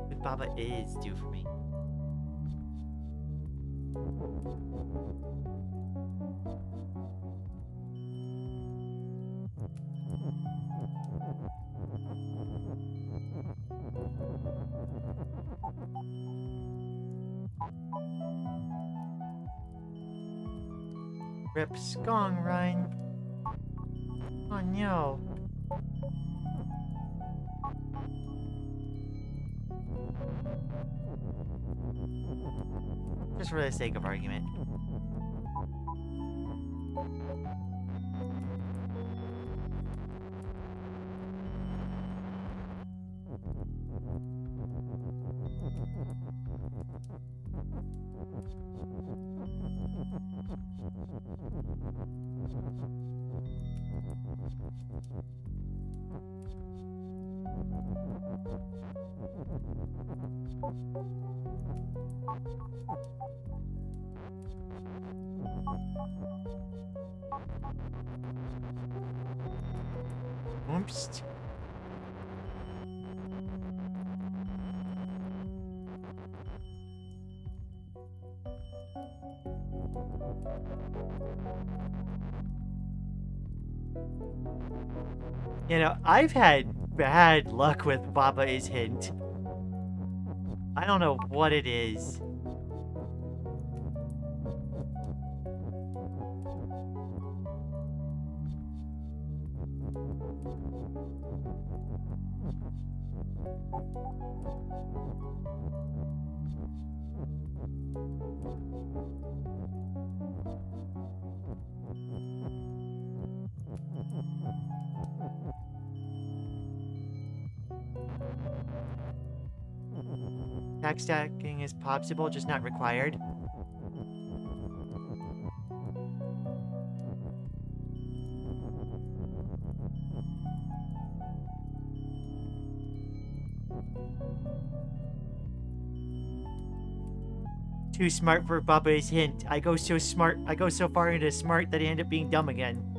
What Baba is do for me. Rip Skong Rhine. Oh no. Just for the sake of argument. Oops. You know, I've had bad luck with Baba is hint. I don't know what it is. Tag stacking is possible, just not required. Too smart for Baba's hint. I go so far into smart that I end up being dumb again.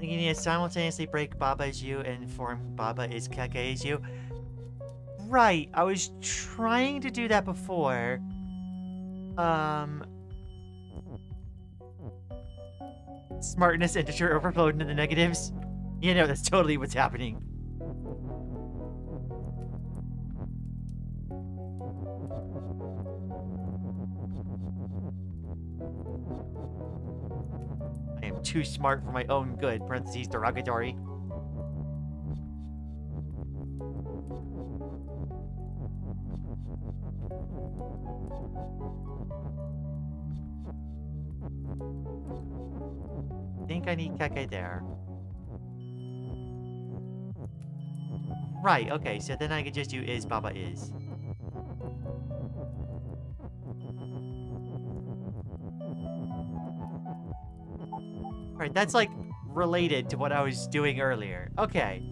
You need to simultaneously break Baba as you and inform Baba is Keke as you. Right, I was trying to do that before. Smartness integer overflowed into the negatives. You know, that's totally what's happening. I am too smart for my own good, parentheses derogatory. I think I need Keke there. Right, okay, so then I could just do is Baba is. Alright, that's like related to what I was doing earlier. Okay.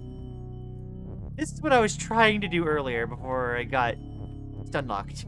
This is what I was trying to do earlier before I got stunlocked.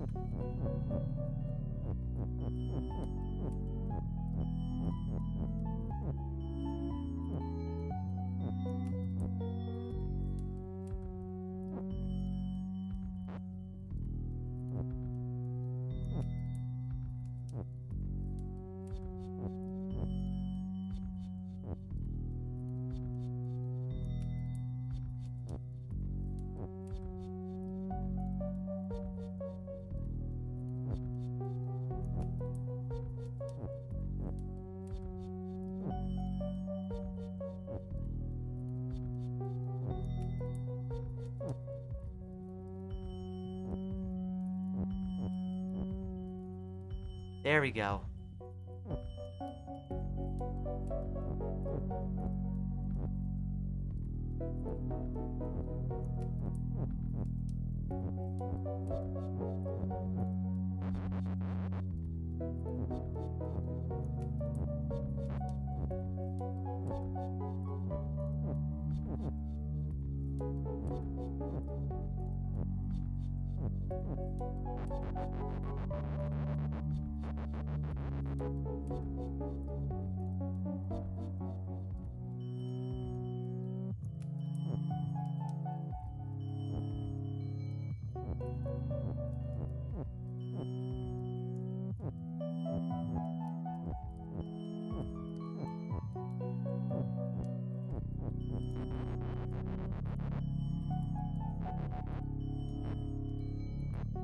There we go.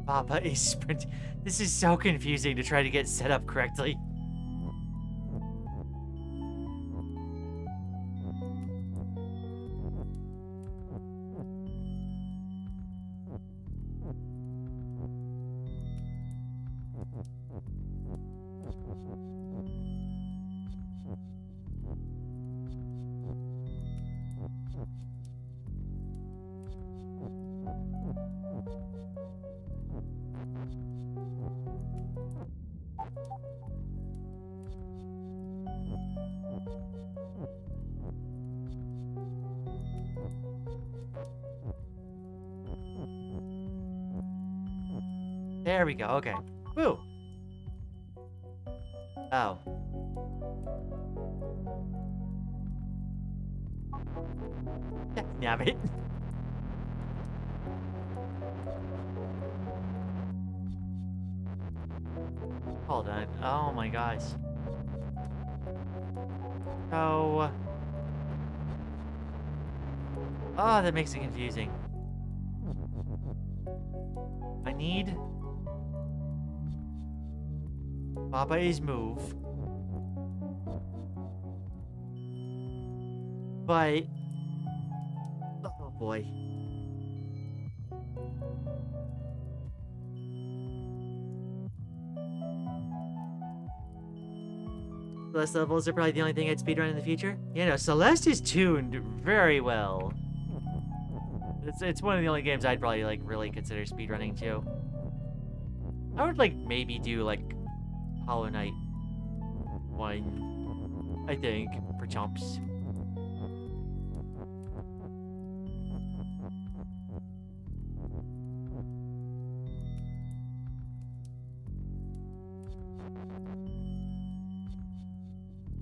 Baba is sprint. This is so confusing to try to get set up correctly. There we go, okay. Woo! Oh. Damn it. Hold on. Oh my gosh. So... Oh, that makes it confusing. I need... Baba is move. But... oh boy. Celeste levels are probably the only thing I'd speedrun in the future. You know, Celeste is tuned very well. It's one of the only games I'd probably, like, really consider speedrunning, too. I would, like, maybe do, like, Hollow Knight 1, I think, for chumps.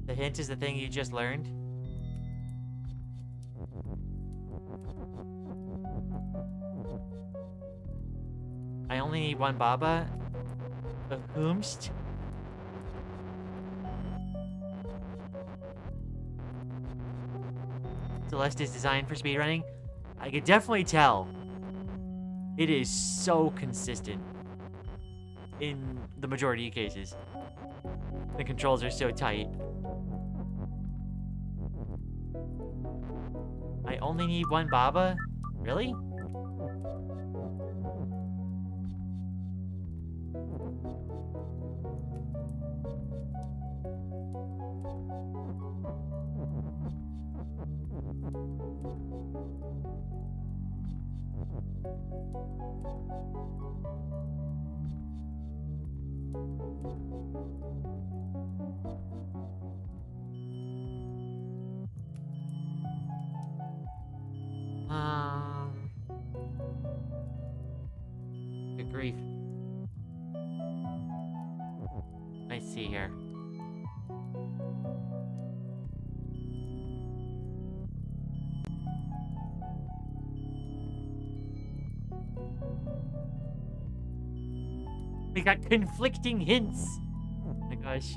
The hint is the thing you just learned. I only need one Baba. A whomst? Celeste is designed for speedrunning. I could definitely tell. It is so consistent in the majority of cases. The controls are so tight. I only need one Baba? Really? Good grief. I see here. We got conflicting hints. Oh my gosh.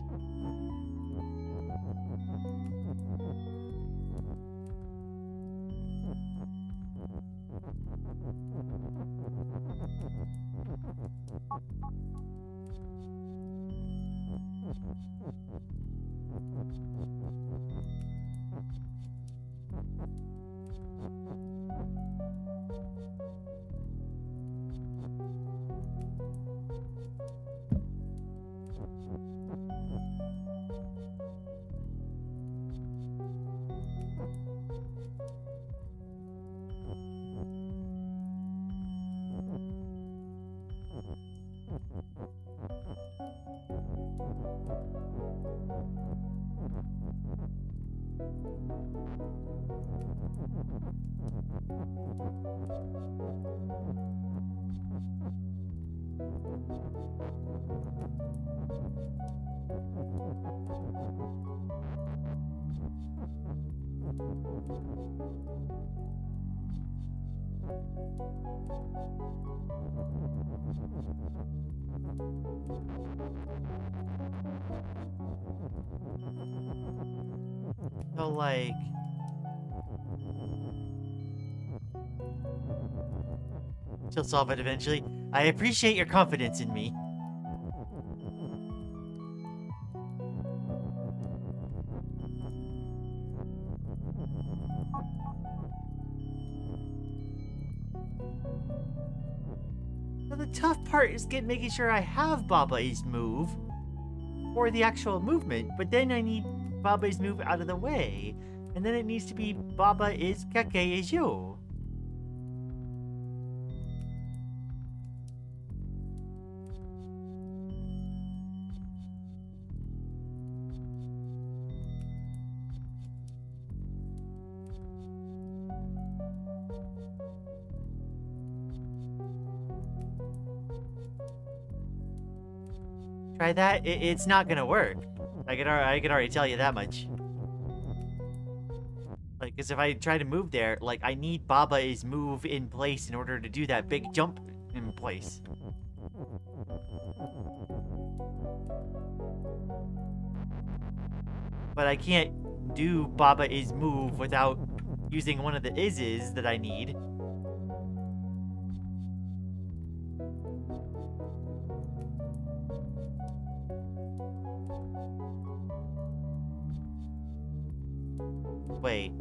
So, like... she'll solve it eventually. I appreciate your confidence in me. Now, the tough part is making sure I have Baba's move for the actual movement, but then I need Baba's move out of the way, and then it needs to be Baba is kake is you. Try that, it's not gonna work. I can already tell you that much. Like, because if I try to move there, like, I need Baba's move in place in order to do that big jump in place. But I can't do Baba's move without using one of the ises that I need. Wait.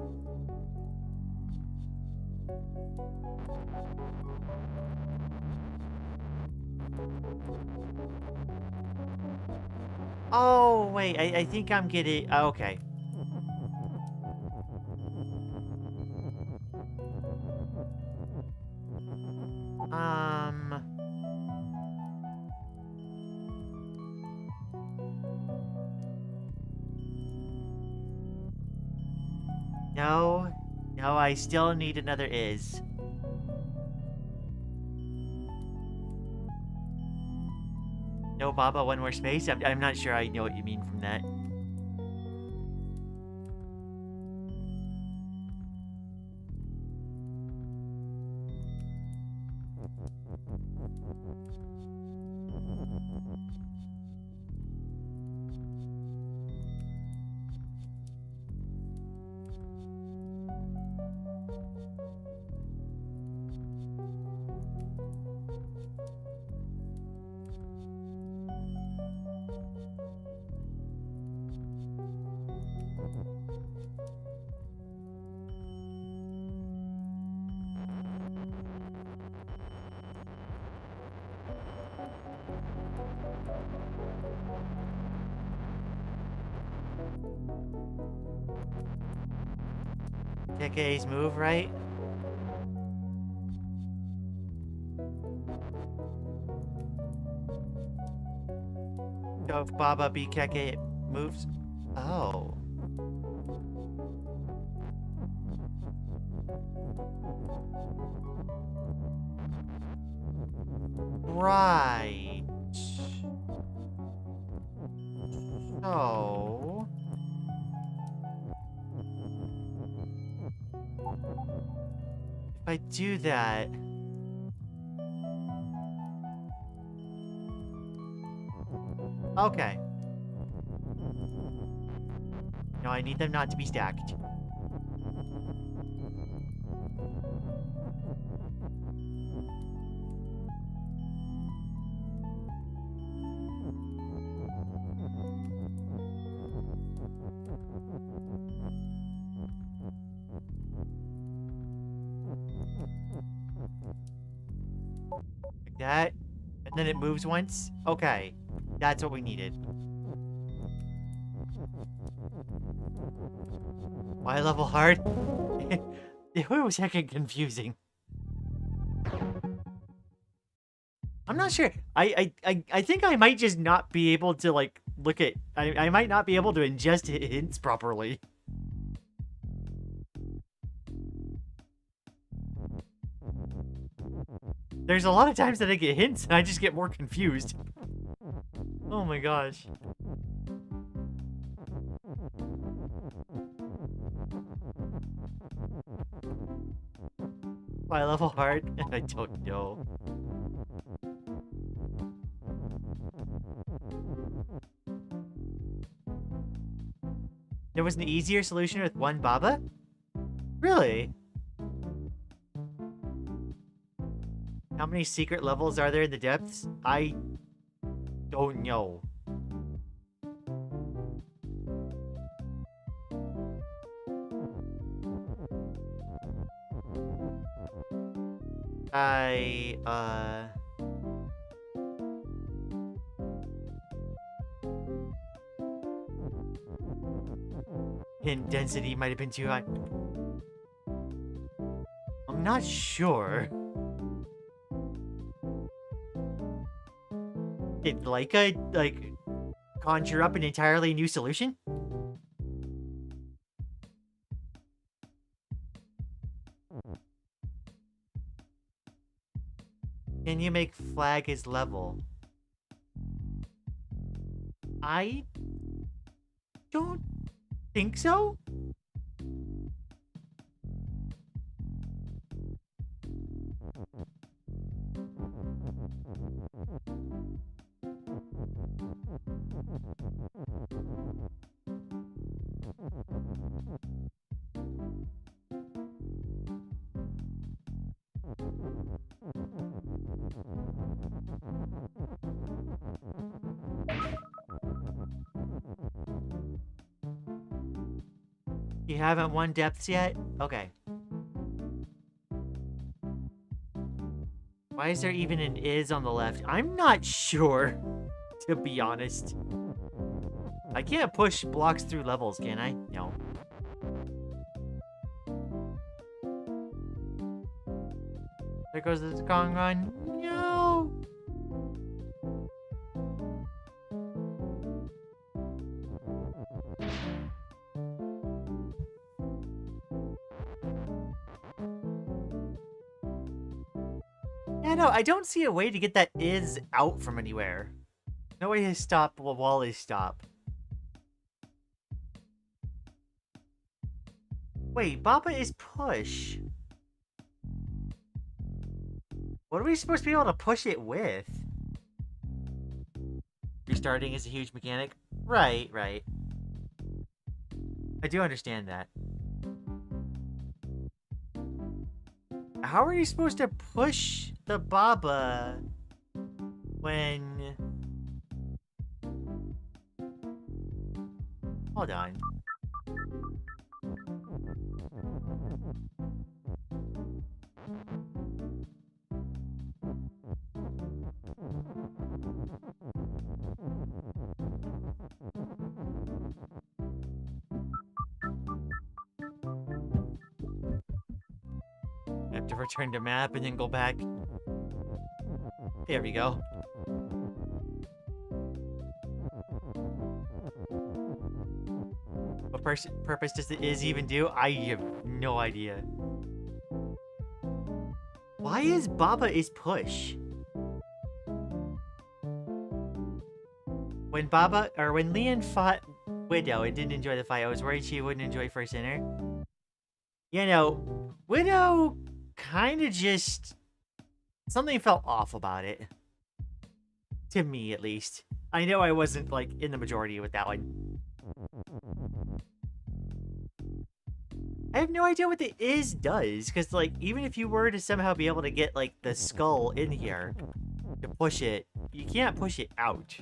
Oh, wait, I think I'm getting... Oh, okay. No. No, I still need another is. No Baba, one more space? I'm not sure I know what you mean from that. Keke's move, right? So if Baba beat Keke, it moves. Oh. Right. So... if I do that... Okay. No, I need them not to be stacked. Like that. And then it moves once. Okay. That's what we needed. Why level hard? It was heckin' confusing. I'm not sure. I think I might just not be able to, like, look at... I might not be able to ingest hints properly. There's a lot of times that I get hints and I just get more confused. Oh my gosh. Why level hard? I don't know. There was an easier solution with one Baba? Really? How many secret levels are there in the depths? I don't know. Hint density might have been too high. I'm not sure. Did Leica, like, conjure up an entirely new solution? Can you make flag as level? I don't think so. You haven't won depths yet? Okay. Why is there even an is on the left? I'm not sure, to be honest. I can't push blocks through levels, can I? No. There goes the Kong run. No! Yeah, no, I don't see a way to get that is out from anywhere. No way to stop while wall is stop. Wait, Baba is push. What are we supposed to be able to push it with? Restarting is a huge mechanic. Right, right. I do understand that. How are you supposed to push the Baba when... Hold on. I have to return to map and then go back. There we go. What purpose does the is even do? I have no idea. Why is Baba is push? When Lian fought Widow and didn't enjoy the fight, I was worried she wouldn't enjoy First Sinner. You know, Widow kind of just... Something felt off about it. To me, at least. I know I wasn't, like, in the majority with that one. I have no idea what the is does, because, like, even if you were to somehow be able to get, like, the skull in here to push it, you can't push it out.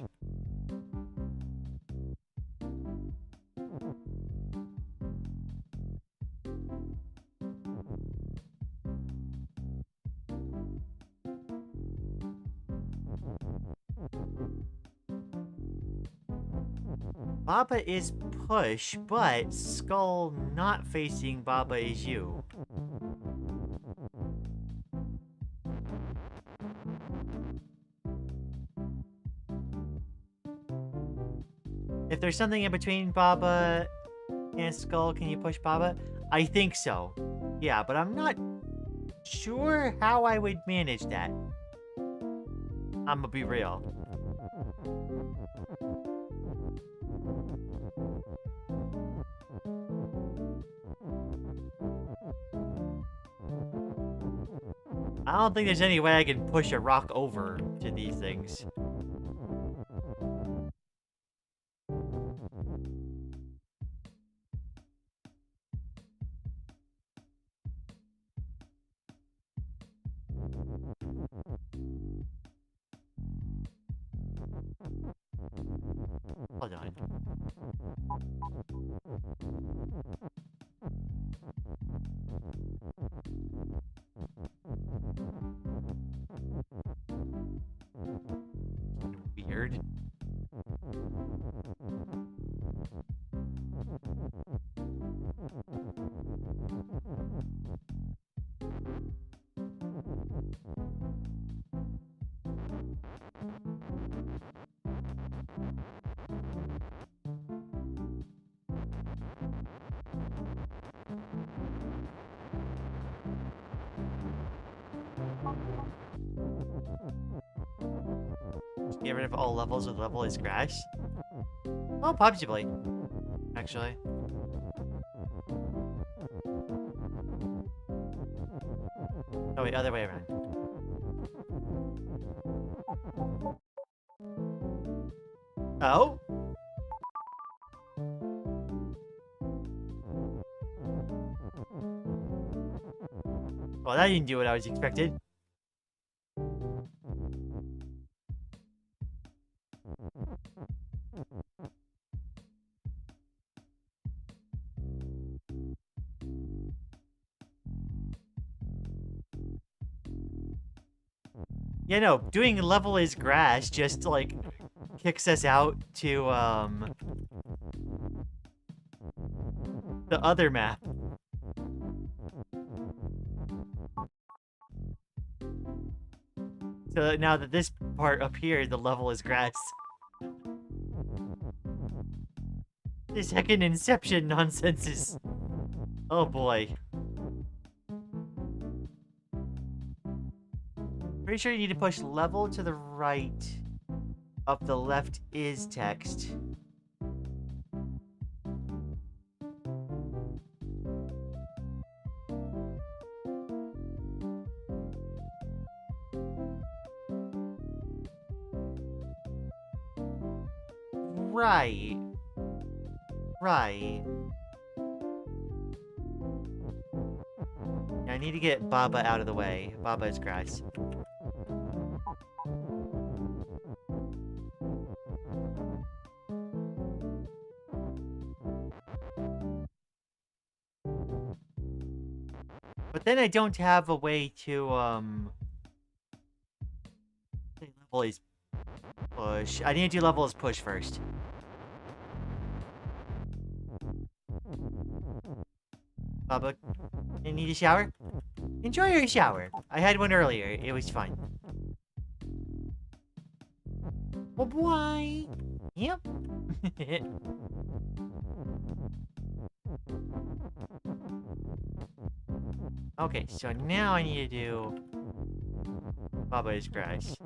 Baba is push, but skull not facing Baba is you. If there's something in between Baba and skull, can you push Baba? I think so. Yeah, but I'm not sure how I would manage that. I'm gonna be real. I don't think there's any way I can push a rock over to these things. Hold on. Weird. Get rid of all levels with level is grass? Oh, possibly. Actually. Oh wait, other way around. Oh? Well, that didn't do what I was expected. Yeah, no, doing level is grass just, like, kicks us out to, the other map. So now that this part up here, the level is grass. This heckin' Inception nonsense is... Oh boy. Pretty sure you need to push level to the right. Up the left is text. Right. Right. I need to get Baba out of the way. Baba is grass. But then I don't have a way to, level is push. I need to do level is push first. Baba, you need a shower? Enjoy your shower. I had one earlier. It was fun. Oh boy. Yep. Okay, so now I need to do Baba is grass.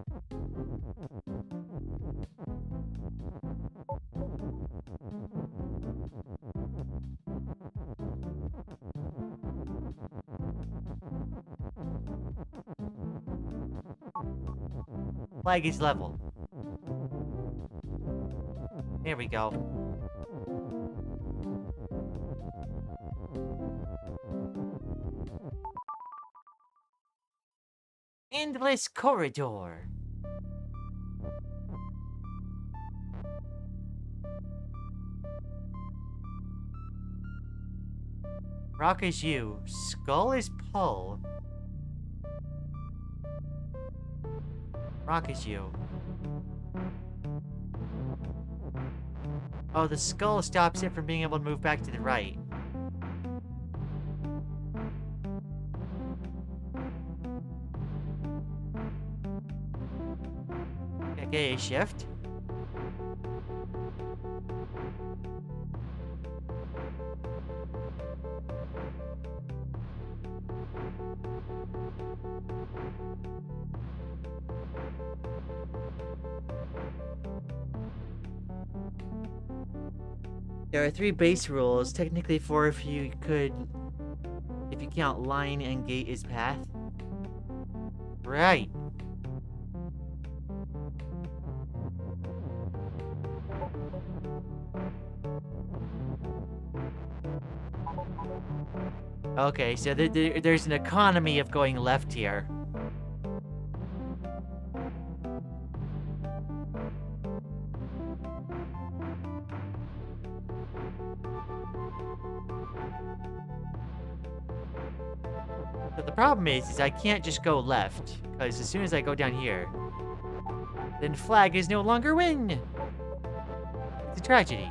Flag is level. There we go. Endless corridor. Rock is you. Skull is pull. Rock is you. Oh, the skull stops it from being able to move back to the right. Okay, shift. There are 3 base rules, technically 4 if you count line and gate as path. Right. Okay, so there's an economy of going left here. So the problem is I can't just go left, because as soon as I go down here, then flag is no longer win. It's a tragedy.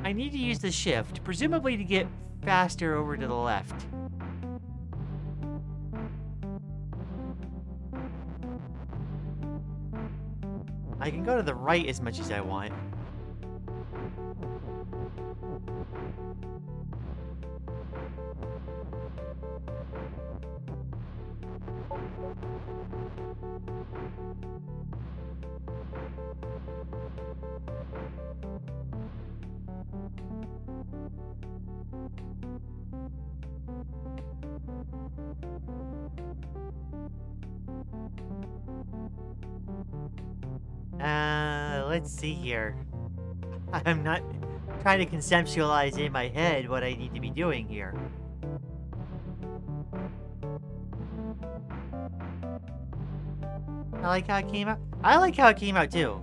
I need to use the shift, presumably to get faster over to the left. I can go to the right as much as I want. Let's see here. I'm not trying to conceptualize in my head what I need to be doing here. I like how it came out. I like how it came out too.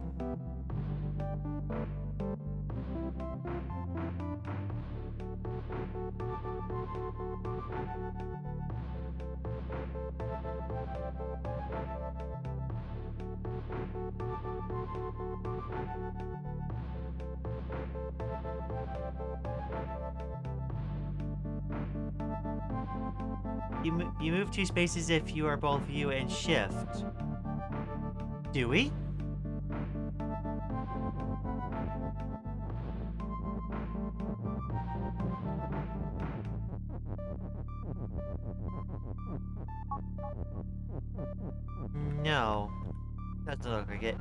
You move 2 spaces if you are both view and shift. Do we? No. Doesn't look like it.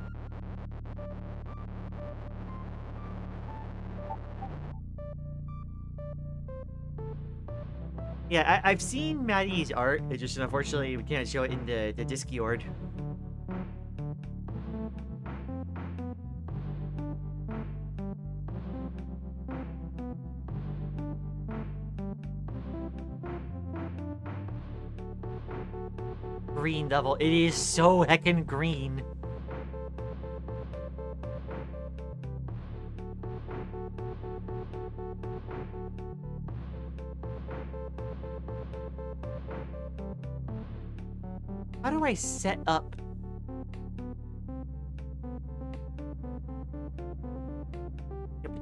Yeah, I've seen Maddie's art. It just unfortunately we can't show it in the Discord. Green devil. It is so heckin' green. How do I set up?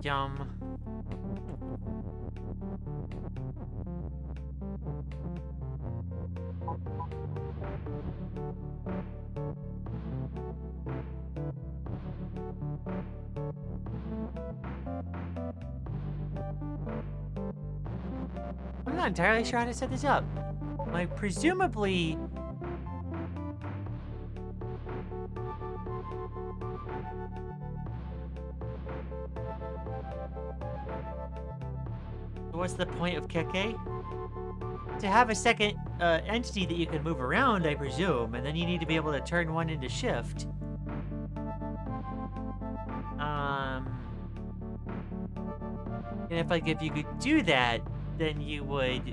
Yum. I'm not entirely sure how to set this up. Like, presumably... What's the point of Keke? To have a second entity that you can move around, I presume, and then you need to be able to turn one into shift. And if you could do that, then you would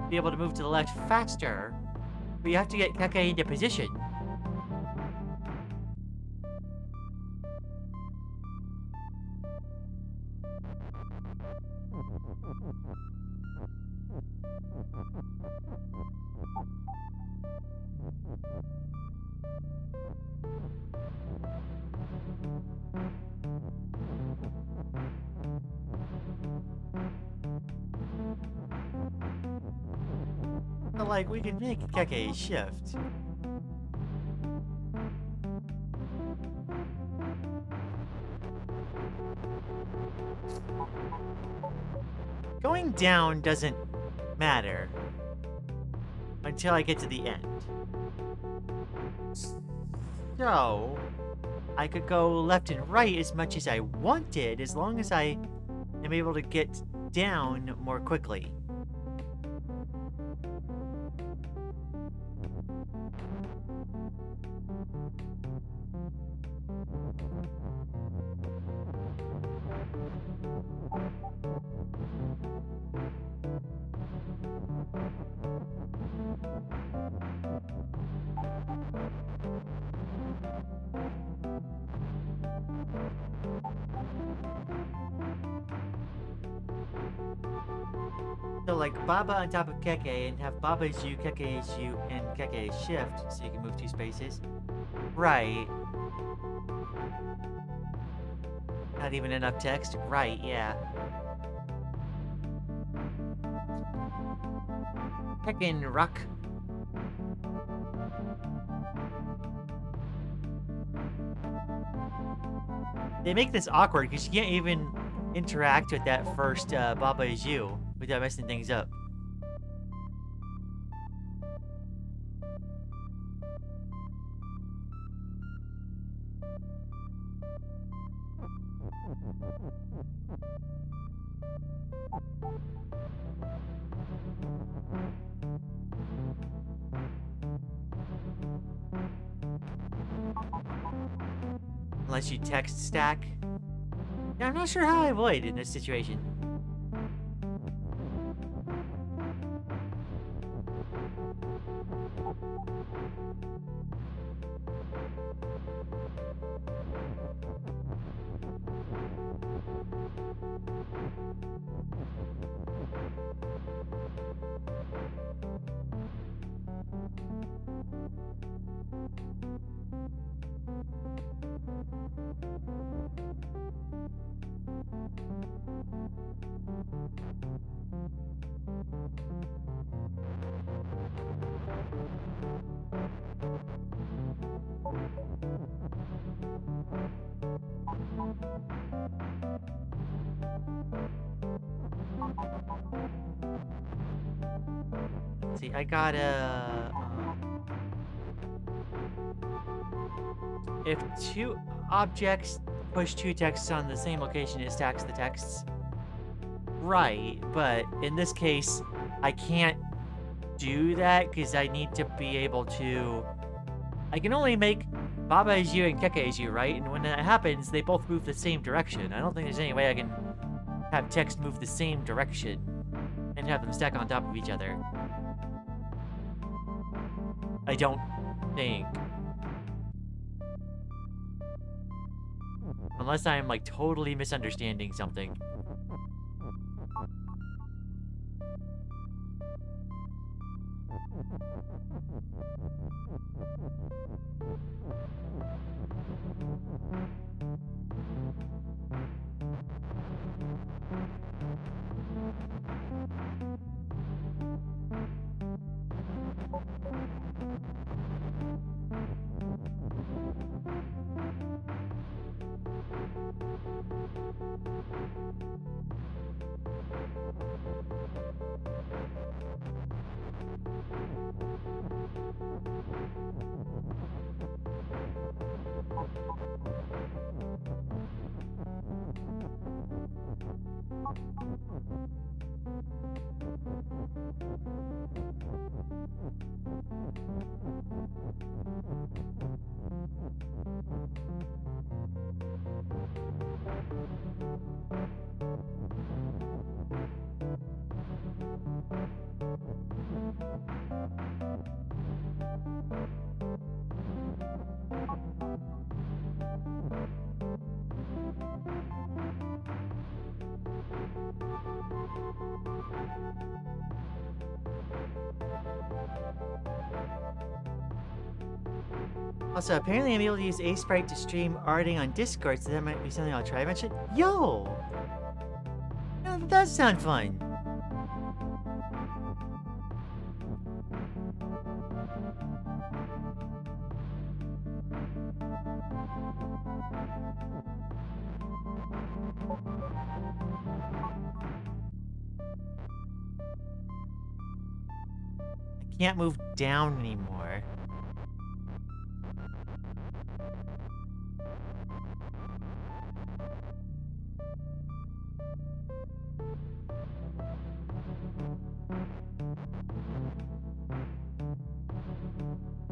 be able to move to the left faster. But you have to get Keke into position. But, like, we can make Keke shift. Going down doesn't matter until I get to the end. So, I could go left and right as much as I wanted, as long as I am able to get down more quickly. So, like, Baba on top of Keke, and have Baba as you, Keke as you, and Keke as shift, so you can move 2 spaces. Right. Not even enough text? Right, yeah. Heckin' rock. They make this awkward, because you can't even interact with that first Baba is you without messing things up. unless you text stack. Yeah, I'm not sure how I avoid in this situation. See, I gotta... if two objects push two texts on the same location, it stacks the texts. Right, but in this case, I can't do that because I need to be able to... I can only make Baba is you and Keka is you, right? And when that happens, they both move the same direction. I don't think there's any way I can have text move the same direction and have them stack on top of each other. I don't think. Unless I am, like, totally misunderstanding something. Also, apparently I'm able to use A-Sprite to stream arting on Discord, so that might be something I'll try eventually. Yo! No, that does sound fun. I can't move down anymore.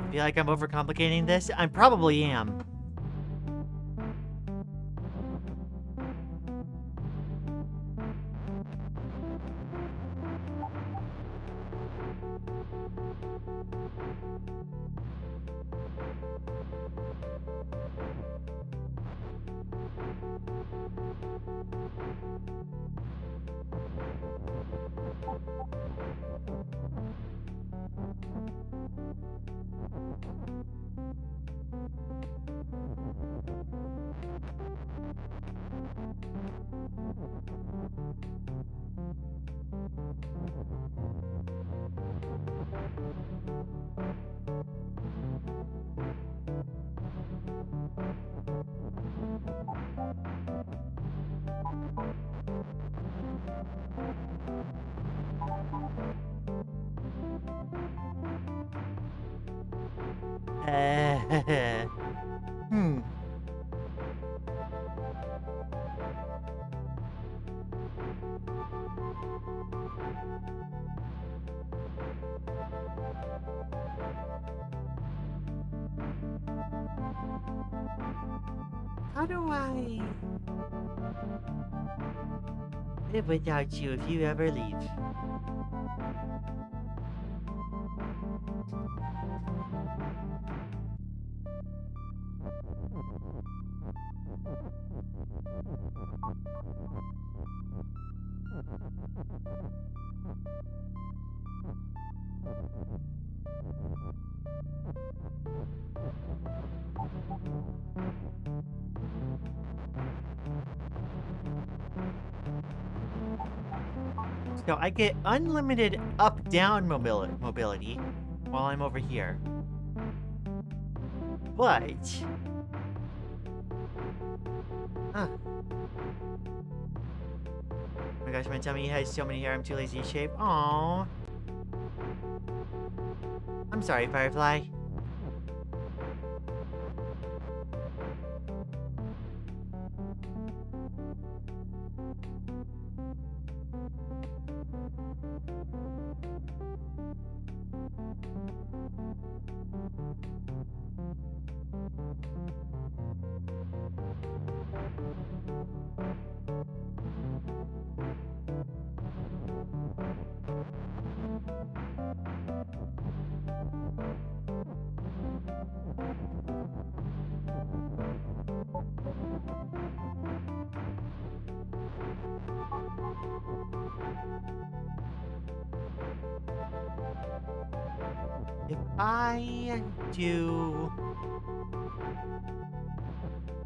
I feel like I'm overcomplicating this. I probably am. Hmm. How do I live without you if you ever leave? So I get unlimited up-down mobility while I'm over here. But... Huh. Oh my gosh, my tummy has so many hair, I'm too lazy to shave. Aww. I'm sorry, Firefly. If I do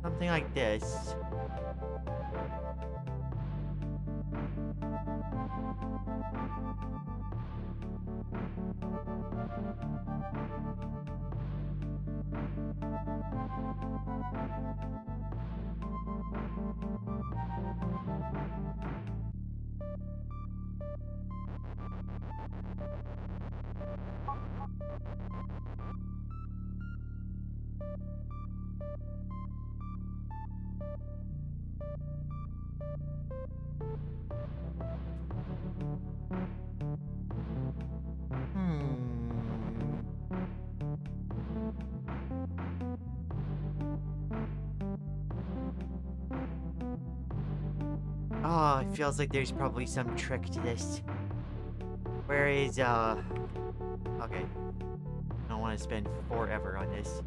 something like this. Oh, it feels like there's probably some trick to this. Where is, okay. I don't want to spend forever on this.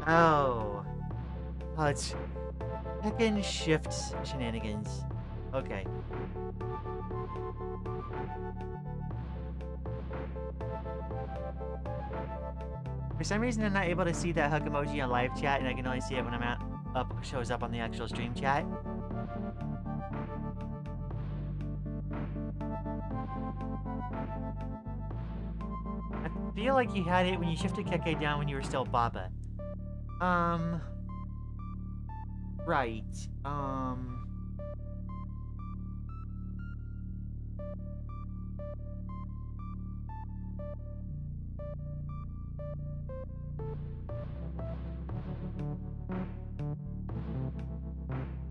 Oh. Oh, it's heckin' shift shenanigans. Okay. For some reason, I'm not able to see that hug emoji on live chat, and I can only see it when I'm shows up on the actual stream chat. I feel like you had it when you shifted Keke down when you were still Baba. Right.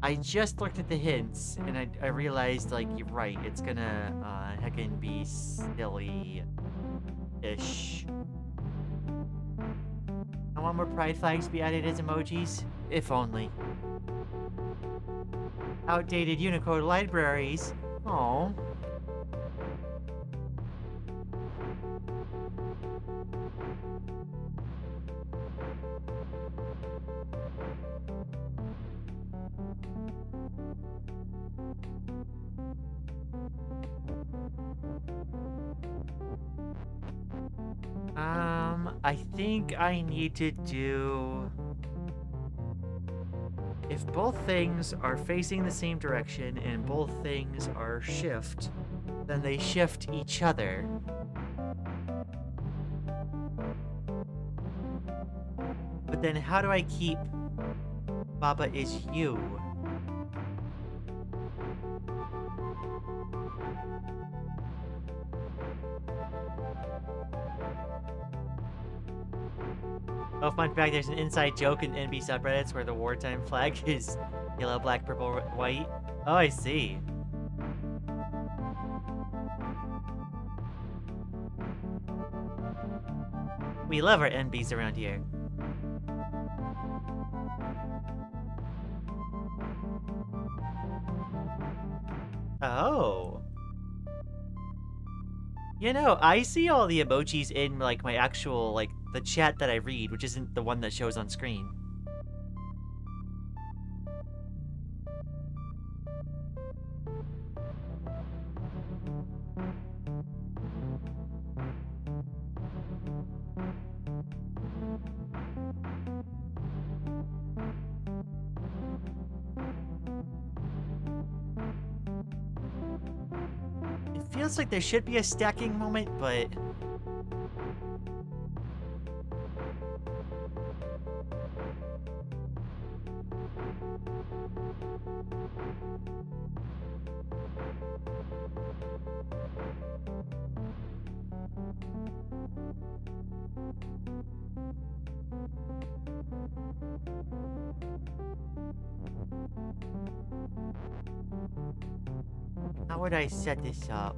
I just looked at the hints, and I realized, like, you're right. It's gonna, heckin' be silly-ish. I want more pride flags to be added as emojis. If only. Outdated Unicode libraries. Oh. I think I need to do If both things are facing the same direction and both things are shift, then they shift each other. But then how do I keep Baba is you? Oh, fun fact, there's an inside joke in NB subreddits where the wartime flag is yellow, black, purple, white. Oh, I see. We love our NBs around here. Oh. You know, I see all the emojis in, like, my actual, like, the chat that I read, which isn't the one that shows on screen. It feels like there should be a stacking moment, but... how would I set this up?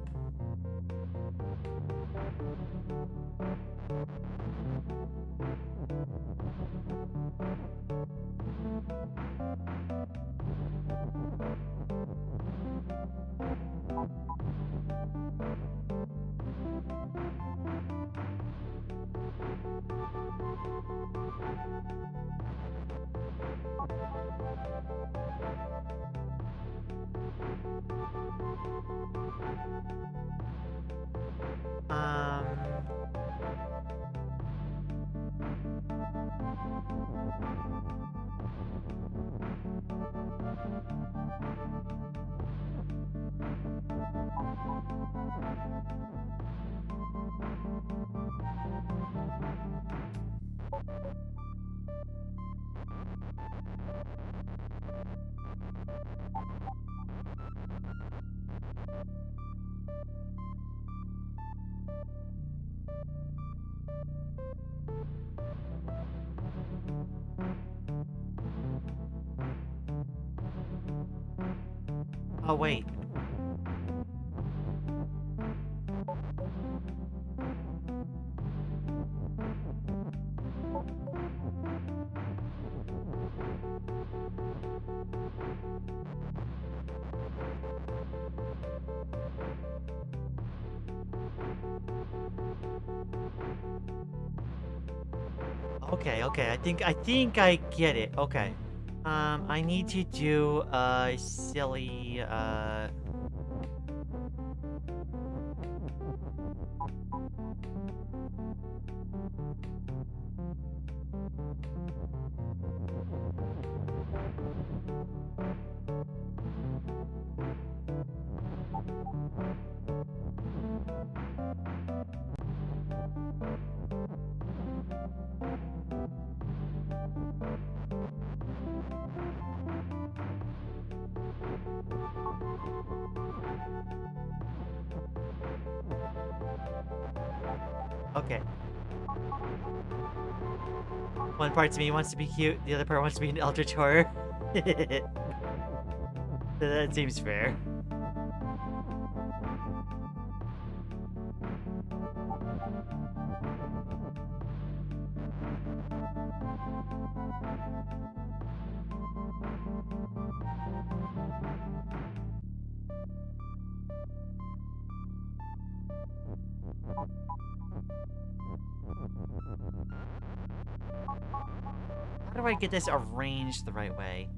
Oh, wait. Okay, I think I get it. Okay. I need to do a silly, okay. One part to me wants to be cute, the other part wants to be an eldritch horror. That seems fair. How do I get this arranged the right way?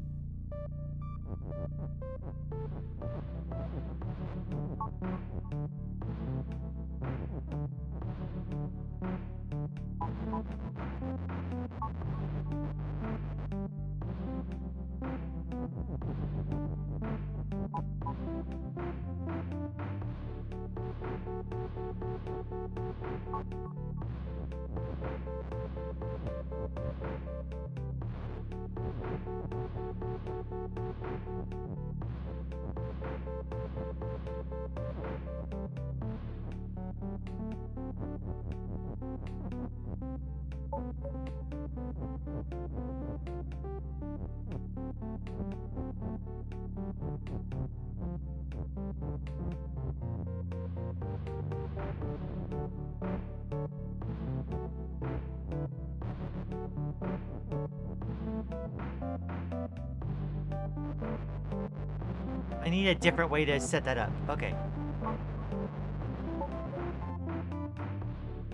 I need a different way to set that up. Okay.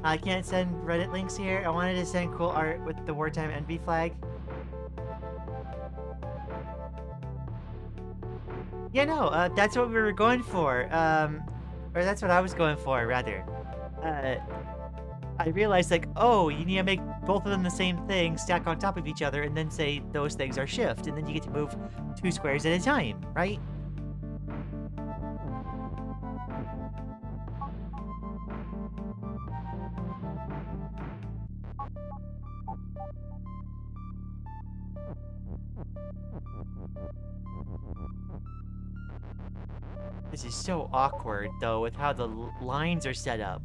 I can't send Reddit links here. I wanted to send cool art with the wartime envy flag. Yeah, no, that's what we were going for. Or that's what I was going for, rather. I realized, like, oh, you need to make both of them the same thing, stack on top of each other, and then say those things are shift, and then you get to move 2 squares at a time, right? This is so awkward, though, with how the lines are set up.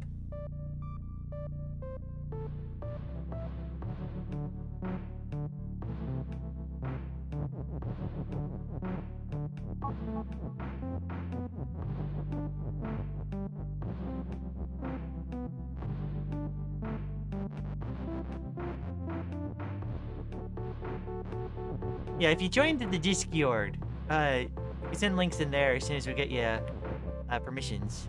Yeah, if you joined the Discord, you can send links in there as soon as we get you permissions.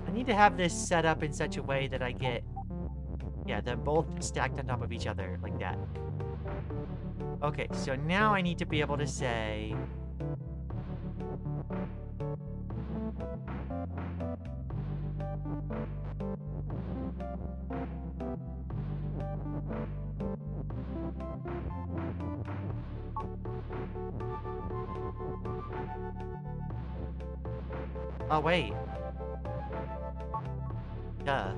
I need to have this set up in such a way that I get, yeah, them both stacked on top of each other, like that. Okay, so now I need to be able to say... Oh, wait. Duh.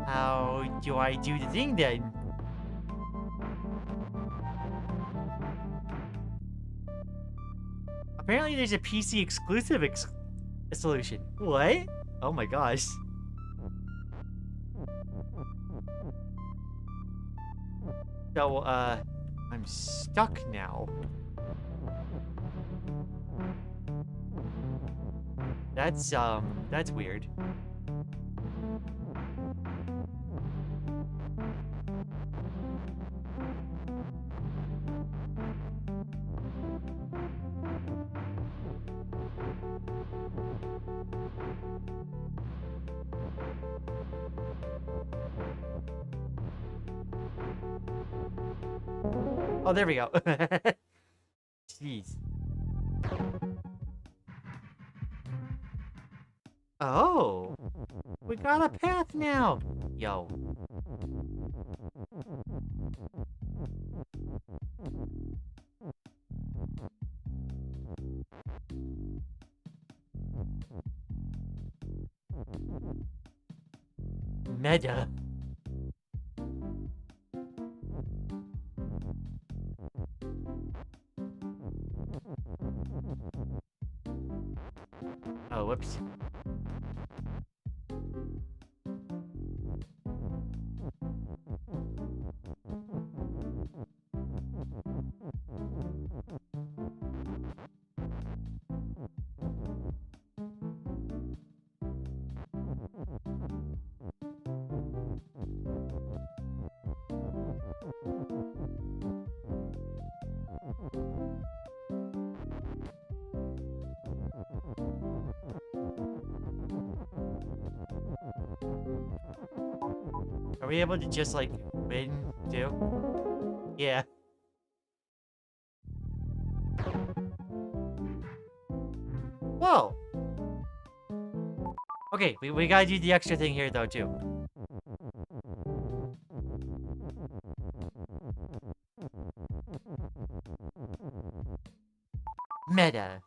How do I do the thing then? Apparently there's a PC exclusive solution. What? Oh my gosh. So, I'm stuck now. That's weird. Oh, there we go. Jeez. Oh, we got a path now. Yo. Meta. Oh, whoops. Are we able to just, like, win, too? Yeah. Whoa! Okay, we gotta do the extra thing here, though, too. Meta.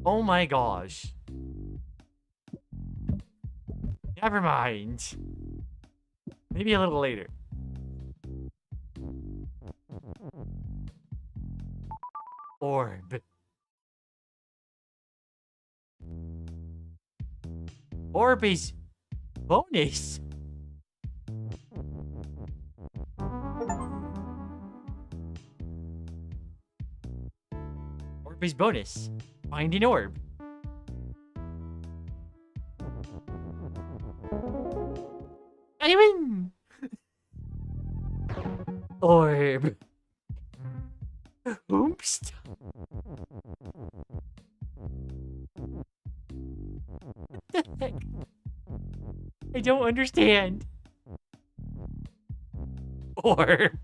Oh my gosh. Never mind. Maybe a little later. Orb. Orb is bonus. Orb is bonus. Find an orb. I win! Orb. Oops. What the heck? I don't understand. Orb.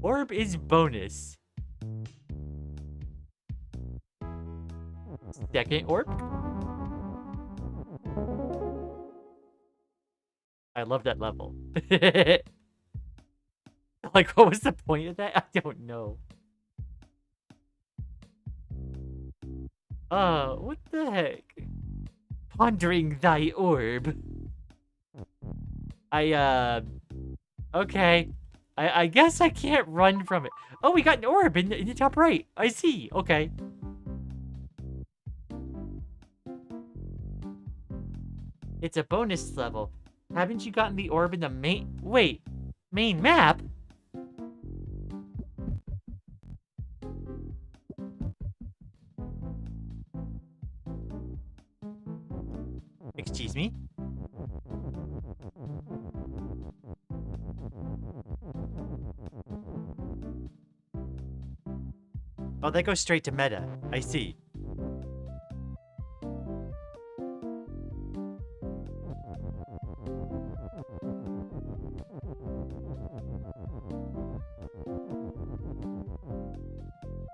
Orb is bonus. Second orb. I love that level. Like, what was the point of that? I don't know. What the heck? Pondering thy orb. Okay. I guess I can't run from it. Oh, we got an orb in the top right. I see. Okay. It's a bonus level. Haven't you gotten the orb in the main map? Excuse me? Oh, that goes straight to meta. I see.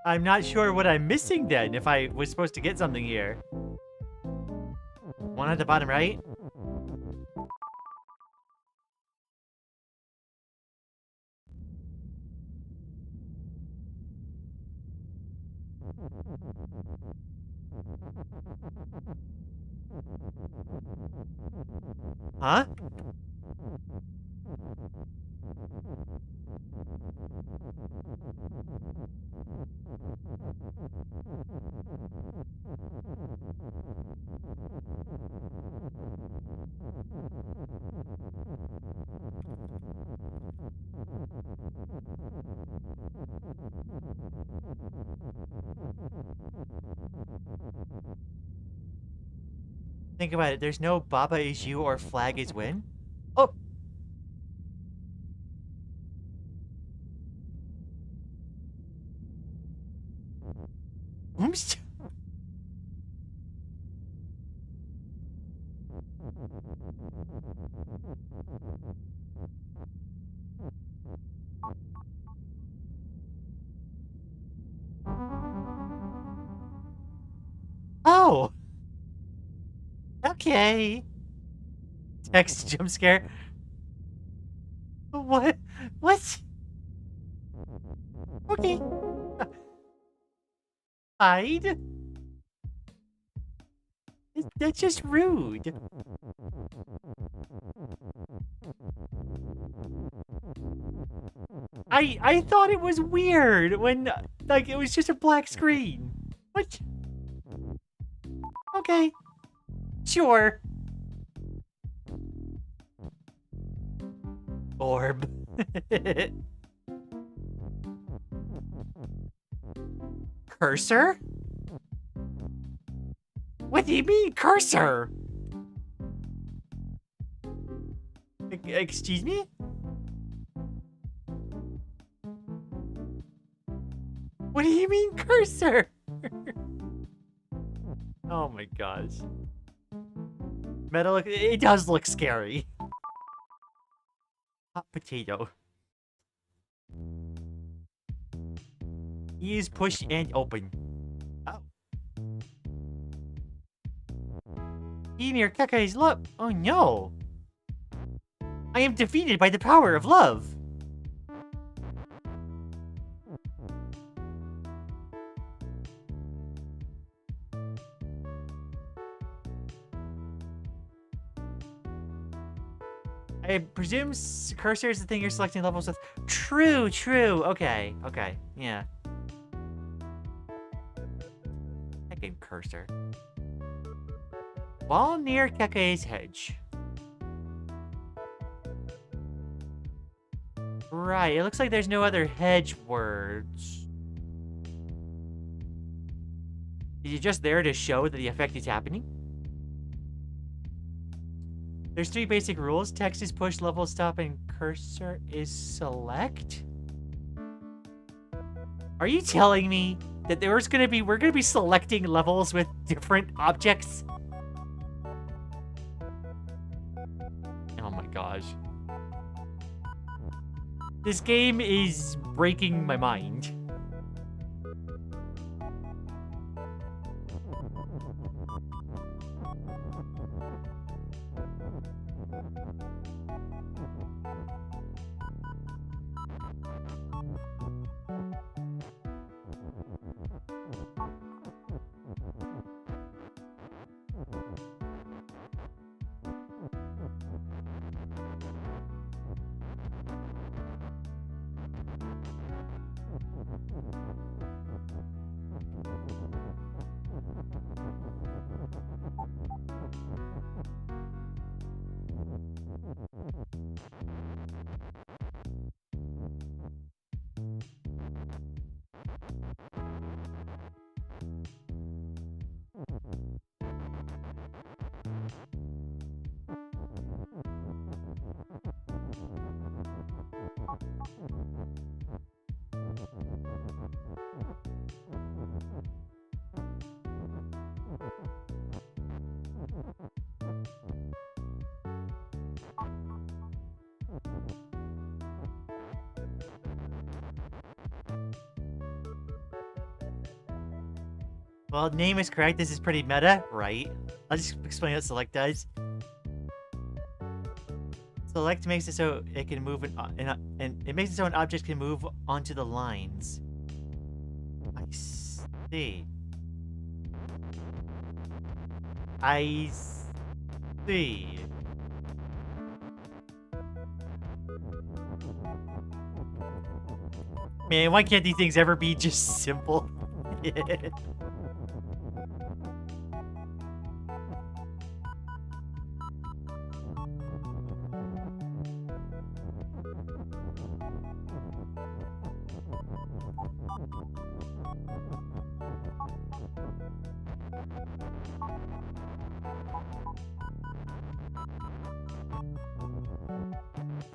I'm not sure what I'm missing then, if I was supposed to get something here. One at the bottom right? Huh? Think about it. There's no Baba is you or flag is win. Oh! Oops. Oh! Okay. Text jump scare. What? What? Okay. Hide? That's just rude. I thought it was weird when, like, it was just a black screen. What? Okay. Sure. Orb. Cursor? What do you mean, cursor? Excuse me? What do you mean, cursor? Oh my gosh. Metal, it does look scary. Hot potato. Use push and open. Oh. Emir Kaka's love. Oh no. I am defeated by the power of love. I presume cursor is the thing you're selecting levels with. True, true. Okay, okay, yeah. Heckin' cursor. While near Keke's hedge. Right, it looks like there's no other hedge words. Is it just there to show that the effect is happening? There's 3 basic rules. Text is push, level stop, and cursor is select. Are you telling me that we're gonna be selecting levels with different objects? Oh my gosh. This game is breaking my mind. Well, name is correct. This is pretty meta, right? I'll just explain what select does. Select makes it so it can move and it makes it so an object can move onto the lines. I see. I see. Man, why can't these things ever be just simple?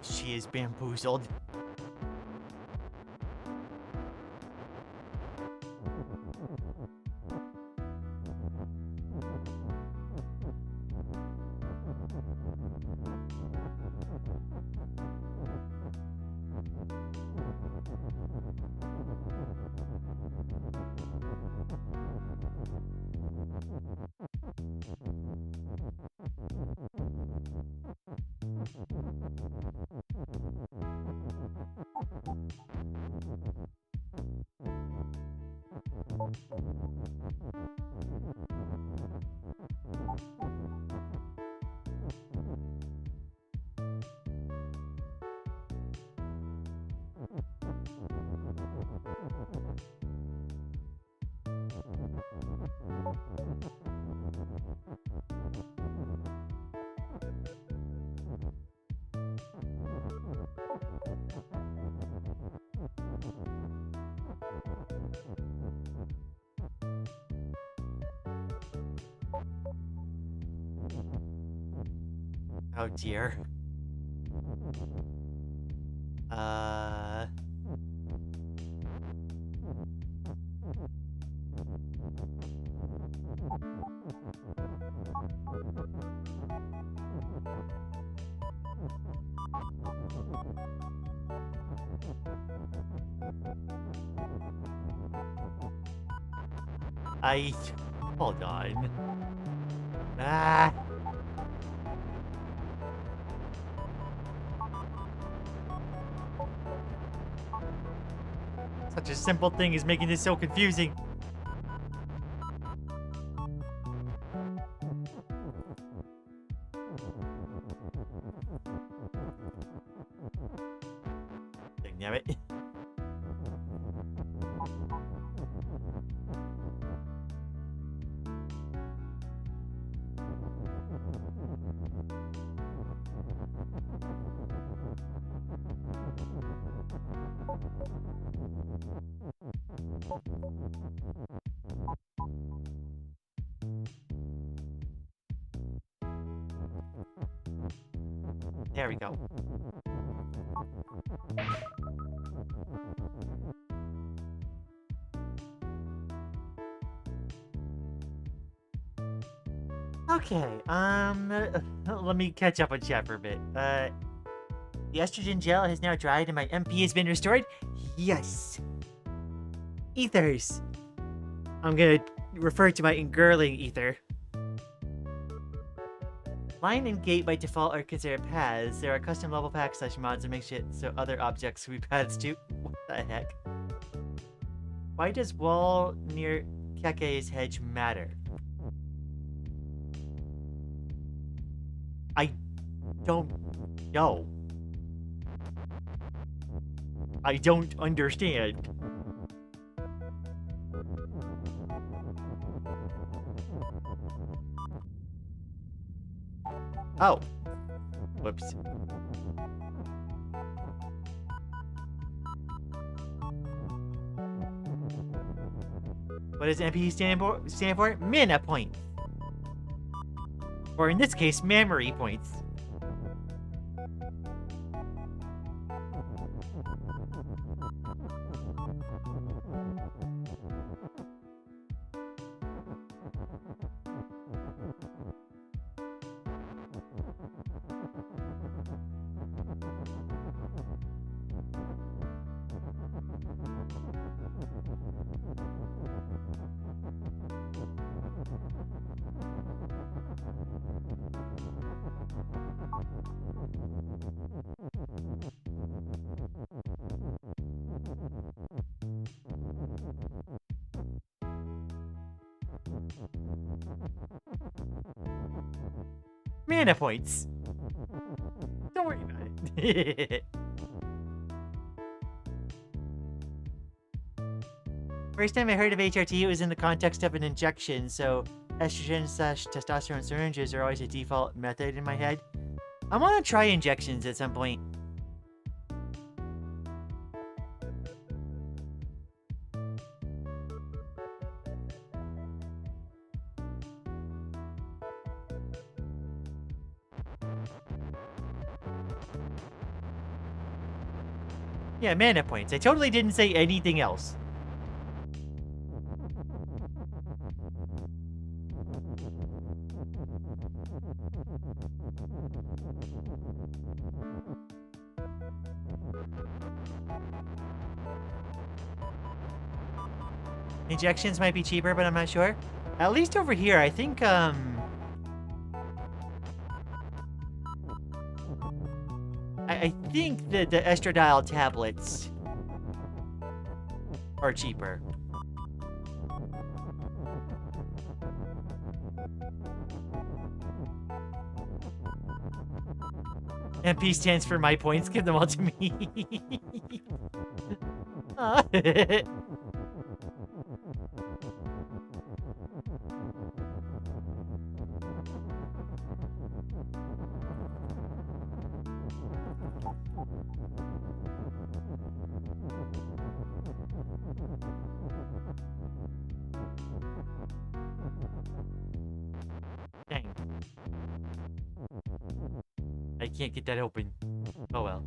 She is bamboozled. Oh dear. Hold on. Ah. Such a simple thing is making this so confusing. damn it. There we go. Okay, let me catch up on chat for a bit. The estrogen gel has now dried and my MP has been restored? Yes! Ethers! I'm gonna refer to my engirling ether. Line and gate by default are considered paths. There are custom level packs / mods that make shit so other objects can be paths too. What the heck? Why does wall near Keke's hedge matter? I don't know. I don't understand. Oh. Whoops. What does MP stand for? Mana point. Or in this case, memory points. Mana points. Don't worry about it. First time I heard of HRT, it was in the context of an injection, so estrogen / testosterone syringes are always a default method in my head. I want to try injections at some point. Yeah, mana points. I totally didn't say anything else. Injections might be cheaper, but I'm not sure. At least over here, I think, I think that the estradiol tablets are cheaper. MP stands for my points. Give them all to me. Dang. I can't get that open. Oh well.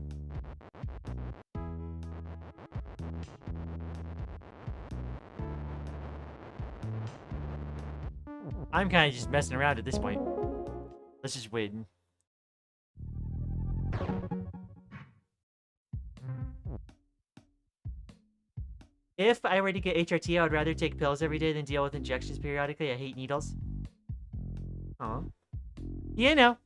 I'm kind of just messing around at this point. Let's just win. If I were to get HRT, I would rather take pills every day than deal with injections periodically. I hate needles. Aw. You know,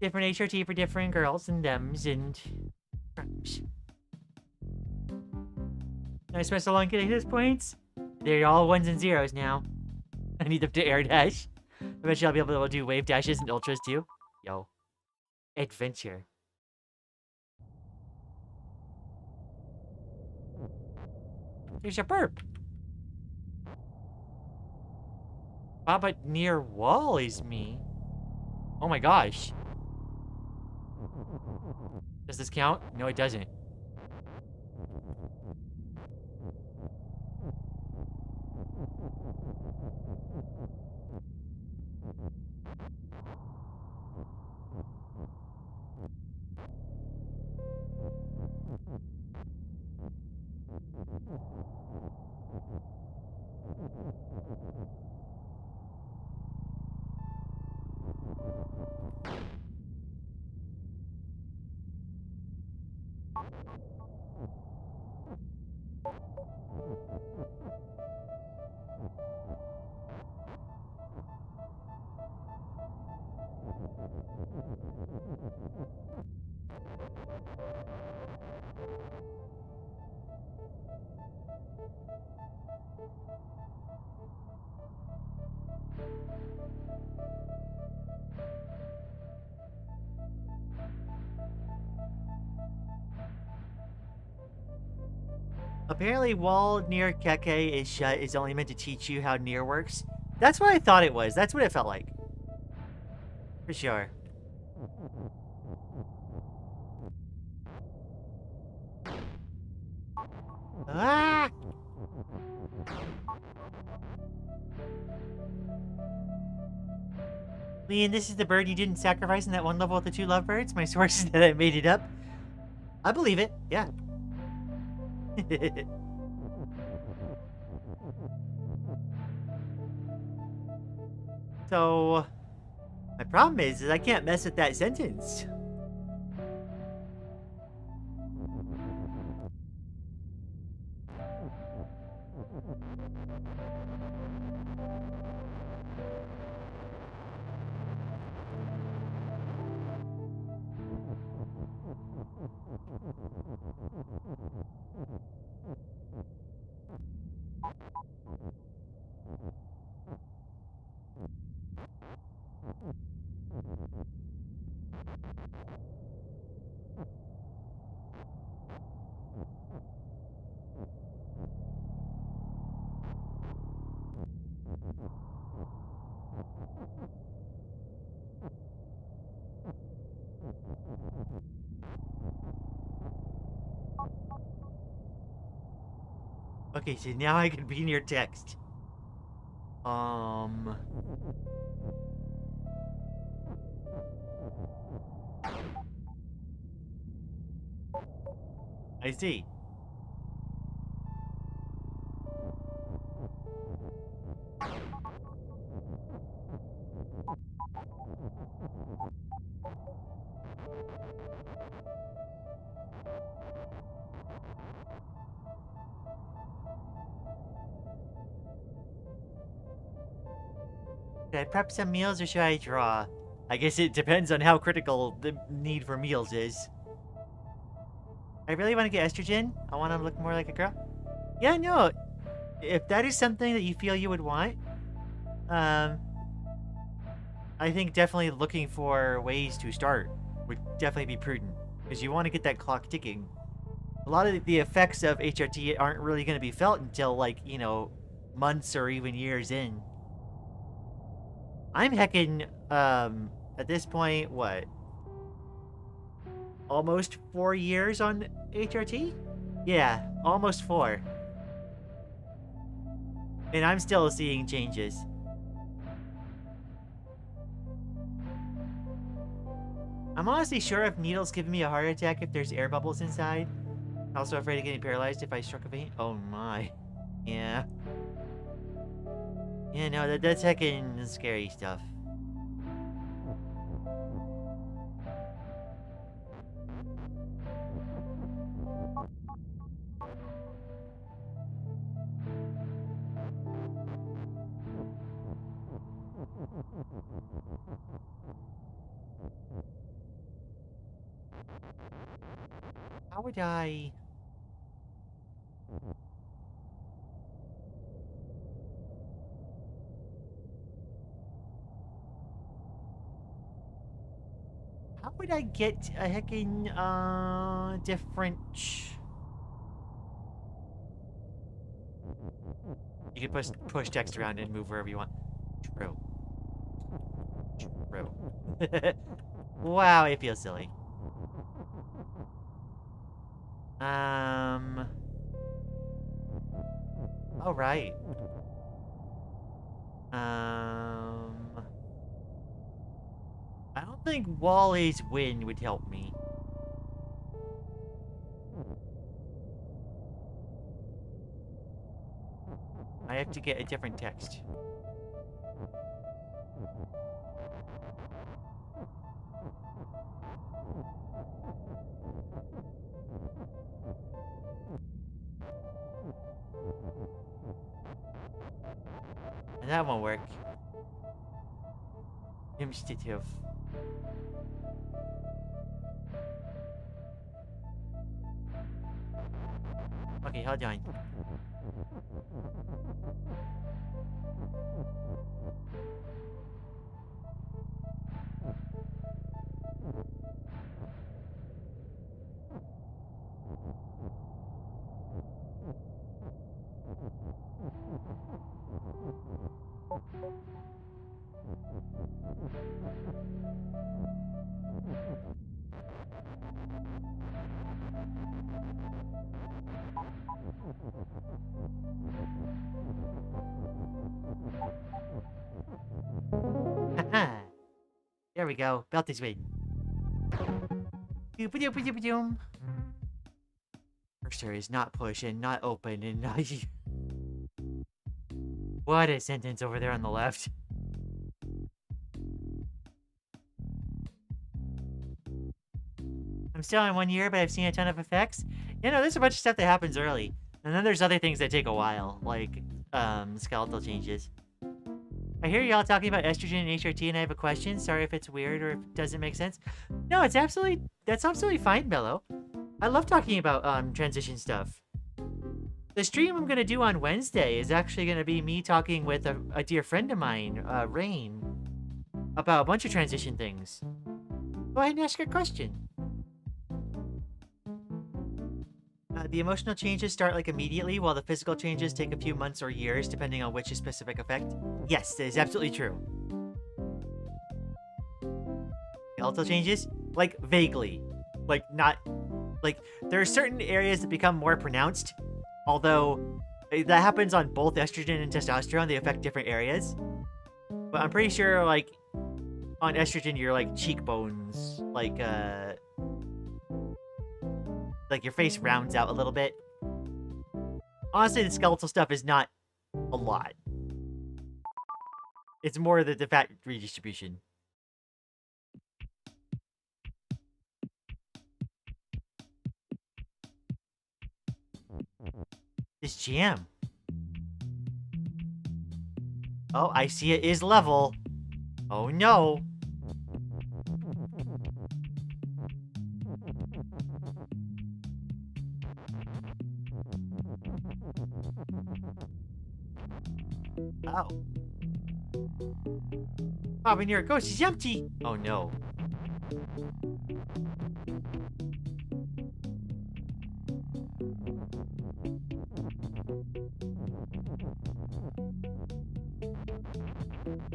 different HRT for different girls and thems and... I spent so long getting those points. They're all ones and zeros now. I need them to air dash. Eventually I'll be able to do wave dashes and ultras too. Yo. Adventure. There's a burp. But near wall is me. Oh my gosh. Does this count? No, it doesn't. Apparently, wall near Keke is shut is only meant to teach you how near works. That's what I thought it was. That's what it felt like. For sure. Ah! Lian, this is the bird you didn't sacrifice in that one level with the 2 lovebirds? My source is that I made it up. I believe it. Yeah. So, my problem is I can't mess with that sentence. Okay, so now I can be near text. I see. Should I prep some meals or should I draw? I guess it depends on how critical the need for meals is. I really want to get estrogen. I want to look more like a girl. Yeah, no. If that is something that you feel you would want, I think definitely looking for ways to start would definitely be prudent. Because you want to get that clock ticking. A lot of the effects of HRT aren't really going to be felt until, like, you know, months or even years in. I'm heckin', at this point, what? Almost 4 years on HRT? Yeah, almost 4. And I'm still seeing changes. I'm honestly sure if needles give me a heart attack if there's air bubbles inside. Also afraid of getting paralyzed if I struck a vein. Oh my. Yeah. Yeah, no, that's heckin' scary stuff. How would I... How would I get a heckin', different... You can push text around and move wherever you want. True. True. Wow, it feels silly. All right. I don't think Wally's win would help me. I have to get a different text. And that won't work. Institutive. Okay, hold on. Haha. There we go. Belt is win. Cursor is not push and not open and not... What a sentence over there on the left. I'm still in 1 year, but I've seen a ton of effects. You know, there's a bunch of stuff that happens early. And then there's other things that take a while, like skeletal changes. I hear y'all talking about estrogen and HRT, and I have a question. Sorry if it's weird or if it doesn't make sense. No, that's absolutely fine, Bello. I love talking about transition stuff. The stream I'm gonna do on Wednesday is actually gonna be me talking with a dear friend of mine, Rain, about a bunch of transition things. Go ahead and ask your question. The emotional changes start like immediately, while the physical changes take a few months or years, depending on which specific effect. Yes, that is absolutely true. Skeletal changes? Like, vaguely. Like, not... Like, there are certain areas that become more pronounced, although that happens on both estrogen and testosterone. They affect different areas. But I'm pretty sure, like, on estrogen, your, like, cheekbones, like your face rounds out a little bit. Honestly, the skeletal stuff is not a lot. It's more the fat redistribution. This jam. Oh, I see it is level. Oh no. Oh. Oh, when your ghost is empty. Oh no.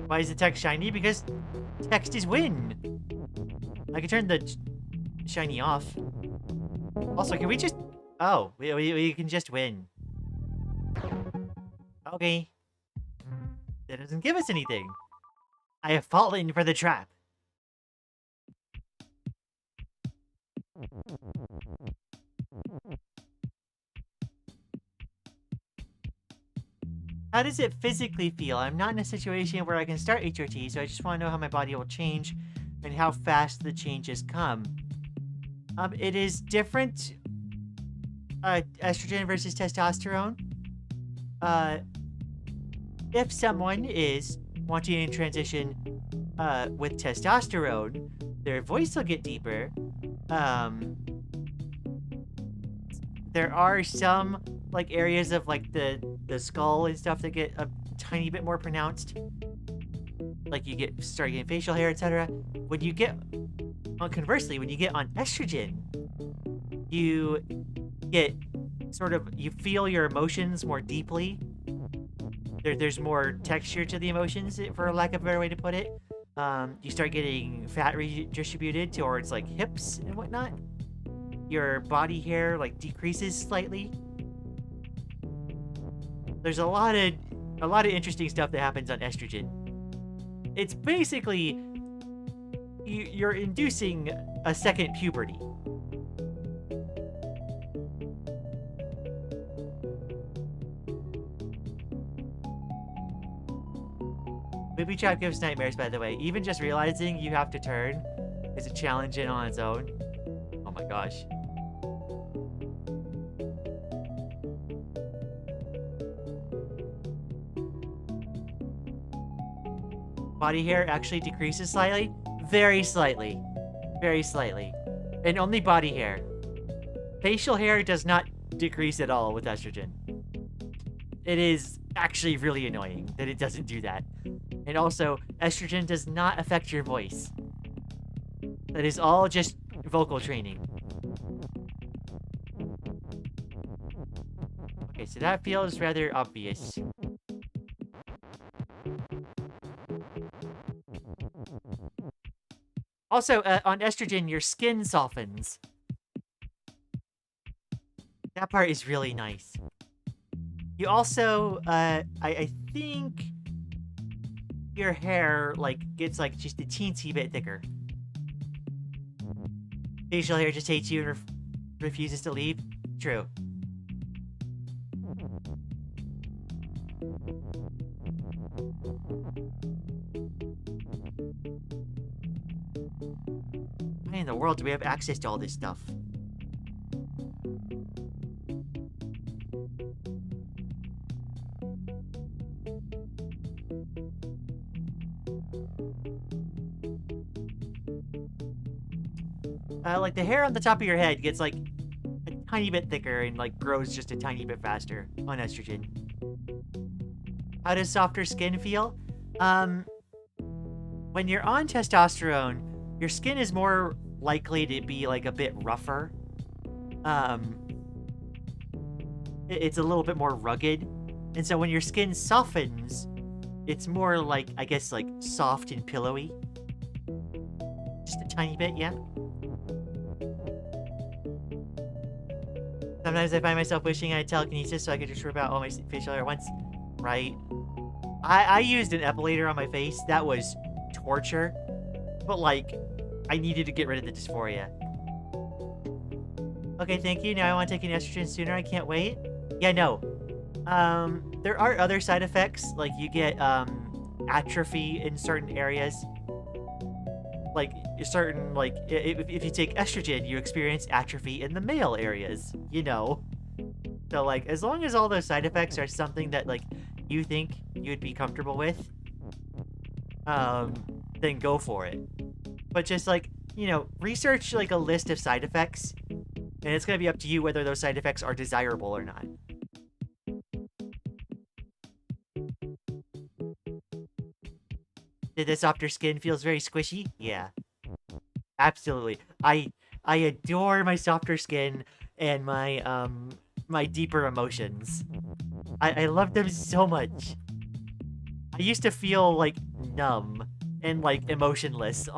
Why is the text shiny? Because text is win. I can turn the shiny off. Also, can we just... Oh, we can just win. Okay. That doesn't give us anything. I have fallen for the trap. How does it physically feel? I'm not in a situation where I can start HRT, so I just want to know how my body will change and how fast the changes come. It is different, estrogen versus testosterone. If someone is wanting to transition with testosterone, their voice will get deeper. There are some like areas of like the skull and stuff that get a tiny bit more pronounced. Like you start getting facial hair, etc. When you get conversely, when you get on estrogen, you get you feel your emotions more deeply. there's more texture to the emotions, for lack of a better way to put it. You start getting fat redistributed towards like hips and whatnot. Your body hair like decreases slightly. There's a lot of interesting stuff that happens on estrogen. It's basically you're inducing a second puberty. Booby trap gives nightmares, by the way. Even just realizing you have to turn is a challenge in on its own. Oh my gosh. Body hair actually decreases slightly. Very slightly. Very slightly. And only body hair. Facial hair does not decrease at all with estrogen. It is actually really annoying that it doesn't do that. And also, estrogen does not affect your voice. That is all just vocal training. Okay, so that feels rather obvious. Also, on estrogen, your skin softens. That part is really nice. You also, I think your hair, like, gets, like, just a teensy bit thicker. Facial hair just hates you and refuses to leave. True. Why in the world do we have access to all this stuff? Like, the hair on the top of your head gets, like, a tiny bit thicker and, like, grows just a tiny bit faster on estrogen. How does softer skin feel? When you're on testosterone, your skin is more likely to be, like, a bit rougher. It's a little bit more rugged. And so when your skin softens, it's more like, I guess, like, soft and pillowy. Just a tiny bit, yeah. Sometimes I find myself wishing I had telekinesis so I could just rip out all my facial hair at once. Right? I used an epilator on my face. That was torture. But, like, I needed to get rid of the dysphoria. Okay, thank you. Now I want to take an estrogen sooner. I can't wait. Yeah, no. There are other side effects. Like, you get, atrophy in certain areas. Like, certain, like, if you take estrogen, you experience atrophy in the male areas, you know? So, like, as long as all those side effects are something that, like, you think you'd be comfortable with, then go for it. But just, like, you know, research, like, a list of side effects, and it's gonna be up to you whether those side effects are desirable or not. The softer skin feels very squishy? Yeah. Absolutely. I adore my softer skin and my, my deeper emotions. I love them so much. I used to feel, like, numb and, like, emotionless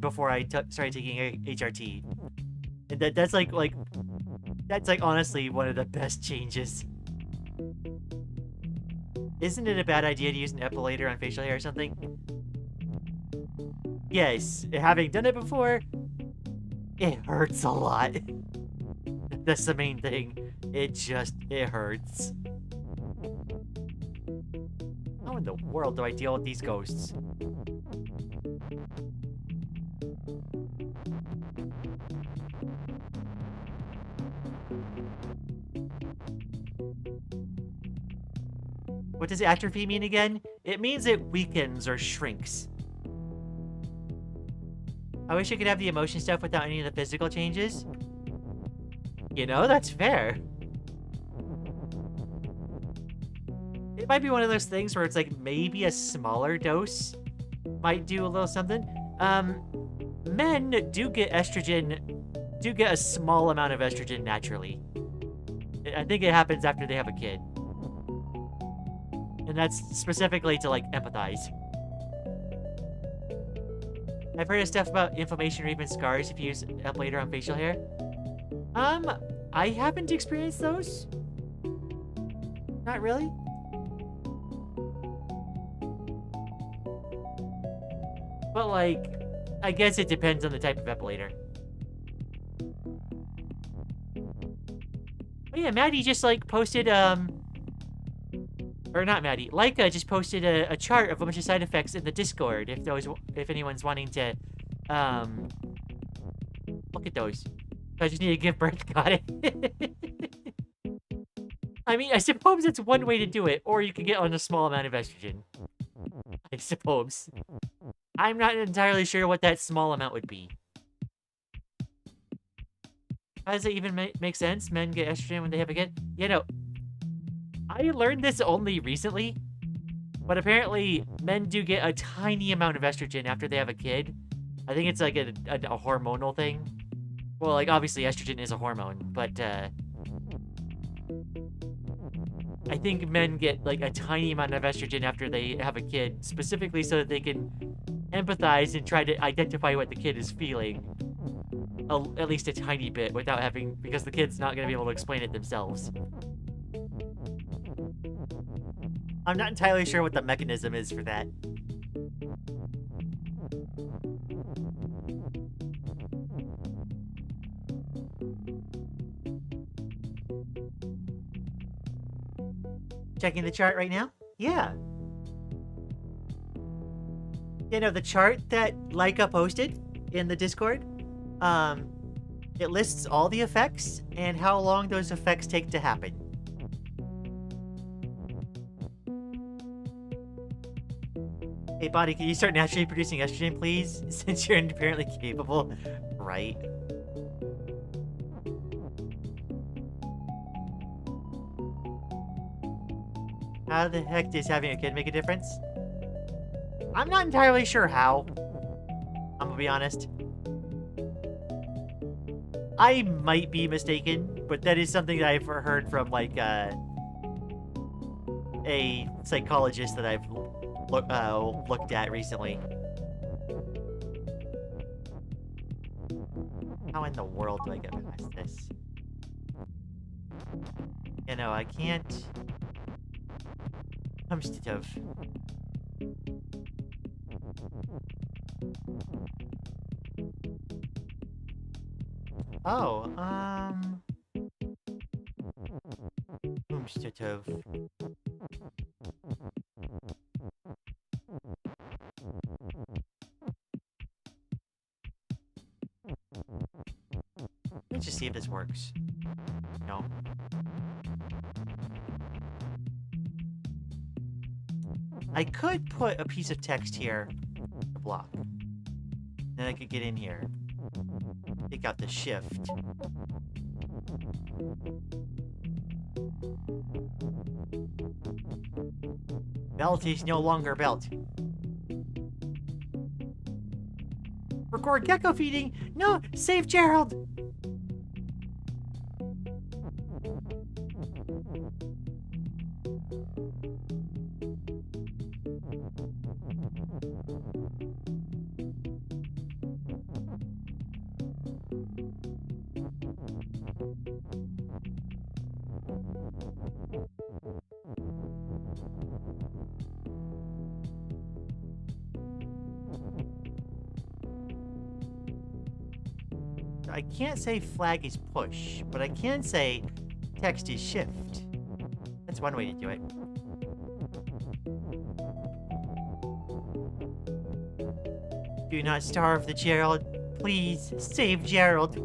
before I started taking HRT. And that's honestly one of the best changes. Isn't it a bad idea to use an epilator on facial hair or something? Yes, having done it before, it hurts a lot. That's the main thing. It hurts. How in the world do I deal with these ghosts? What does atrophy mean again? It means it weakens or shrinks. I wish I could have the emotion stuff without any of the physical changes. You know, that's fair. It might be one of those things where it's like maybe a smaller dose might do a little something. Men do get a small amount of estrogen naturally. I think it happens after they have a kid. And that's specifically to, like, empathize. I've heard of stuff about inflammation or even scars if you use ablator on facial hair. I haven't experienced those. Not really. But, like, I guess it depends on the type of epilator. Oh yeah, Maddie just, like, posted, or not Maddie, Leica just posted a chart of a bunch of side effects in the Discord, if anyone's wanting to, look at those. I just need to give birth, got it. I mean, I suppose it's one way to do it, or you can get on a small amount of estrogen. I suppose. I'm not entirely sure what that small amount would be. How does it even make sense? Men get estrogen when they have a kid? You know, I learned this only recently, but apparently men do get a tiny amount of estrogen after they have a kid. I think it's like a hormonal thing. Well, like, obviously estrogen is a hormone, but, I think men get, like, a tiny amount of estrogen after they have a kid, specifically so that they can empathize and try to identify what the kid is feeling. At least a tiny bit, without having... because the kid's not going to be able to explain it themselves. I'm not entirely sure what the mechanism is for that. Checking the chart right now? Yeah. You know, the chart that Leica posted in the Discord, it lists all the effects and how long those effects take to happen. Hey, body, can you start naturally producing estrogen, please? Since you're apparently capable. Right. How the heck does having a kid make a difference? I'm not entirely sure how. I'm gonna be honest. I might be mistaken, but that is something that I've heard from, like, a psychologist that I've looked at recently. How in the world do I get past this? You know, I can't... Substantive. Oh, substantive. Let's just see if this works. No. I could put a piece of text here to block. Then I could get in here. Take out the shift. Belt is no longer belt. Record gecko feeding? No, save Gerald! I can't say flag is push, but I can say text is shift. That's one way to do it. Do not starve the Gerald. Please, save Gerald.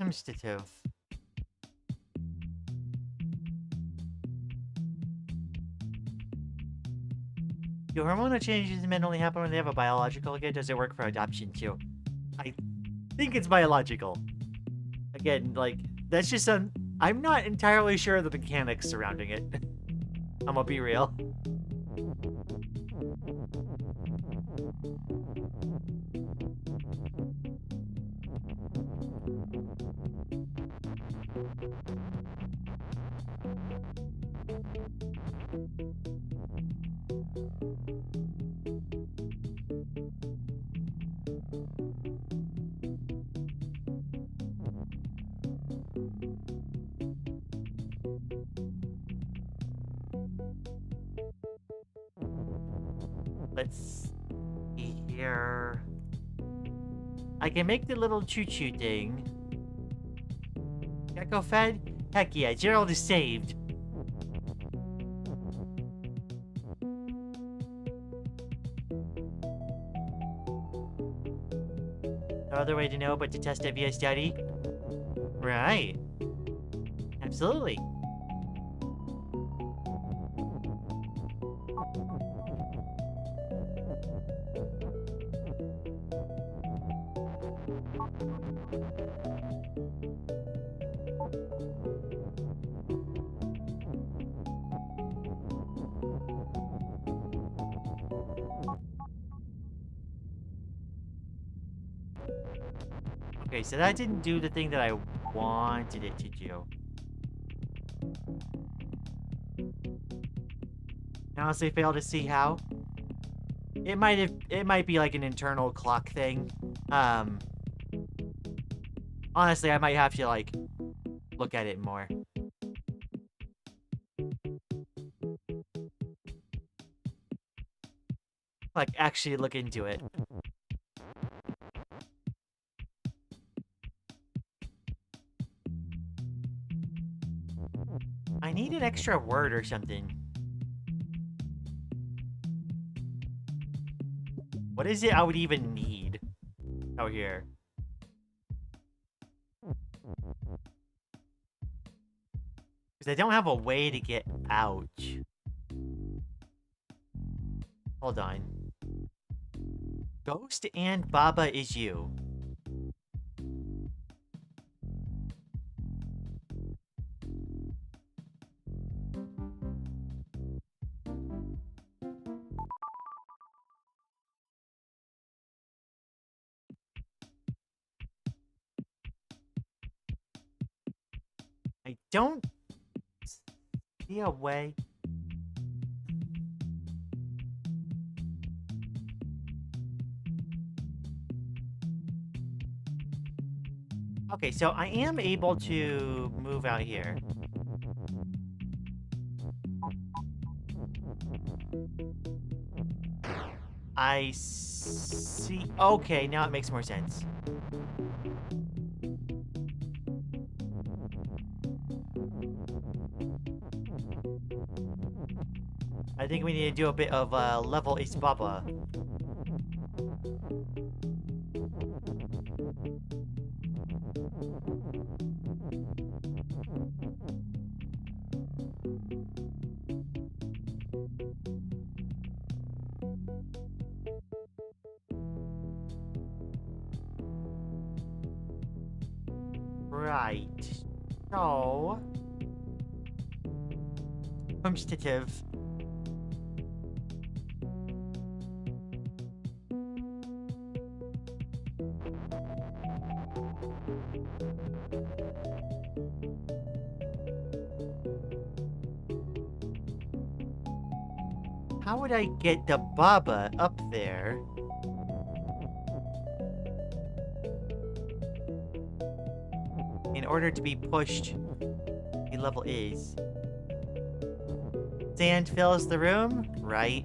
Initiative. Do hormonal changes in men only happen when they have a biological kid? Does it work for adoption too? I think it's biological. Again, like, that's just some... I'm not entirely sure of the mechanics surrounding it. I'm gonna be real. Let's see here. I can make the little choo-choo thing. Gecko fed? Heck yeah, Gerald is saved. No other way to know but to test it via study? Right. Absolutely. Okay, so that didn't do the thing that I wanted it to do. I honestly fail to see how. It might be like an internal clock thing. Honestly, I might have to like look at it more. Like actually look into it. I need an extra word or something. What is it I would even need out here? Because I don't have a way to get out. Hold on. Ghost and Baba is you. I don't see a way. Okay, so I am able to move out here. I see. Okay, now it makes more sense. I think we need to do a bit of level is Baba. Right. So... Initiative. How would I get the Baba up there? In order to be pushed, the level is. Sand fills the room, right?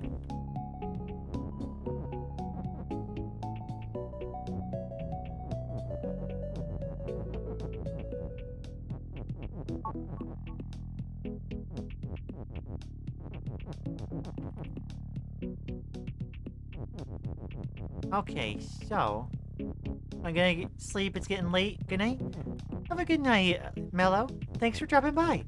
Okay, so I'm gonna sleep. It's getting late. Good night. Have a good night, Mello. Thanks for dropping by.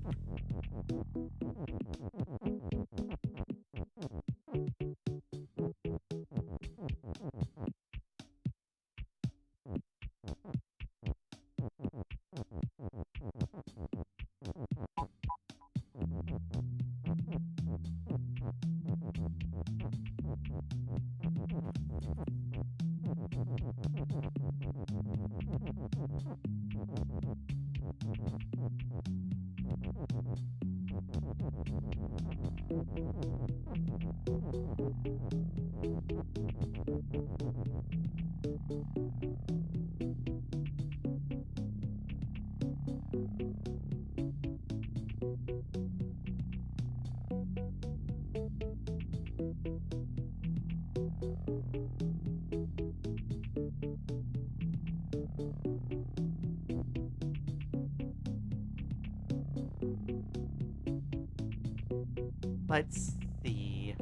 Let's see.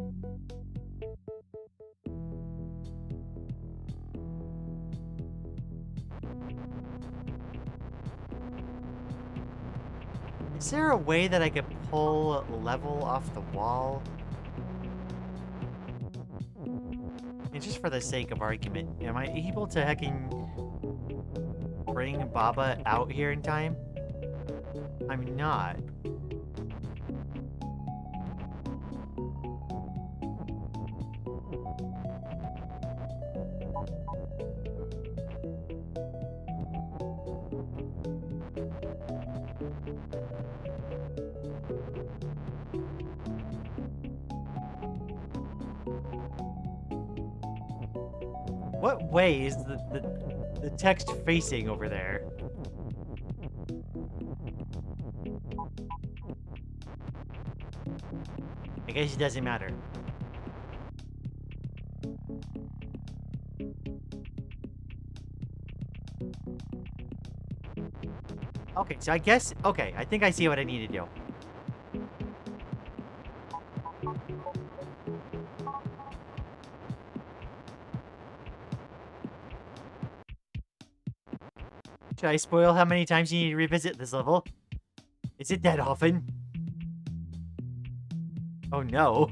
Is there a way that I could pull level off the wall? And just for the sake of argument, am I able to heckin' bring Baba out here in time? I'm not. What way is the text facing over there? I guess it doesn't matter. Okay, so I guess, okay, I think I see what I need to do. Should I spoil how many times you need to revisit this level? Is it that often? Oh no.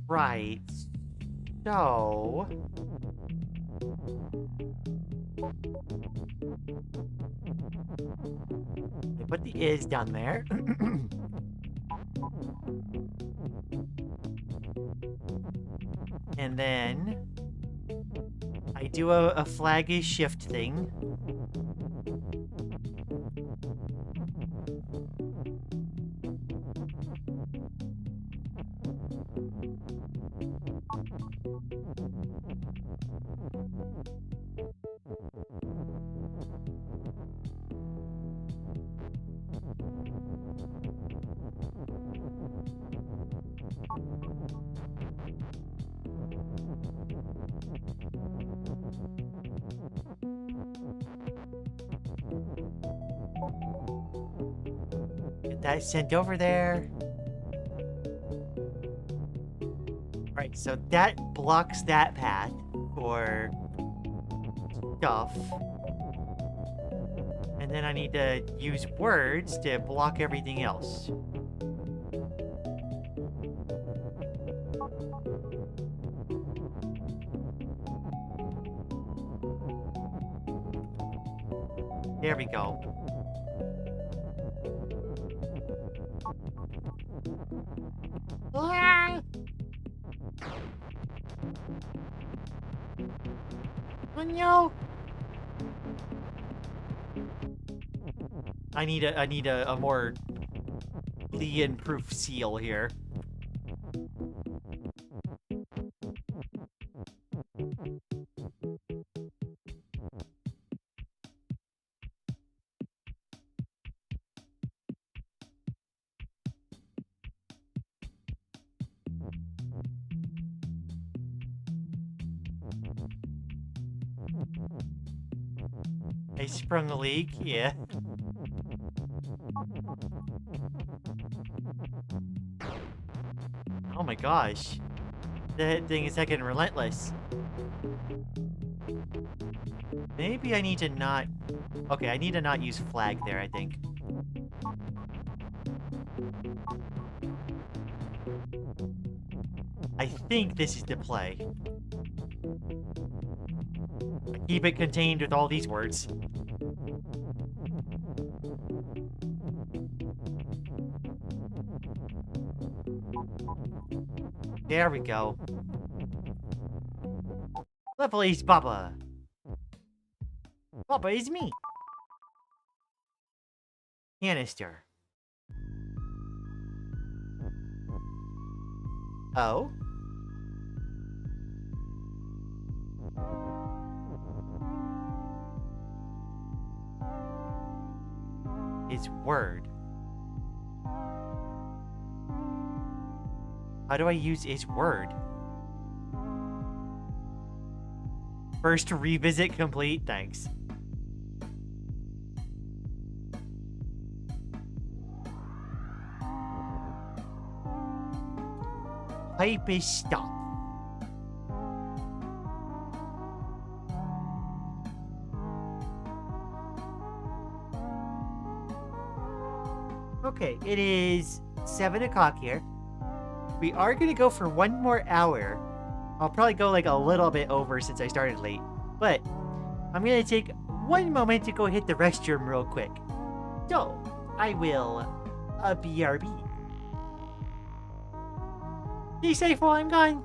Right. So... I put the is down there. And then I do a flag is shift thing. Get that sent over there. Alright, so that blocks that path for stuff. And then I need to use words to block everything else. There we go. Ah! Oh no! I need a more Lian proof seal here. I sprung a leak, yeah. Oh my gosh. That thing is heckin' relentless. Maybe I need to not... Okay, I need to not use flag there, I think. I think this is the play. I keep it contained with all these words. There we go. Level is Baba. Baba is me. Canister. Oh? His word. How do I use his word? First revisit complete, thanks. Pipe is stop. Okay, it is 7 o'clock here. We are gonna go for 1 more hour. I'll probably go like a little bit over since I started late. But I'm gonna take 1 moment to go hit the restroom real quick. So, I will BRB. Be safe while I'm gone.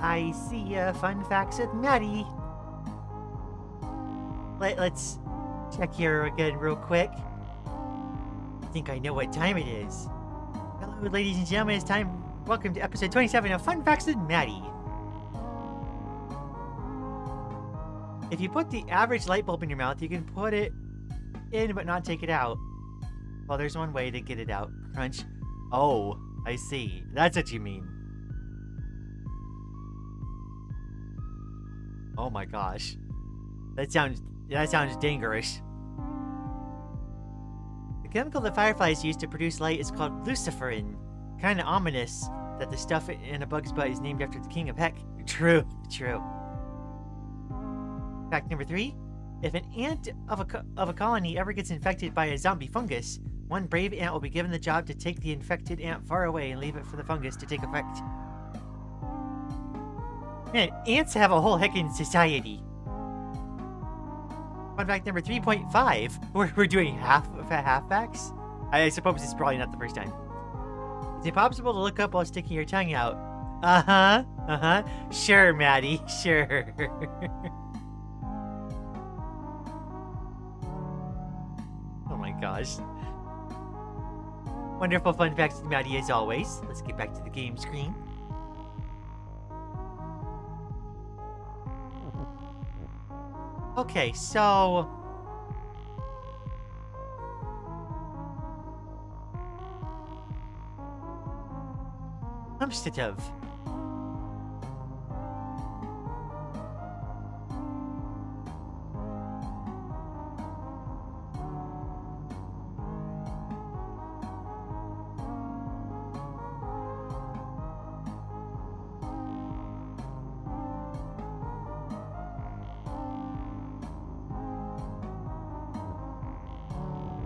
I see fun facts with Maddie. Let's check here again real quick. I think I know what time it is. Hello, ladies and gentlemen. It's time. Welcome to episode 27 of Fun Facts with Maddie. If you put the average light bulb in your mouth, you can put it in but not take it out. Well, there's one way to get it out. Crunch. Oh, I see. That's what you mean. Oh my gosh. That sounds dangerous. The chemical that fireflies use to produce light is called luciferin. Kinda ominous that the stuff in a bug's butt is named after the king of heck. True. Fact number 3. If an ant of a colony ever gets infected by a zombie fungus, one brave ant will be given the job to take the infected ant far away and leave it for the fungus to take effect. Man, ants have a whole heckin' society. Fun fact number 3.5. We're doing half facts? I suppose it's probably not the first time. It's impossible to look up while sticking your tongue out. Sure, Maddie, sure. Oh my gosh. Wonderful fun facts with Maddie as always. Let's get back to the game screen. Okay, so... Substantive.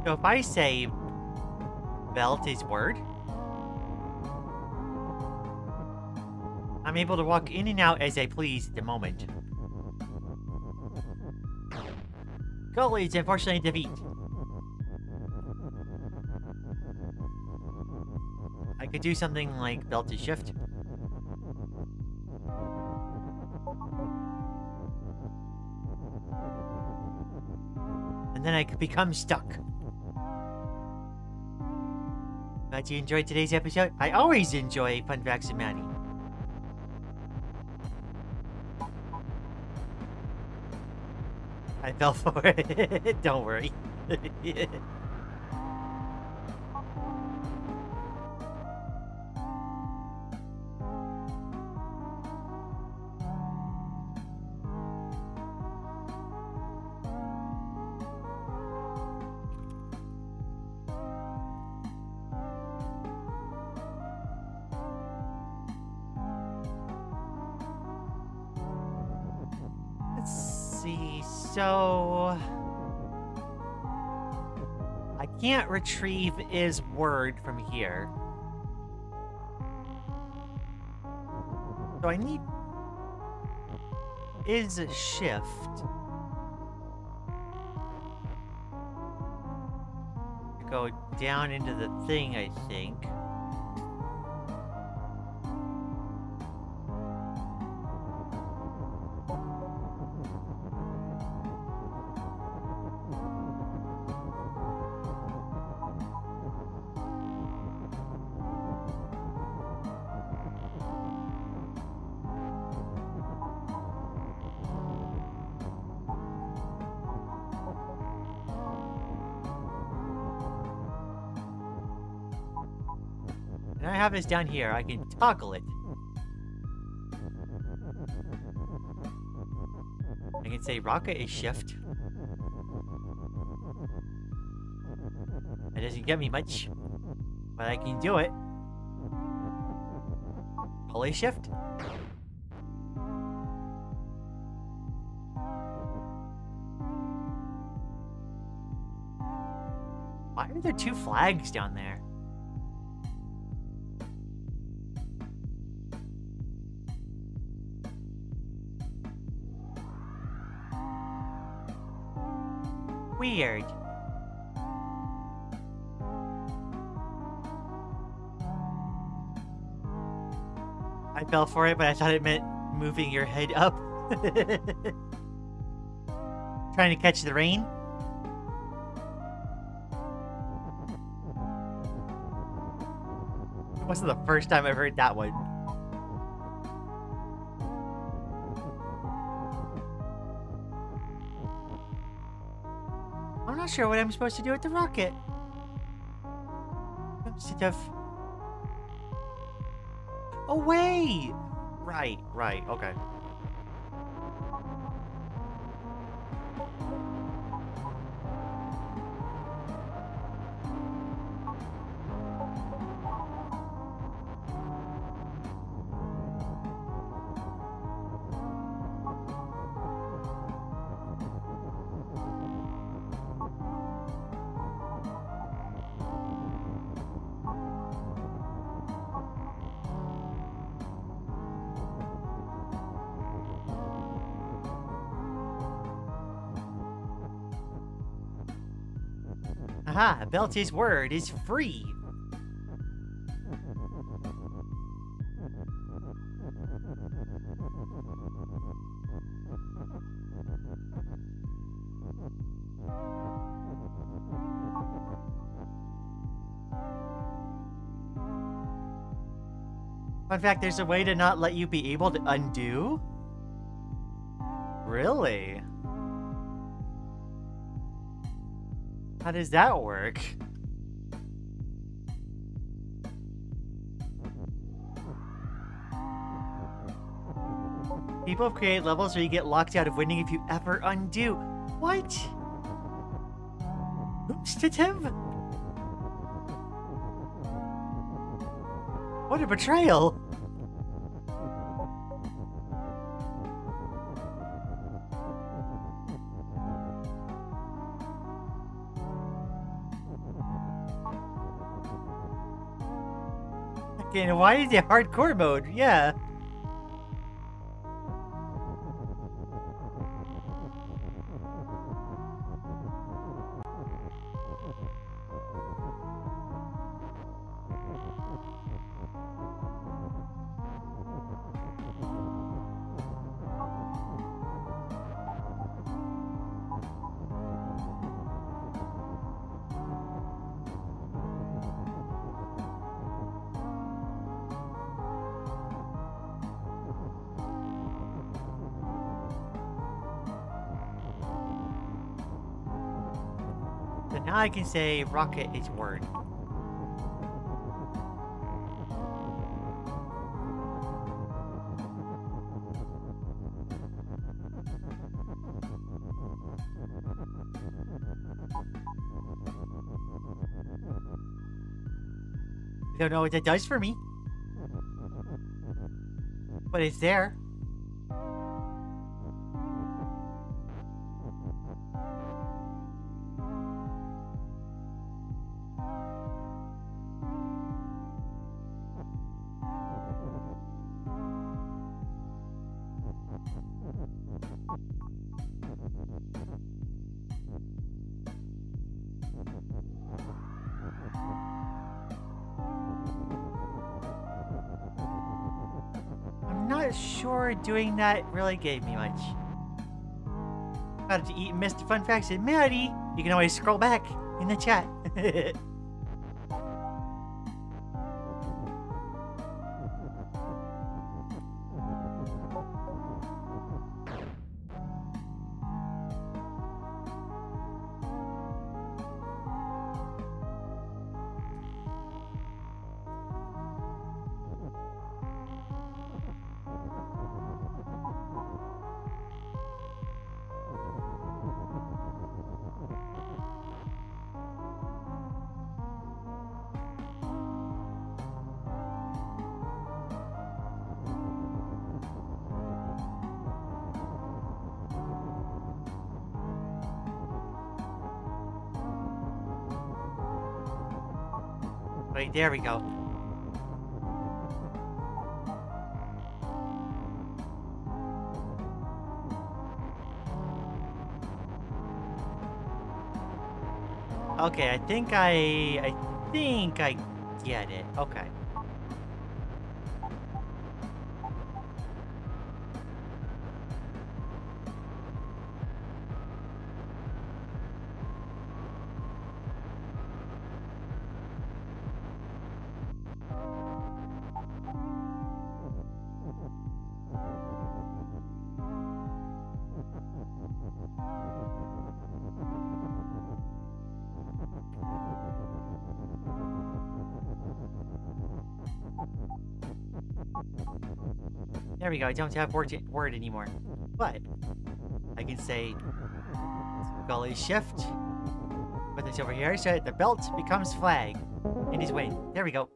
So if I say belt is word, I'm able to walk in and out as I please at the moment. Goal is unfortunately defeat. I could do something like belt is shift. And then I could become stuck. Glad you enjoyed today's episode. I always enjoy Fun Facts with Maddie. I fell for it. Don't worry. So I can't retrieve is word from here. So I need is a shift. To go down into the thing, I think. And I have this down here. I can toggle it. I can say rocket is shift. It doesn't get me much, but I can do it. Pull is shift. Why are there 2 flags down there? Weird. I fell for it, but I thought it meant moving your head up. Trying to catch the rain. It wasn't the first time I've heard that one. I'm not sure what I'm supposed to do with the rocket. Instead of... away! Right, okay. Aha, Belty's word is free. Fun fact, there's a way to not let you be able to undo? Really? How does that work? People have created levels where you get locked out of winning if you ever undo. What? Oops, Tim. What a betrayal! Okay, why is it hardcore mode? Yeah. So now I can say rocket is word. I don't know what that does for me, but it's there. Not sure doing that really gave me much. Got to eat Mr. Fun Facts and Maddie. You can always scroll back in the chat. Wait, there we go. Okay, I think I get it. Okay. There we go. I don't have word anymore. But I can say gully shift. Put this over here so that the belt becomes flag in his wing. There we go.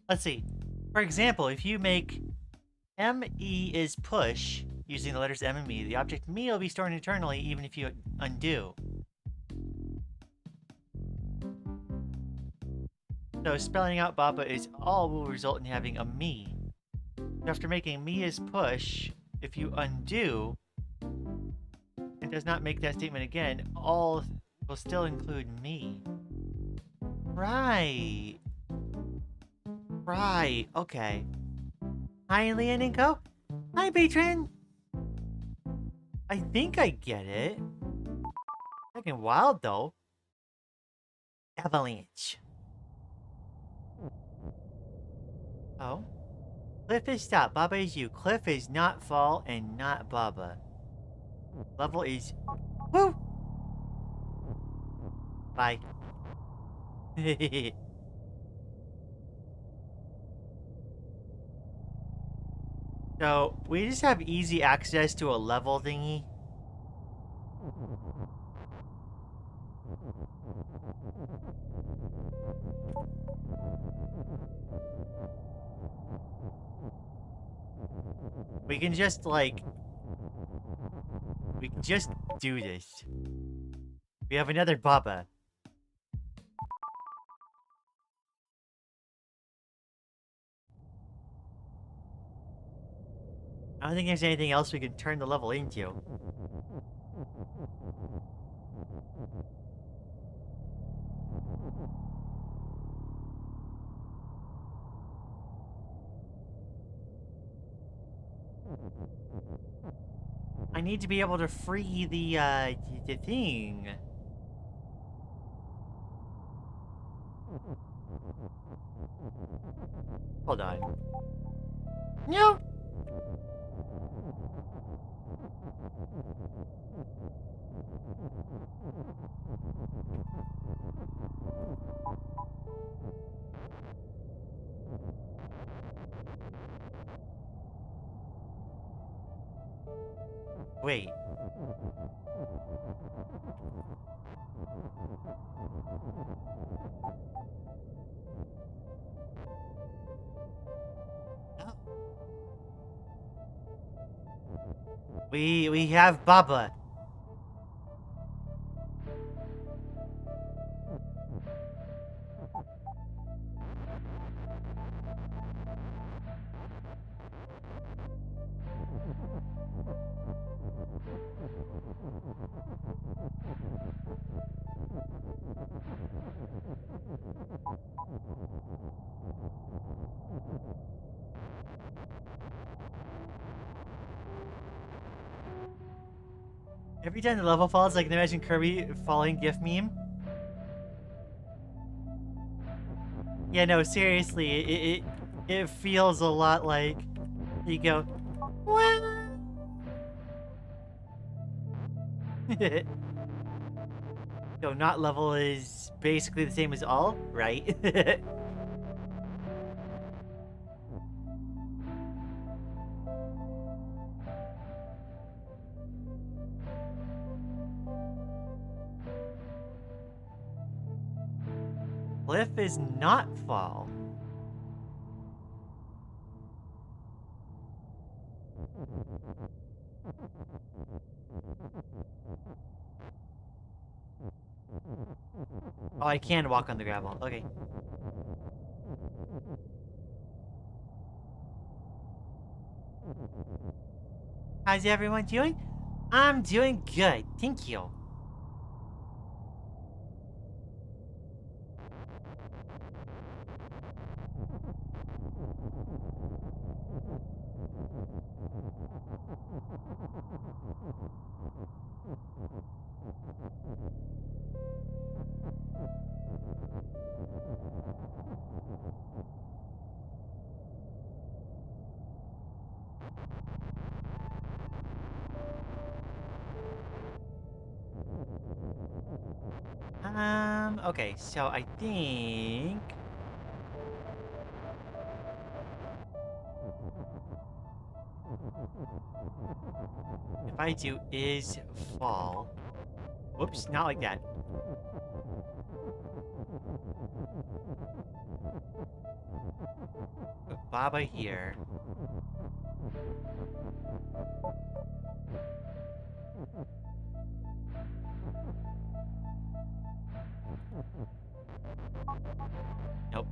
Let's see. For example, if you make ME is push using the letters M and me, the object me will be stored internally even if you undo. So spelling out Baba is all will result in having a me. After making me is push, if you undo and does not make that statement again, all will still include me. Right. Right, okay. Hi, Lian and Co. Hi, patron. I think I get it. Fucking wild, though. Avalanche. Oh? Cliff is stop. Baba is you. Cliff is not fall and not Baba. Level is... Woo! Bye. So, we just have easy access to a level thingy. We can just, like... We can just do this. We have another Baba. I don't think there's anything else we can turn the level into. I need to be able to free the thing. Hold on. No! Wait. No. We have Baba. Every time the level falls, I can imagine Kirby falling GIF meme. Yeah, no, seriously, it feels a lot like you go, well. So not level is basically the same as all, right? Cliff is not fall. Oh, I can walk on the gravel. Okay. How's everyone doing? I'm doing good. Thank you. Okay, so I think... if I do is fall... Whoops, not like that. Put Baba here. Nope.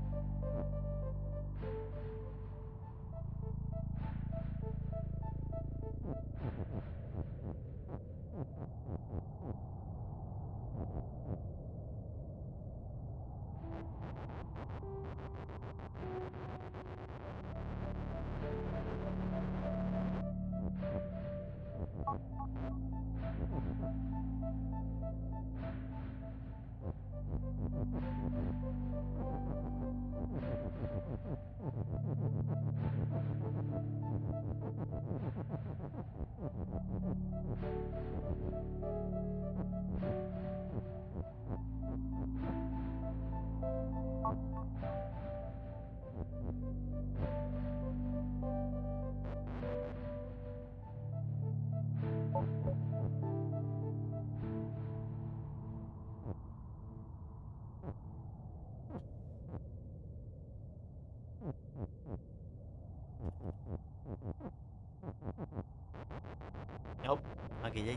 Nope. Okay,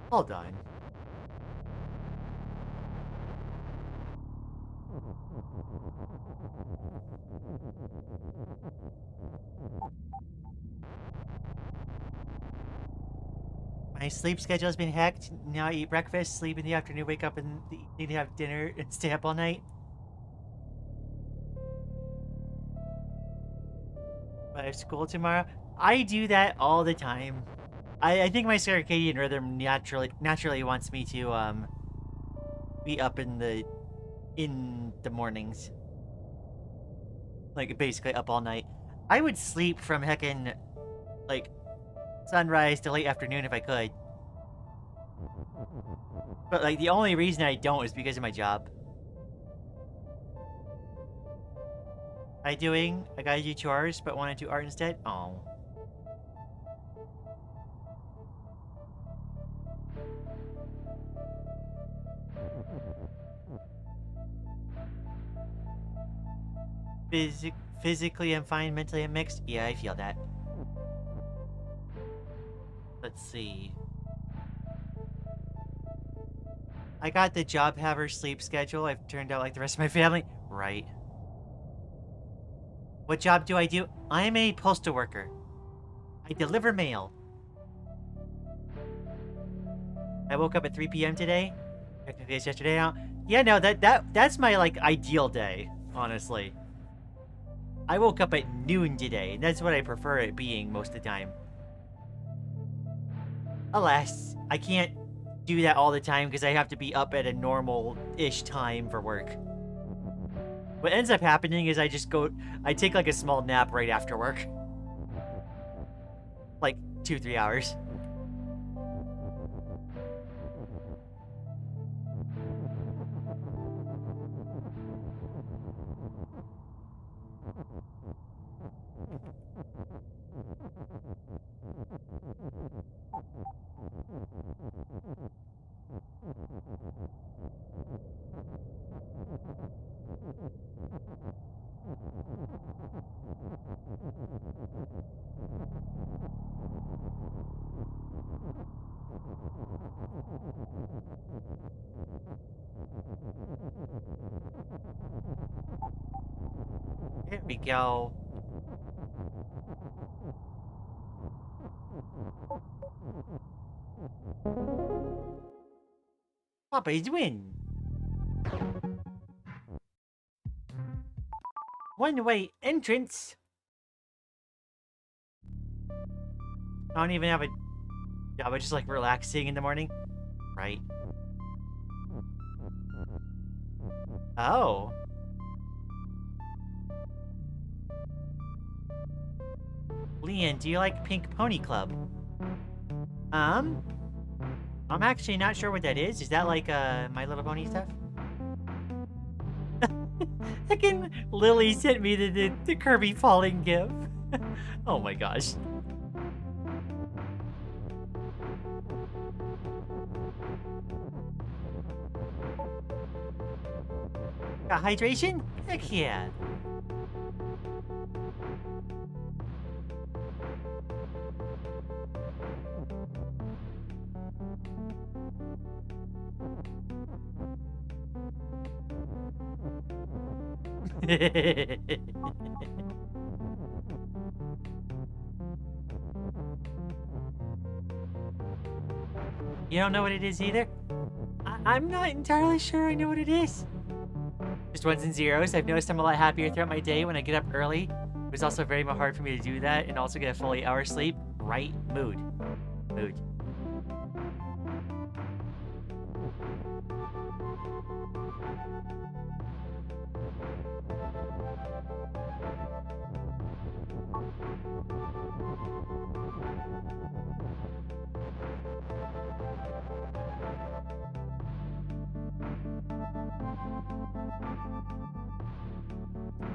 hold on. My sleep schedule has been hacked. Now I eat breakfast, sleep in the afternoon, wake up in the evening to have dinner, and stay up all night. But I have school tomorrow. I do that all the time. I think my circadian rhythm naturally wants me to be up in the mornings. Like basically up all night. I would sleep from heckin' like sunrise to late afternoon if I could. But like the only reason I don't is because of my job. I gotta do chores, but want to do art instead? Oh. Physically I'm fine, mentally I'm mixed? Yeah, I feel that. Let's see. I got the job haver sleep schedule. I've turned out like the rest of my family. Right. What job do I do? I'm a postal worker. I deliver mail. I woke up at 3 p.m. today. Technically it's yesterday now. Yeah, no, that's my like ideal day, honestly. I woke up at noon today, and that's what I prefer it being most of the time. Alas, I can't do that all the time because I have to be up at a normal-ish time for work. What ends up happening is I take like a small nap right after work. Like 2-3 hours. There we go. Papa's win. One-way entrance. I don't even have a job. I just like relaxing in the morning. Right. Oh. Lian, do you like Pink Pony Club? Um, I'm actually not sure what that is. Is that like My Little Pony stuff? Fucking Lily sent me the Kirby falling gif. Oh my gosh. Got hydration? Heck yeah. You don't know what it is either? I'm not entirely sure I know what it is. Just ones and zeros. I've noticed I'm a lot happier throughout my day when I get up early. It was also very hard for me to do that and also get a fully hour sleep. Right mood. Mood.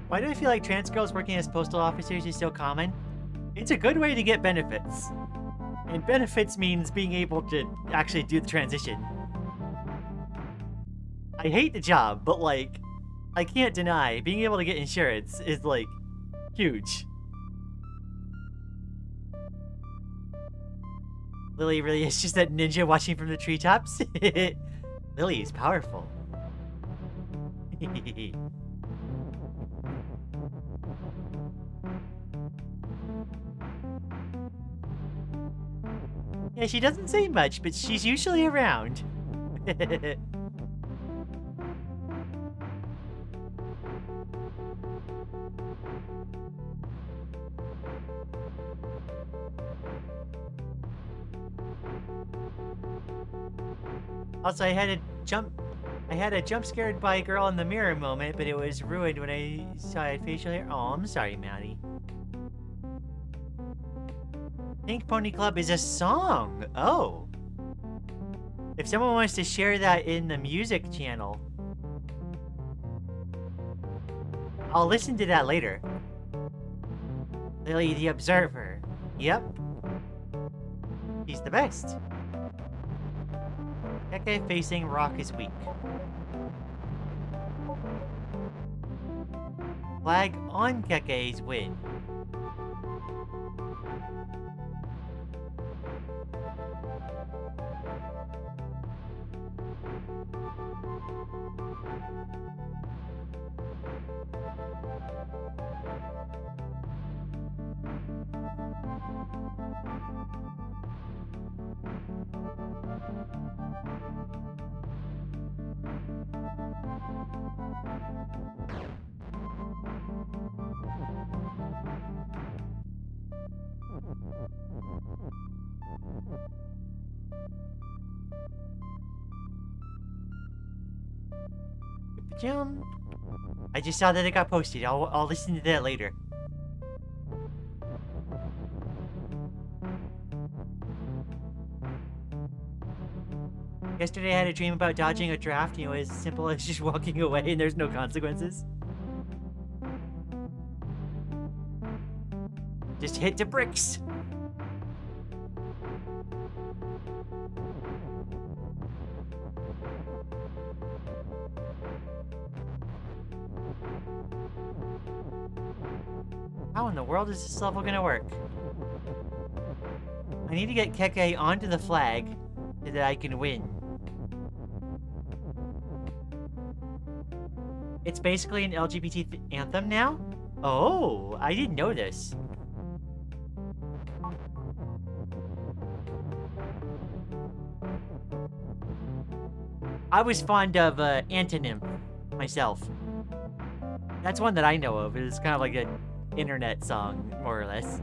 Why do I feel like trans girls working as postal officers is so common? It's a good way to get benefits. And benefits means being able to actually do the transition. I hate the job, but like, I can't deny being able to get insurance is like, huge. Lily really is just that ninja watching from the treetops. Lily is powerful. Yeah, she doesn't say much, but she's usually around. Also, I had a jump scared by a girl in the mirror moment, but it was ruined when I saw it facial hair. Oh, I'm sorry, Maddie. Pink Pony Club is a song. Oh. If someone wants to share that in the music channel, I'll listen to that later. Lily the Observer. Yep. She's the best. Keke facing rock is weak. Flag on Keke's win. I just saw that it got posted. I'll listen to that later. Yesterday I had a dream about dodging a draft, and it was as simple as just walking away and there's no consequences. Just hit the bricks. How in the world is this level gonna work? I need to get Keke onto the flag so that I can win. It's basically an LGBT anthem now? Oh, I didn't know this. I was fond of Antonym myself. That's one that I know of. It's kind of like an internet song, more or less.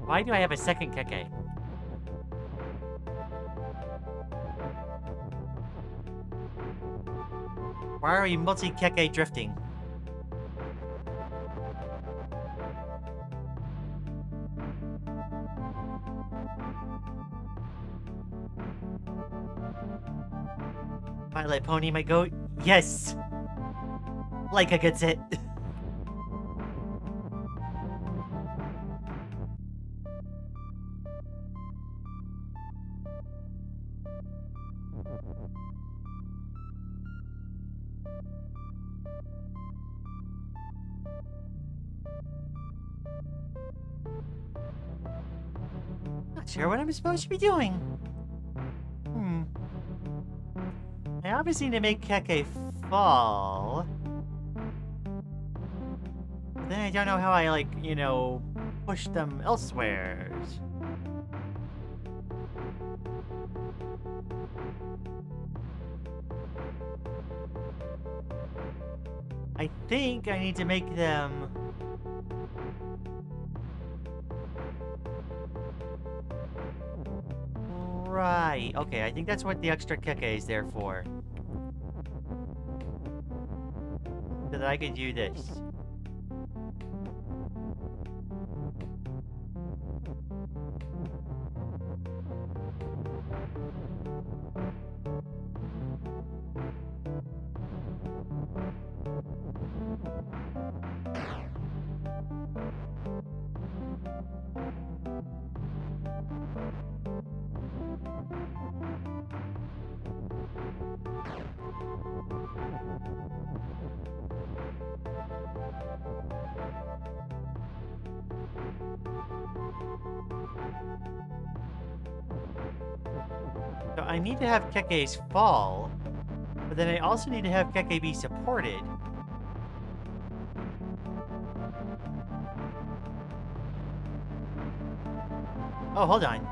Why do I have a second Keke? Why are we multi-Keke drifting? Violet Pony, my goat. Yes! Leica gets it. Not sure what I'm supposed to be doing. I obviously need to make Keke fall. But then I don't know how I, like, you know, push them elsewhere. I think I need to make them... Right, okay, I think that's what the extra Keke is there for. So that I can do this. So I need to have Keke's fall, but then I also need to have Keke be supported. Oh, hold on.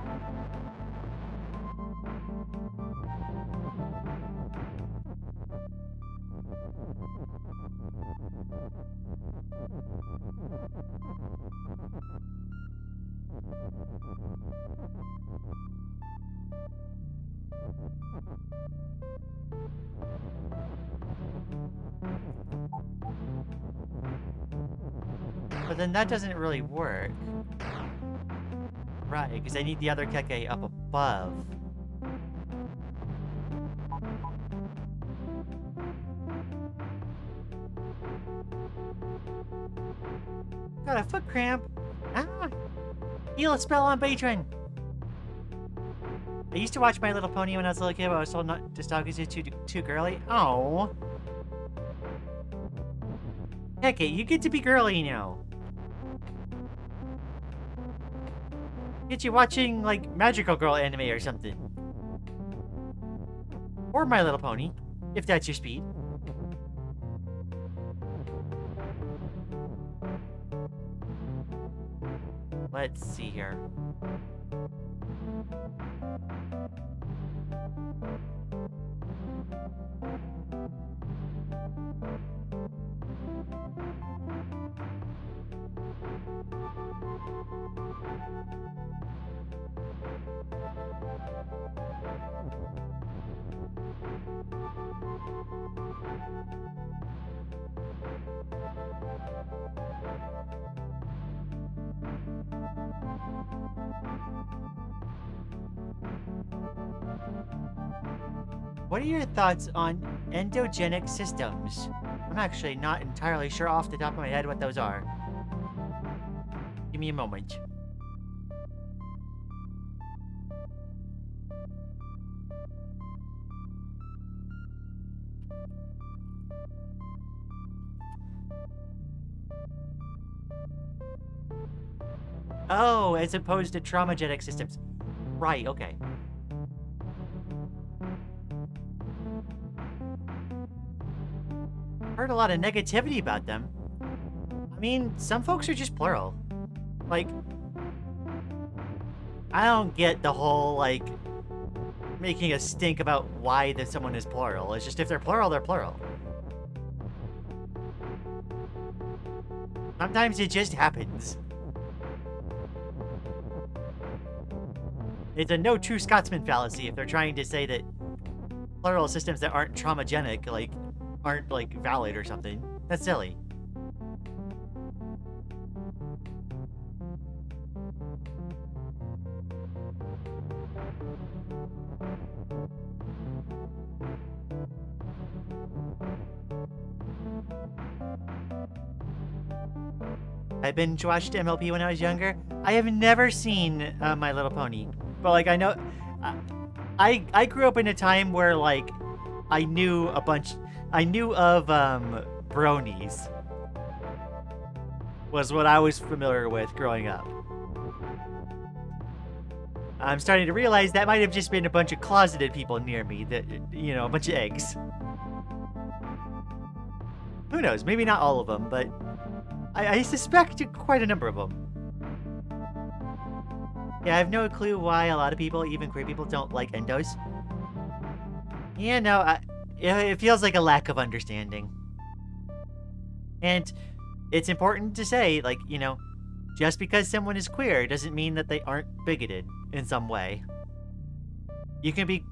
But then that doesn't really work. Right, because I need the other Keke up above. Got a foot cramp. Ah! Heal a spell on patron. I used to watch My Little Pony when I was a little kid, but I was told not to stalk is too girly. Oh. Keke, you get to be girly now. Get you watching, like, Magical Girl anime or something. Or My Little Pony, if that's your speed. Let's see here. What are your thoughts on endogenic systems? I'm actually not entirely sure off the top of my head what those are. Give me a moment. Oh, as opposed to traumagenic systems. Right, okay. Heard a lot of negativity about them. I mean, some folks are just plural. Like, I don't get the whole, like, making a stink about why someone is plural. It's just if they're plural, they're plural. Sometimes it just happens. It's a no true Scotsman fallacy if they're trying to say that plural systems that aren't traumagenic, like, aren't, like, valid or something. That's silly. I binge watched MLP when I was younger. I have never seen My Little Pony, but like I know, I grew up in a time where like I knew of bronies. Was what I was familiar with growing up. I'm starting to realize that might have just been a bunch of closeted people near me that, you know, a bunch of eggs. Who knows? Maybe not all of them, but I suspect quite a number of them. Yeah, I have no clue why a lot of people, even queer people, don't like endos. Yeah, no, it feels like a lack of understanding. And it's important to say, like, you know, just because someone is queer doesn't mean that they aren't bigoted in some way. You can be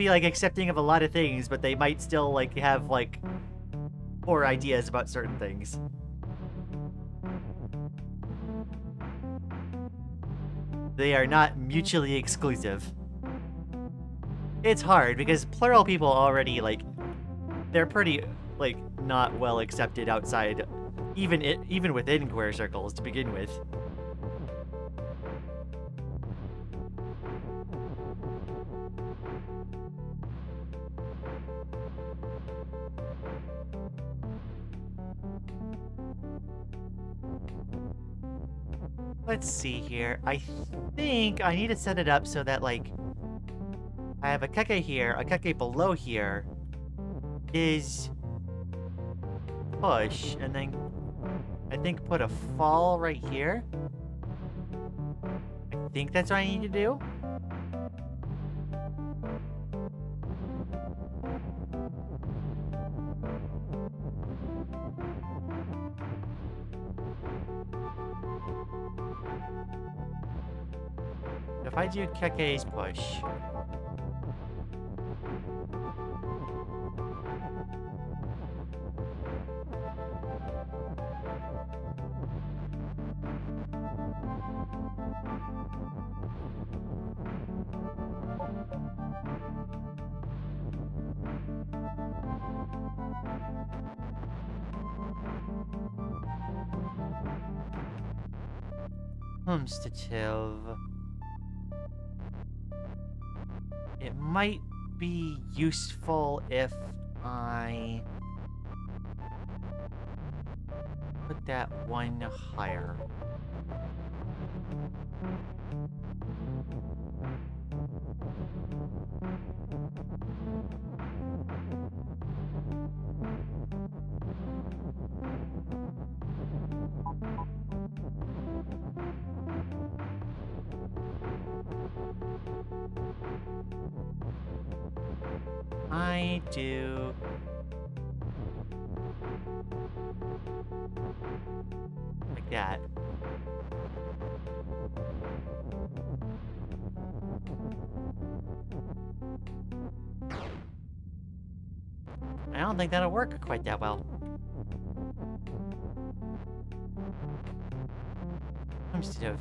like accepting of a lot of things, but they might still like have like poor ideas about certain things. They are not mutually exclusive. It's hard because plural people already like they're pretty like not well accepted outside even within queer circles to begin with. Let's see here. I think I need to set it up so that like I have a keke here, a keke below here is push, and then I think put a fall right here. I think that's what I need to do. If I do keke's push. Homestative. It might be useful if I put that one higher. I do like that. I don't think that'll work quite that well. Sensitive.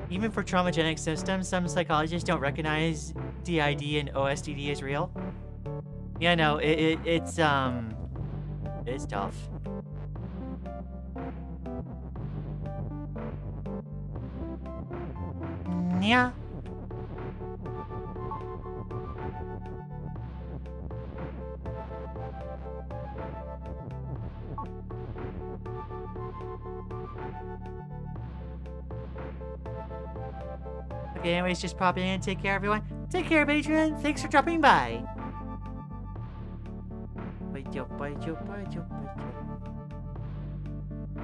Even for traumagenic systems, some psychologists don't recognize DID and OSDD as real. Yeah, no, it's tough. Yeah. Okay, anyways, just pop in. Take care, everyone. Take care, Patreon. Thanks for dropping by.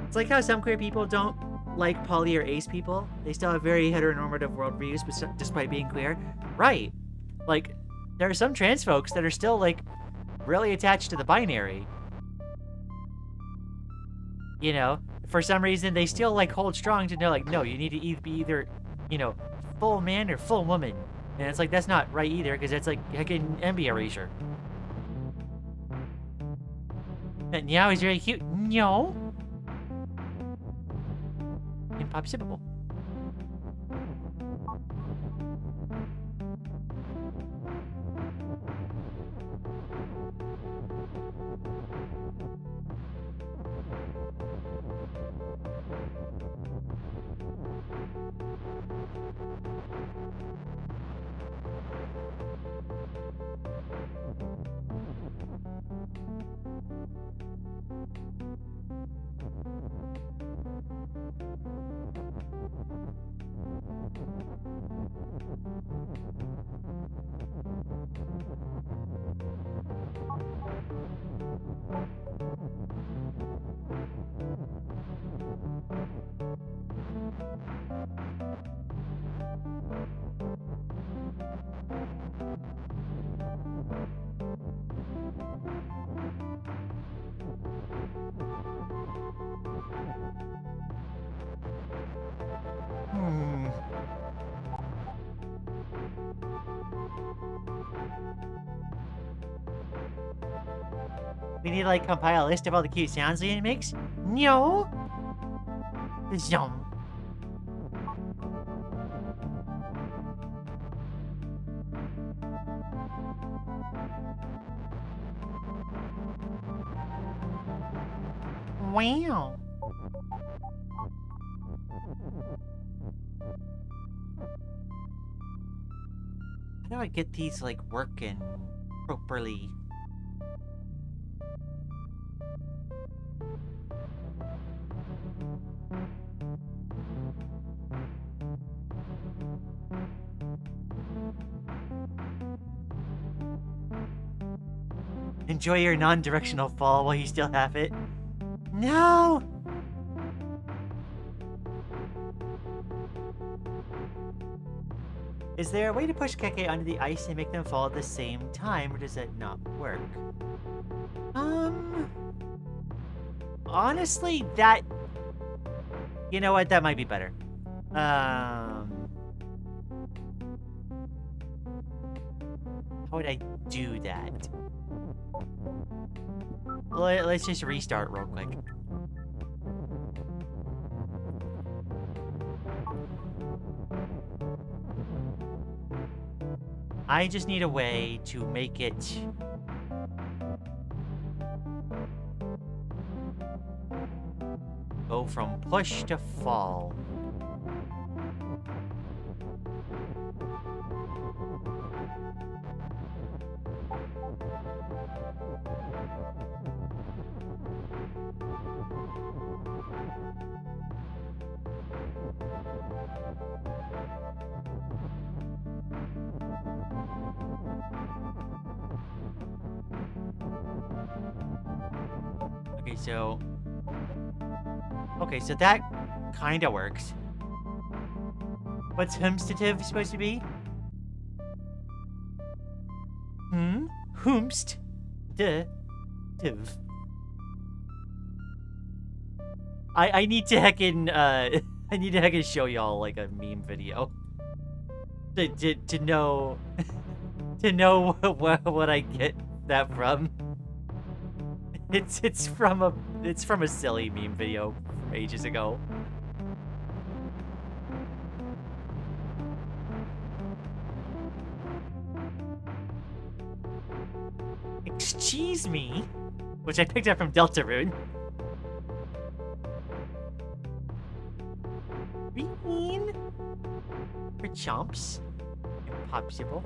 It's like how some queer people don't like poly or ace people. They still have very heteronormative worldviews despite being queer. Right. Like, there are some trans folks that are still, like, really attached to the binary. You know, for some reason, they still, like, hold strong to know, like, no, you need to be either, you know, full man or full woman. And it's like, that's not right either, because it's like heckin' MB erasure. And Meow is very cute. No. Impossible. We need to, like, compile a list of all the cute sounds Lian makes? No! Zoom. Wow. How do I get these, like, working properly? Enjoy your non-directional fall while you still have it. No! Is there a way to push Keke onto the ice and make them fall at the same time, or does that not work? Honestly, that... You know what? That might be better. How would I do that? Let's just restart real quick. I just need a way to make it... go from push to fall. Okay, so that kind of works. What's humstative supposed to be? Humst. Tiv. I need to heckin' I need to heckin' show y'all like a meme video. To know to know what I get that from. It's from a silly meme video from ages ago. Excuse me, which I picked up from Deltarune. Bean for chomps, impopsible,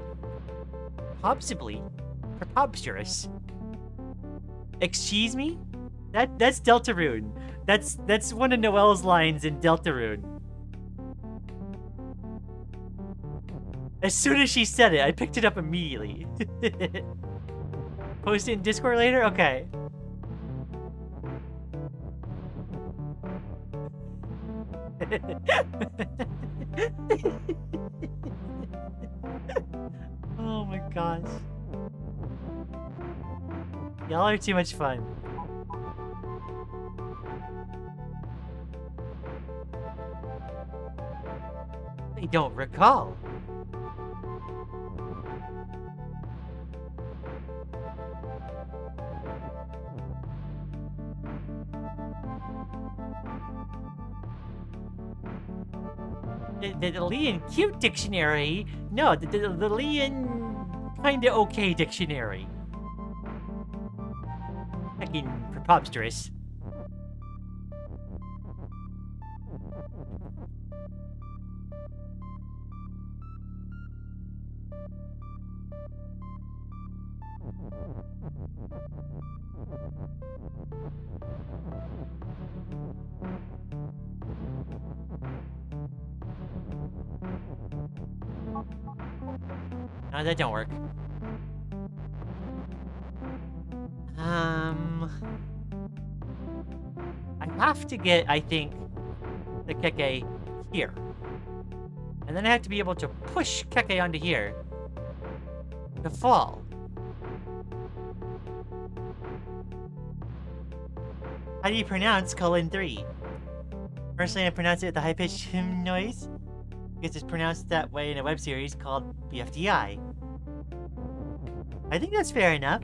possibly, preposterous. Excuse me? That's Deltarune. That's one of Noelle's lines in Deltarune. As soon as she said it, I picked it up immediately. Post it in Discord later? Okay. Oh my gosh. Y'all are too much fun. I don't recall. The Lian cute dictionary? No, the Lian kinda okay dictionary. Fucking preposterous. No, that don't work. I have to get, I think, the Keke here. And then I have to be able to push Keke onto here to fall. How do you pronounce :3? Personally, I pronounce it with the high-pitched noise because it's pronounced that way in a web series called BFDI. I think that's fair enough.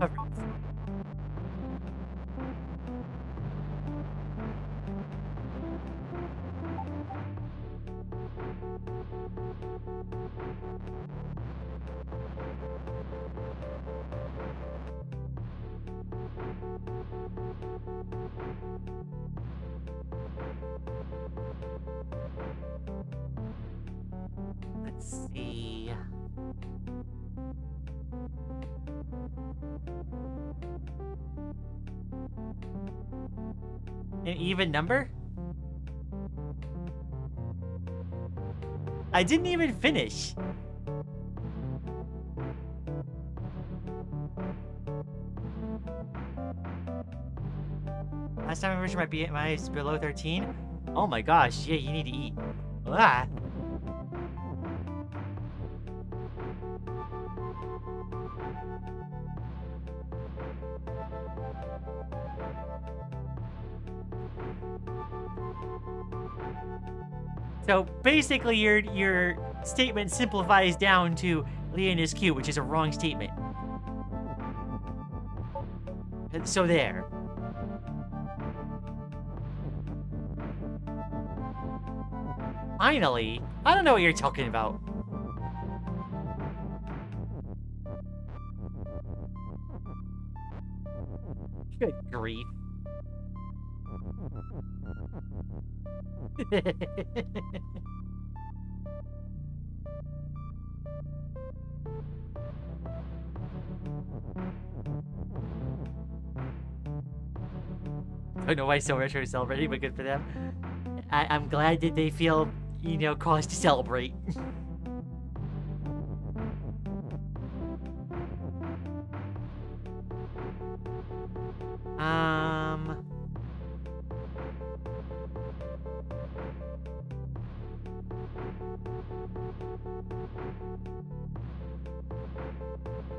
Alright. Let's see. An even number? I didn't even finish. Last time I measured my BMI is below 13. Oh my gosh, yeah, you need to eat. Ah. So basically, your statement simplifies down to Lian is cute, which is a wrong statement. So there. Finally, I don't know what you're talking about. Good grief. I don't know why so much are celebrating, but good for them. I'm glad that they feel, you know, cause to celebrate.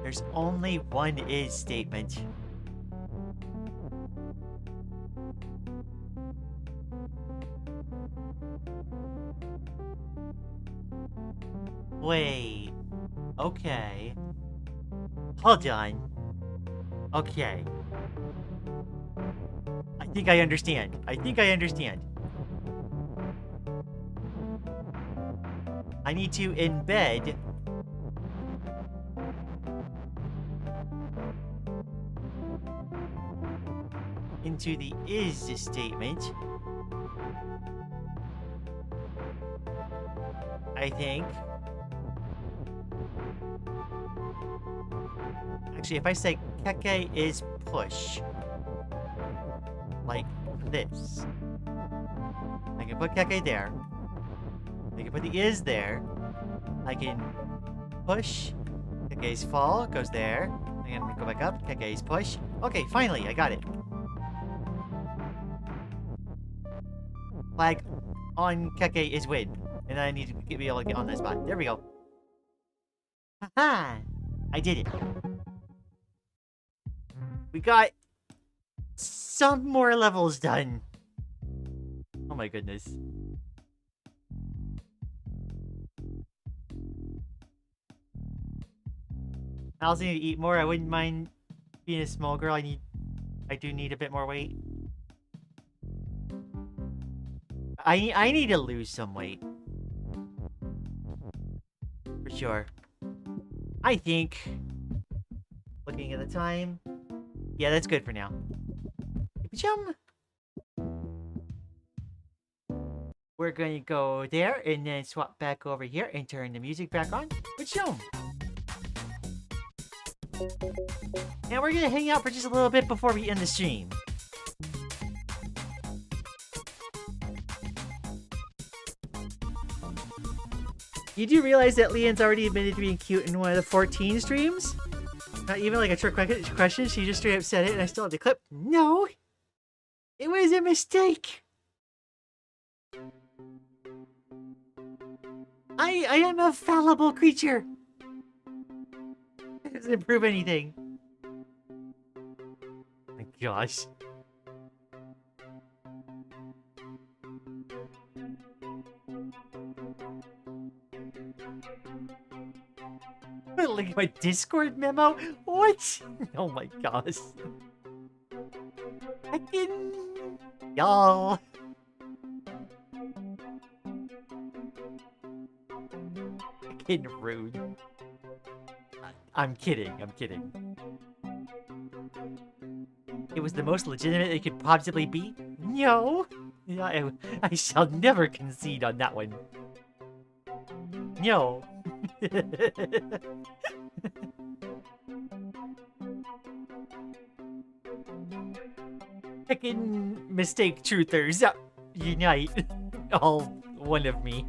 There's only one is statement. Wait. Okay. Hold on. Okay. I think I understand. I think I understand. I need to embed into the is statement. I think. Actually, if I say keke is push, like this, I can put keke there. I can put the is there. I can push. Keke's fall goes there. And go back up. Keke's push. Okay, finally, I got it. Flag on keke is win. And I need to be able to get on that spot. There we go. Haha! I did it. We got some more levels done. Oh my goodness. I also need to eat more. I wouldn't mind being a small girl. I do need a bit more weight. I need to lose some weight. For sure. I think, looking at the time, yeah, that's good for now. Chum. We're going to go there and then swap back over here and turn the music back on. Chum. And we're going to hang out for just a little bit before we end the stream. You do realize that Lian's already admitted to being cute in one of the 14 streams? Not even like a trick question, she just straight up said it and I still have the clip. No! It was a mistake! I am a fallible creature! It doesn't prove anything. Oh my gosh. Like my Discord memo? What? Oh my gosh. Heccin. Y'all. Heccin rude. I'm kidding. I'm kidding. It was the most legitimate it could possibly be? No. I shall never concede on that one. No. Heccin mistake truthers. Unite. All one of me.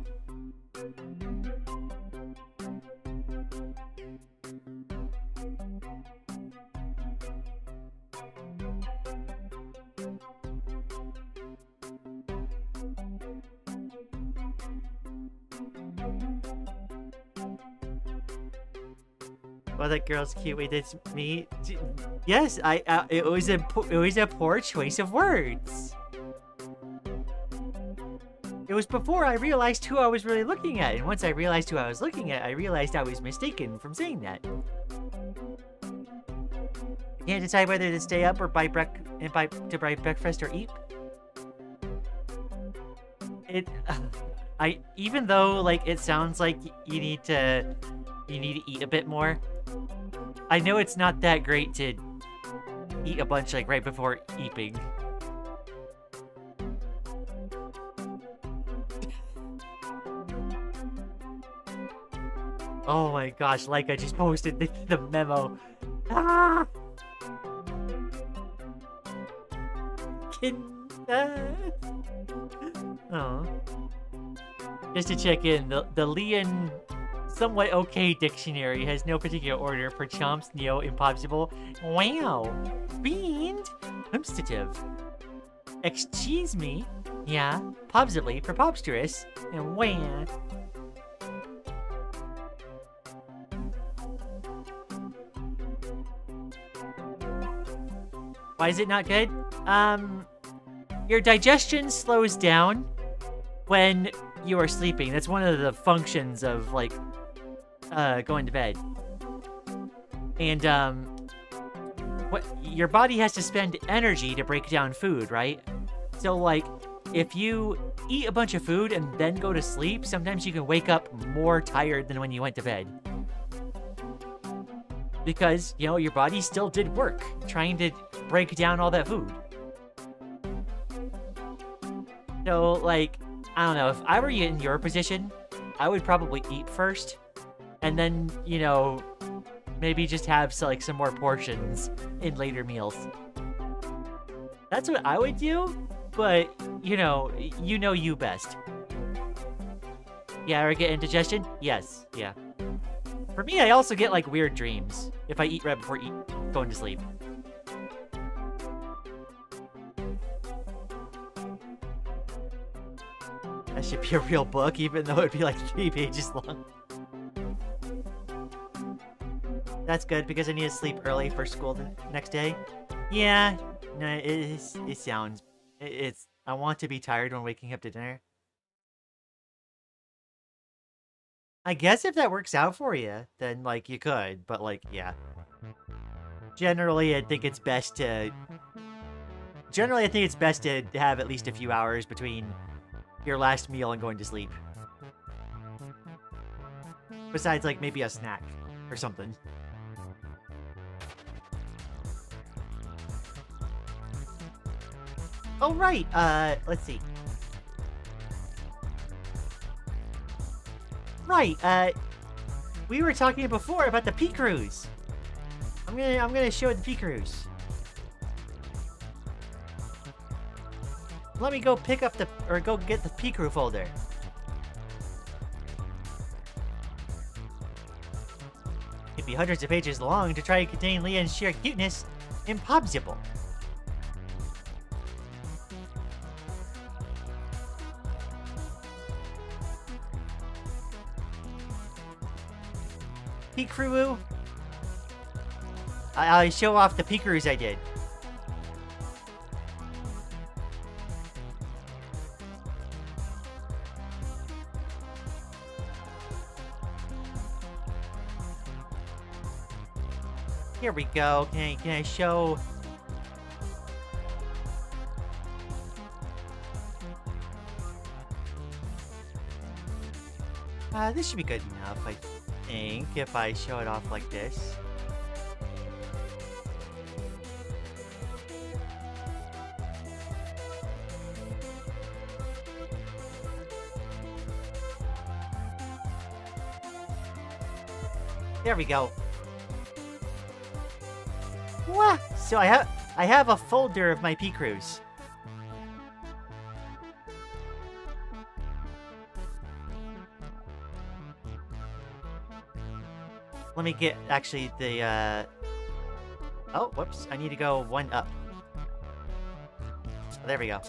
Well, that girl's cute. Wait, that's me. Yes, it was a poor choice of words. It was before I realized who I was really looking at, and once I realized who I was looking at, I realized I was mistaken from saying that. I can't decide whether to stay up or buy breakfast or eat. Even though like it sounds like you need to eat a bit more. I know it's not that great to eat a bunch like right before eating. Oh my gosh, like I just posted the memo. Ah! Oh. Just to check in, the Lian somewhat okay dictionary has no particular order for chomps, neo, impossible. Wow. Beamed. Humstative. Excuse me. Yeah. Possibly. Preposterous. And wow. Why is it not good? Your digestion slows down when you are sleeping. That's one of the functions of, like, going to bed. And, your body has to spend energy to break down food, right? So, like, if you eat a bunch of food and then go to sleep, sometimes you can wake up more tired than when you went to bed. Because, you know, your body still did work trying to break down all that food. So, like, I don't know, if I were in your position, I would probably eat first, and then, you know, maybe just have like some more portions in later meals. That's what I would do, but, you know you best. Yeah, or get indigestion? Yes, yeah. For me, I also get, like, weird dreams if I eat right before going to sleep. That should be a real book, even though it'd be like 3 pages long. That's good, because I need to sleep early for school the next day. Yeah, no, it sounds... I want to be tired when waking up to dinner. I guess if that works out for you, then, like, you could, but, like, yeah. Generally, I think it's best to have at least a few hours between your last meal and going to sleep. Besides, like, maybe a snack or something. Oh, right, let's see. Right, we were talking before about the P-Cruise. I'm gonna show the P-Cruise. Let me go pick up go get the P-Crew folder. It'd be hundreds of pages long to try to contain Lian's sheer cuteness. Impossible. P-Crew. I'll show off the P-Crews I did. Here we go. Can I show... this should be good enough, I think, if I show it off like this. There we go. Wah! So I have a folder of my P-Crews. Let me get actually the oh, whoops, I need to go one up. Oh, there we go.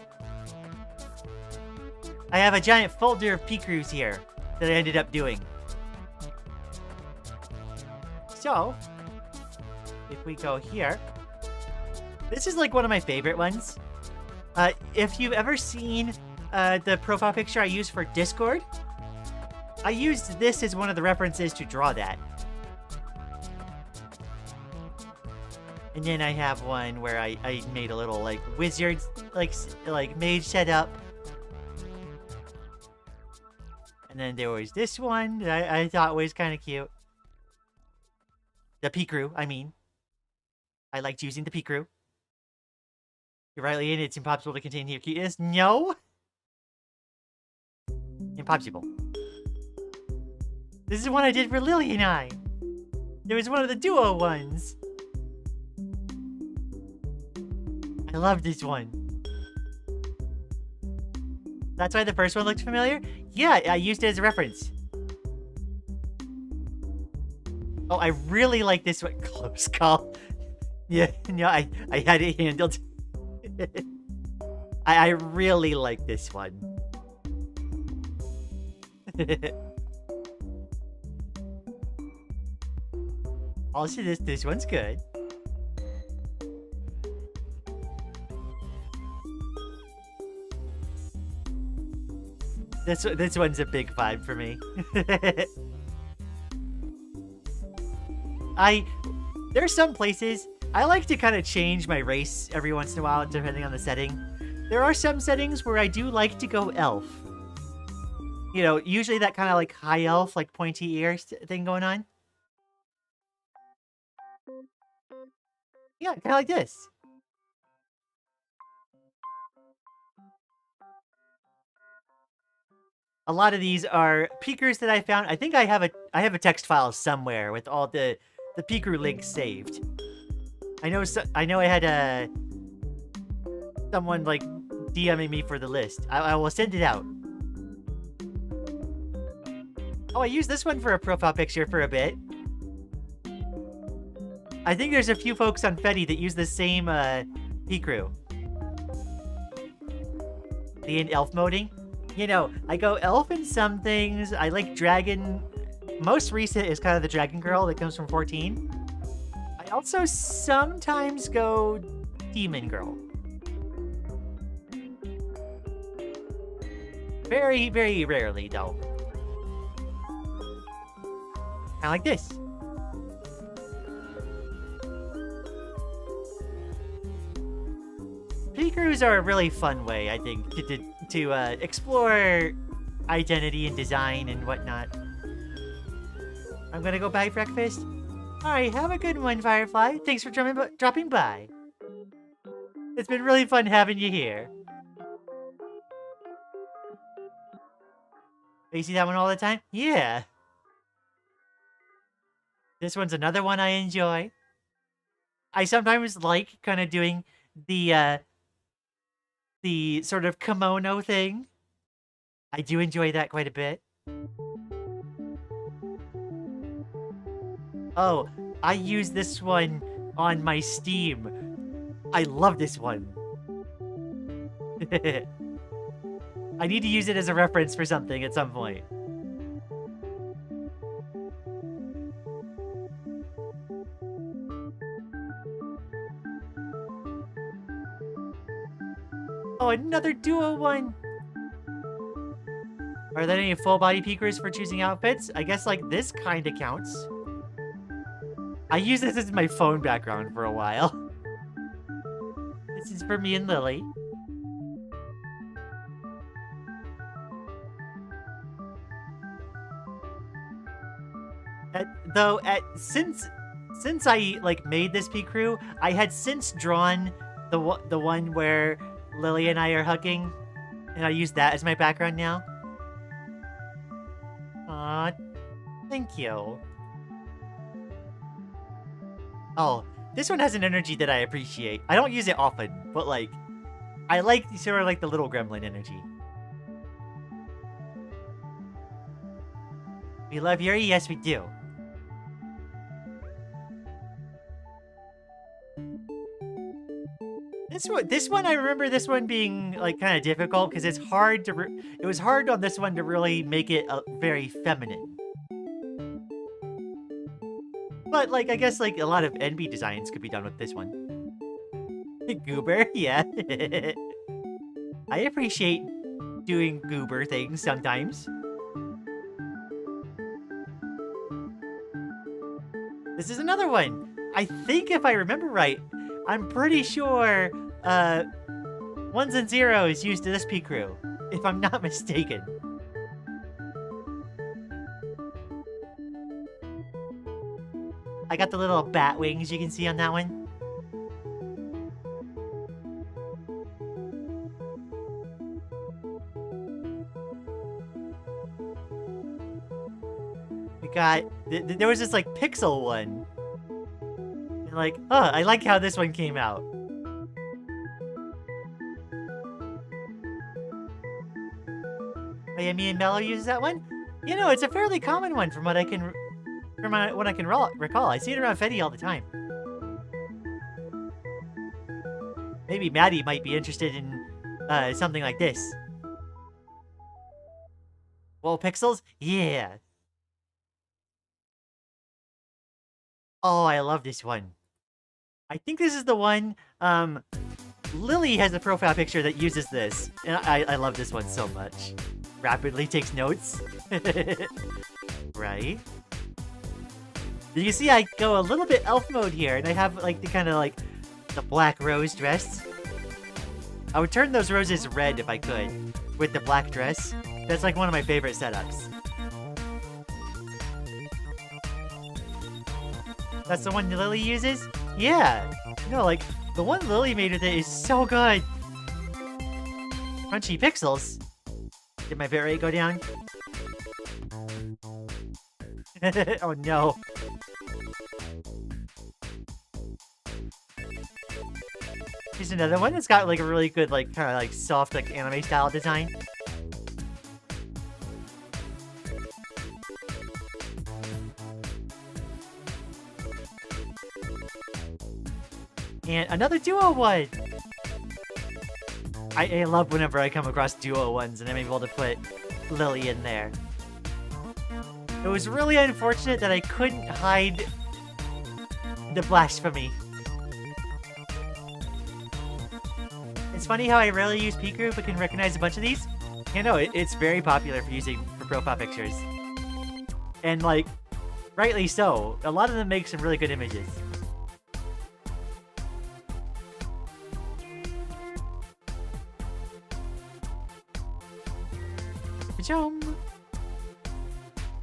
I have a giant folder of P-Crews here that I ended up doing. So, if we go here, this is like one of my favorite ones. If you've ever seen the profile picture I use for Discord, I used this as one of the references to draw that. And then I have one where I made a little like wizard, like mage setup. And then there was this one that I thought was kind of cute. The P-Crew, I mean. I liked using the P-Crew. You're right, Lian, it's impossible to contain your cuteness. No! Impossible. This is one I did for Lily and I. It was one of the duo ones. I love this one. That's why the first one looked familiar? Yeah, I used it as a reference. Oh, I really like this one. Close call. Yeah, no, I had it handled. I really like this one. Also, this one's good. This one's a big vibe for me. There's some places I like to kind of change my race every once in a while depending on the setting. There are some settings where I do like to go elf. You know, usually that kind of like high elf, like pointy ears thing going on. Yeah, kind of like this. A lot of these are peekers that I found. I think I have a text file somewhere with all the peeker links saved. I know I had someone like DMing me for the list. I will send it out. Oh, I used this one for a profile picture for a bit. I think there's a few folks on Fetty that use the same P-Crew. The elf moding. You know, I go elf in some things. I like dragon. Most recent is kind of the dragon girl that comes from 14. I also sometimes go demon girl. Very, very rarely, though. Kind of like this. P-Crews are a really fun way, I think, to explore identity and design and whatnot. I'm gonna go buy breakfast. Alright, have a good one, Firefly. Thanks for dropping by. It's been really fun having you here. You see that one all the time? Yeah. This one's another one I enjoy. I sometimes like kind of doing the sort of kimono thing. I do enjoy that quite a bit. Oh, I use this one on my Steam. I love this one. I need to use it as a reference for something at some point. Oh, another duo one! Are there any full body peekers for choosing outfits? I guess like this kinda counts. I used this as my phone background for a while. This is for me and Lily. Since I like made this P crew, I had since drawn the one where Lily and I are hugging, and I use that as my background now. Aw, thank you. Oh, this one has an energy that I appreciate. I don't use it often, but like, I like sort of like the little gremlin energy. We love Yuri, yes we do. This one, I remember this one being like kind of difficult because it's hard to. It was hard on this one to really make it very feminine. But like, I guess like a lot of NB designs could be done with this one. Goober, yeah. I appreciate doing goober things sometimes. This is another one. I think if I remember right, I'm pretty sure ones and zeros used this P crew, if I'm not mistaken. I got the little bat wings you can see on that one. We got, there was this like pixel one. And like, oh, I like how this one came out. Oh yeah, me and Mello uses that one? You know, it's a fairly common one from what I can recall. I see it around Fetty all the time. Maybe Maddie might be interested in something like this. Whoa, pixels? Yeah. Oh, I love this one. I think this is the one, Lily has a profile picture that uses this. And I love this one so much. Rapidly takes notes. Right? You see I go a little bit elf mode here, and I have like the kind of like the black rose dress. I would turn those roses red if I could with the black dress. That's like one of my favorite setups. That's the one Lily uses? Yeah. No, like the one Lily made with it is so good. Crunchy pixels. Did my bitrate go down? Oh no. Here's another one that's got like a really good like kind of like soft like anime style design. And another duo one! I love whenever I come across duo ones and I'm able to put Lily in there. It was really unfortunate that I couldn't hide the blasphemy. It's funny how I rarely use P-Crew but can recognize a bunch of these. You know, it's very popular for profile pictures. And like, rightly so. A lot of them make some really good images.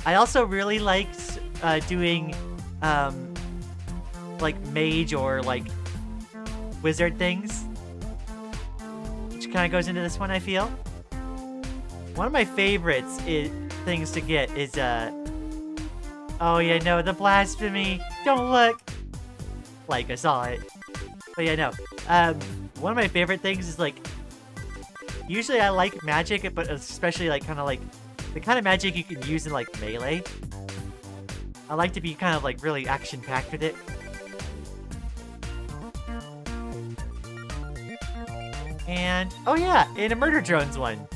I also really liked doing like mage or like wizard things, which kind of goes into this one. I feel one of my favorites things to get is oh yeah, no, the blasphemy. Don't look. Like I saw it, but yeah, no. One of my favorite things is like. Usually I like magic, but especially like kind of like the kind of magic you can use in like melee. I like to be kind of like really action-packed with it. And oh yeah, in a murder drones one.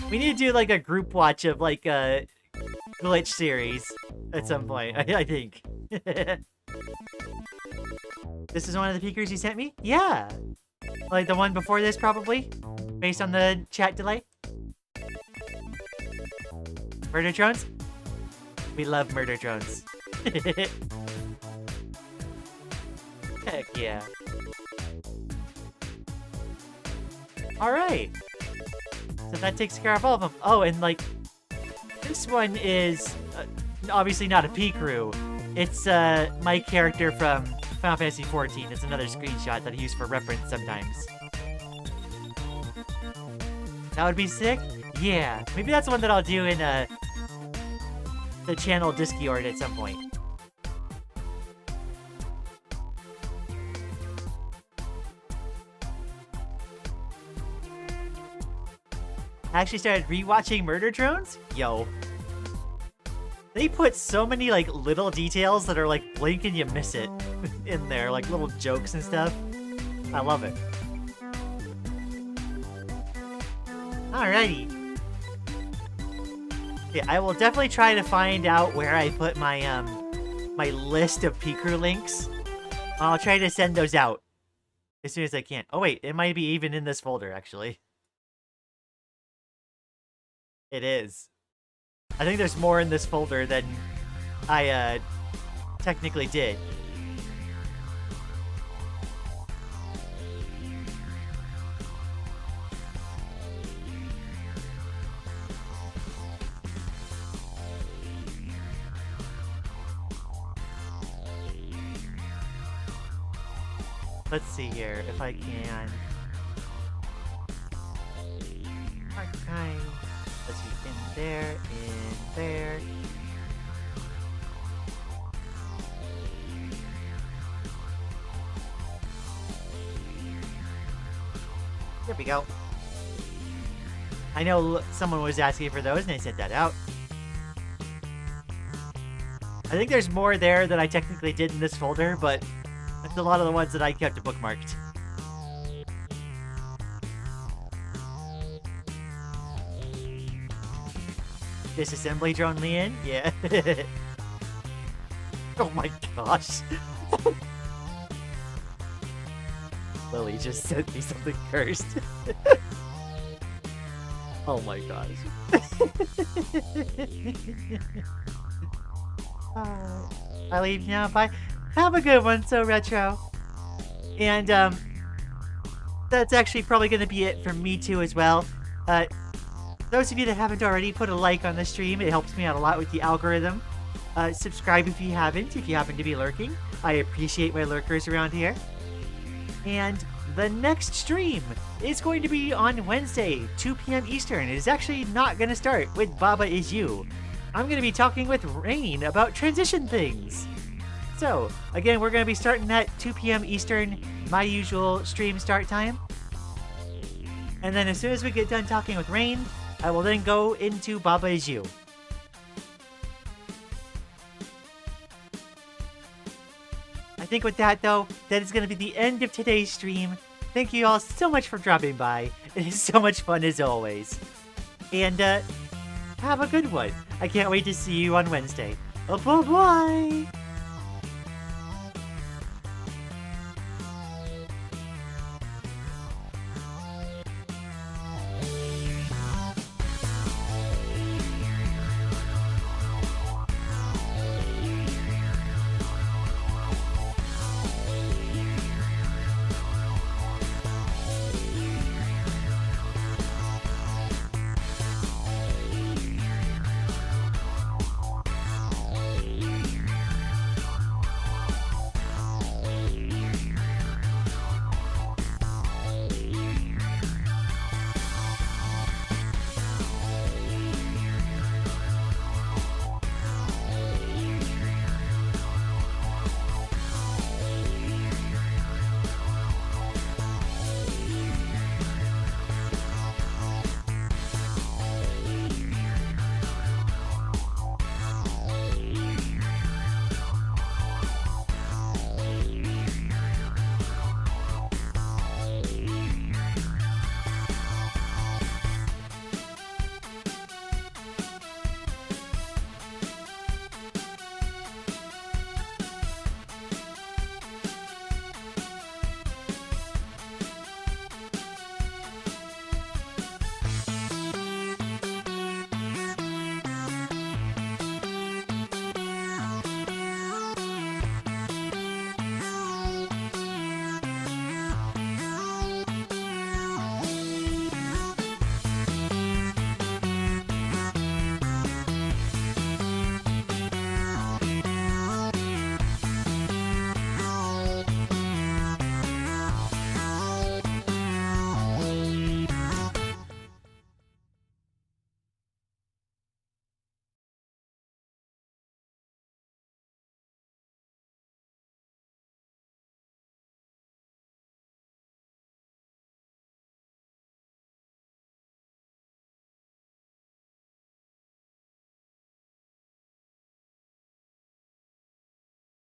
We need to do like a group watch of like a glitch series at some point, I think. This is one of the peekers you sent me? Yeah. Like the one before this, probably? based on the chat delay. Murder drones? We love murder drones. Heck yeah. Alright. So that takes care of all of them. Oh, and like, this one is obviously not a P crew. It's my character from Final Fantasy XIV. It's another screenshot that I use for reference sometimes. That would be sick? Yeah. Maybe that's the one that I'll do in the channel Discord at some point. I actually started rewatching Murder Drones? Yo. They put so many, like, little details that are, like, blink and you miss it in there. Like, little jokes and stuff. I love it. Alrighty. Yeah, I will definitely try to find out where I put my, my list of P-Crew links. I'll try to send those out as soon as I can. Oh, wait, it might be even in this folder, actually. It is. I think there's more in this folder than I, technically did. Let's see here, if I can. Archive. Let's see, in there, in there. There we go. I know someone was asking for those and I sent that out. I think there's more there than I technically did in this folder, but that's a lot of the ones that I kept bookmarked. Disassembly drone Lian? Yeah. Oh my gosh. Lily just sent me something cursed. Oh my gosh. I leave now. Bye. Have a good one, So Retro. And that's actually probably going to be it from me too as well. Those of you that haven't already, put a like on the stream. It helps me out a lot with the algorithm. Subscribe if you haven't, if you happen to be lurking. I appreciate my lurkers around here. And the next stream is going to be on Wednesday, 2 p.m. Eastern. It is actually not going to start with Baba Is You. I'm going to be talking with Rain about transition things. So, again, we're going to be starting at 2 p.m. Eastern, my usual stream start time. And then as soon as we get done talking with Rain, I will then go into Baba Is You. I think with that, though, that is going to be the end of today's stream. Thank you all so much for dropping by. It is so much fun as always. And, have a good one. I can't wait to see you on Wednesday. Bye-bye!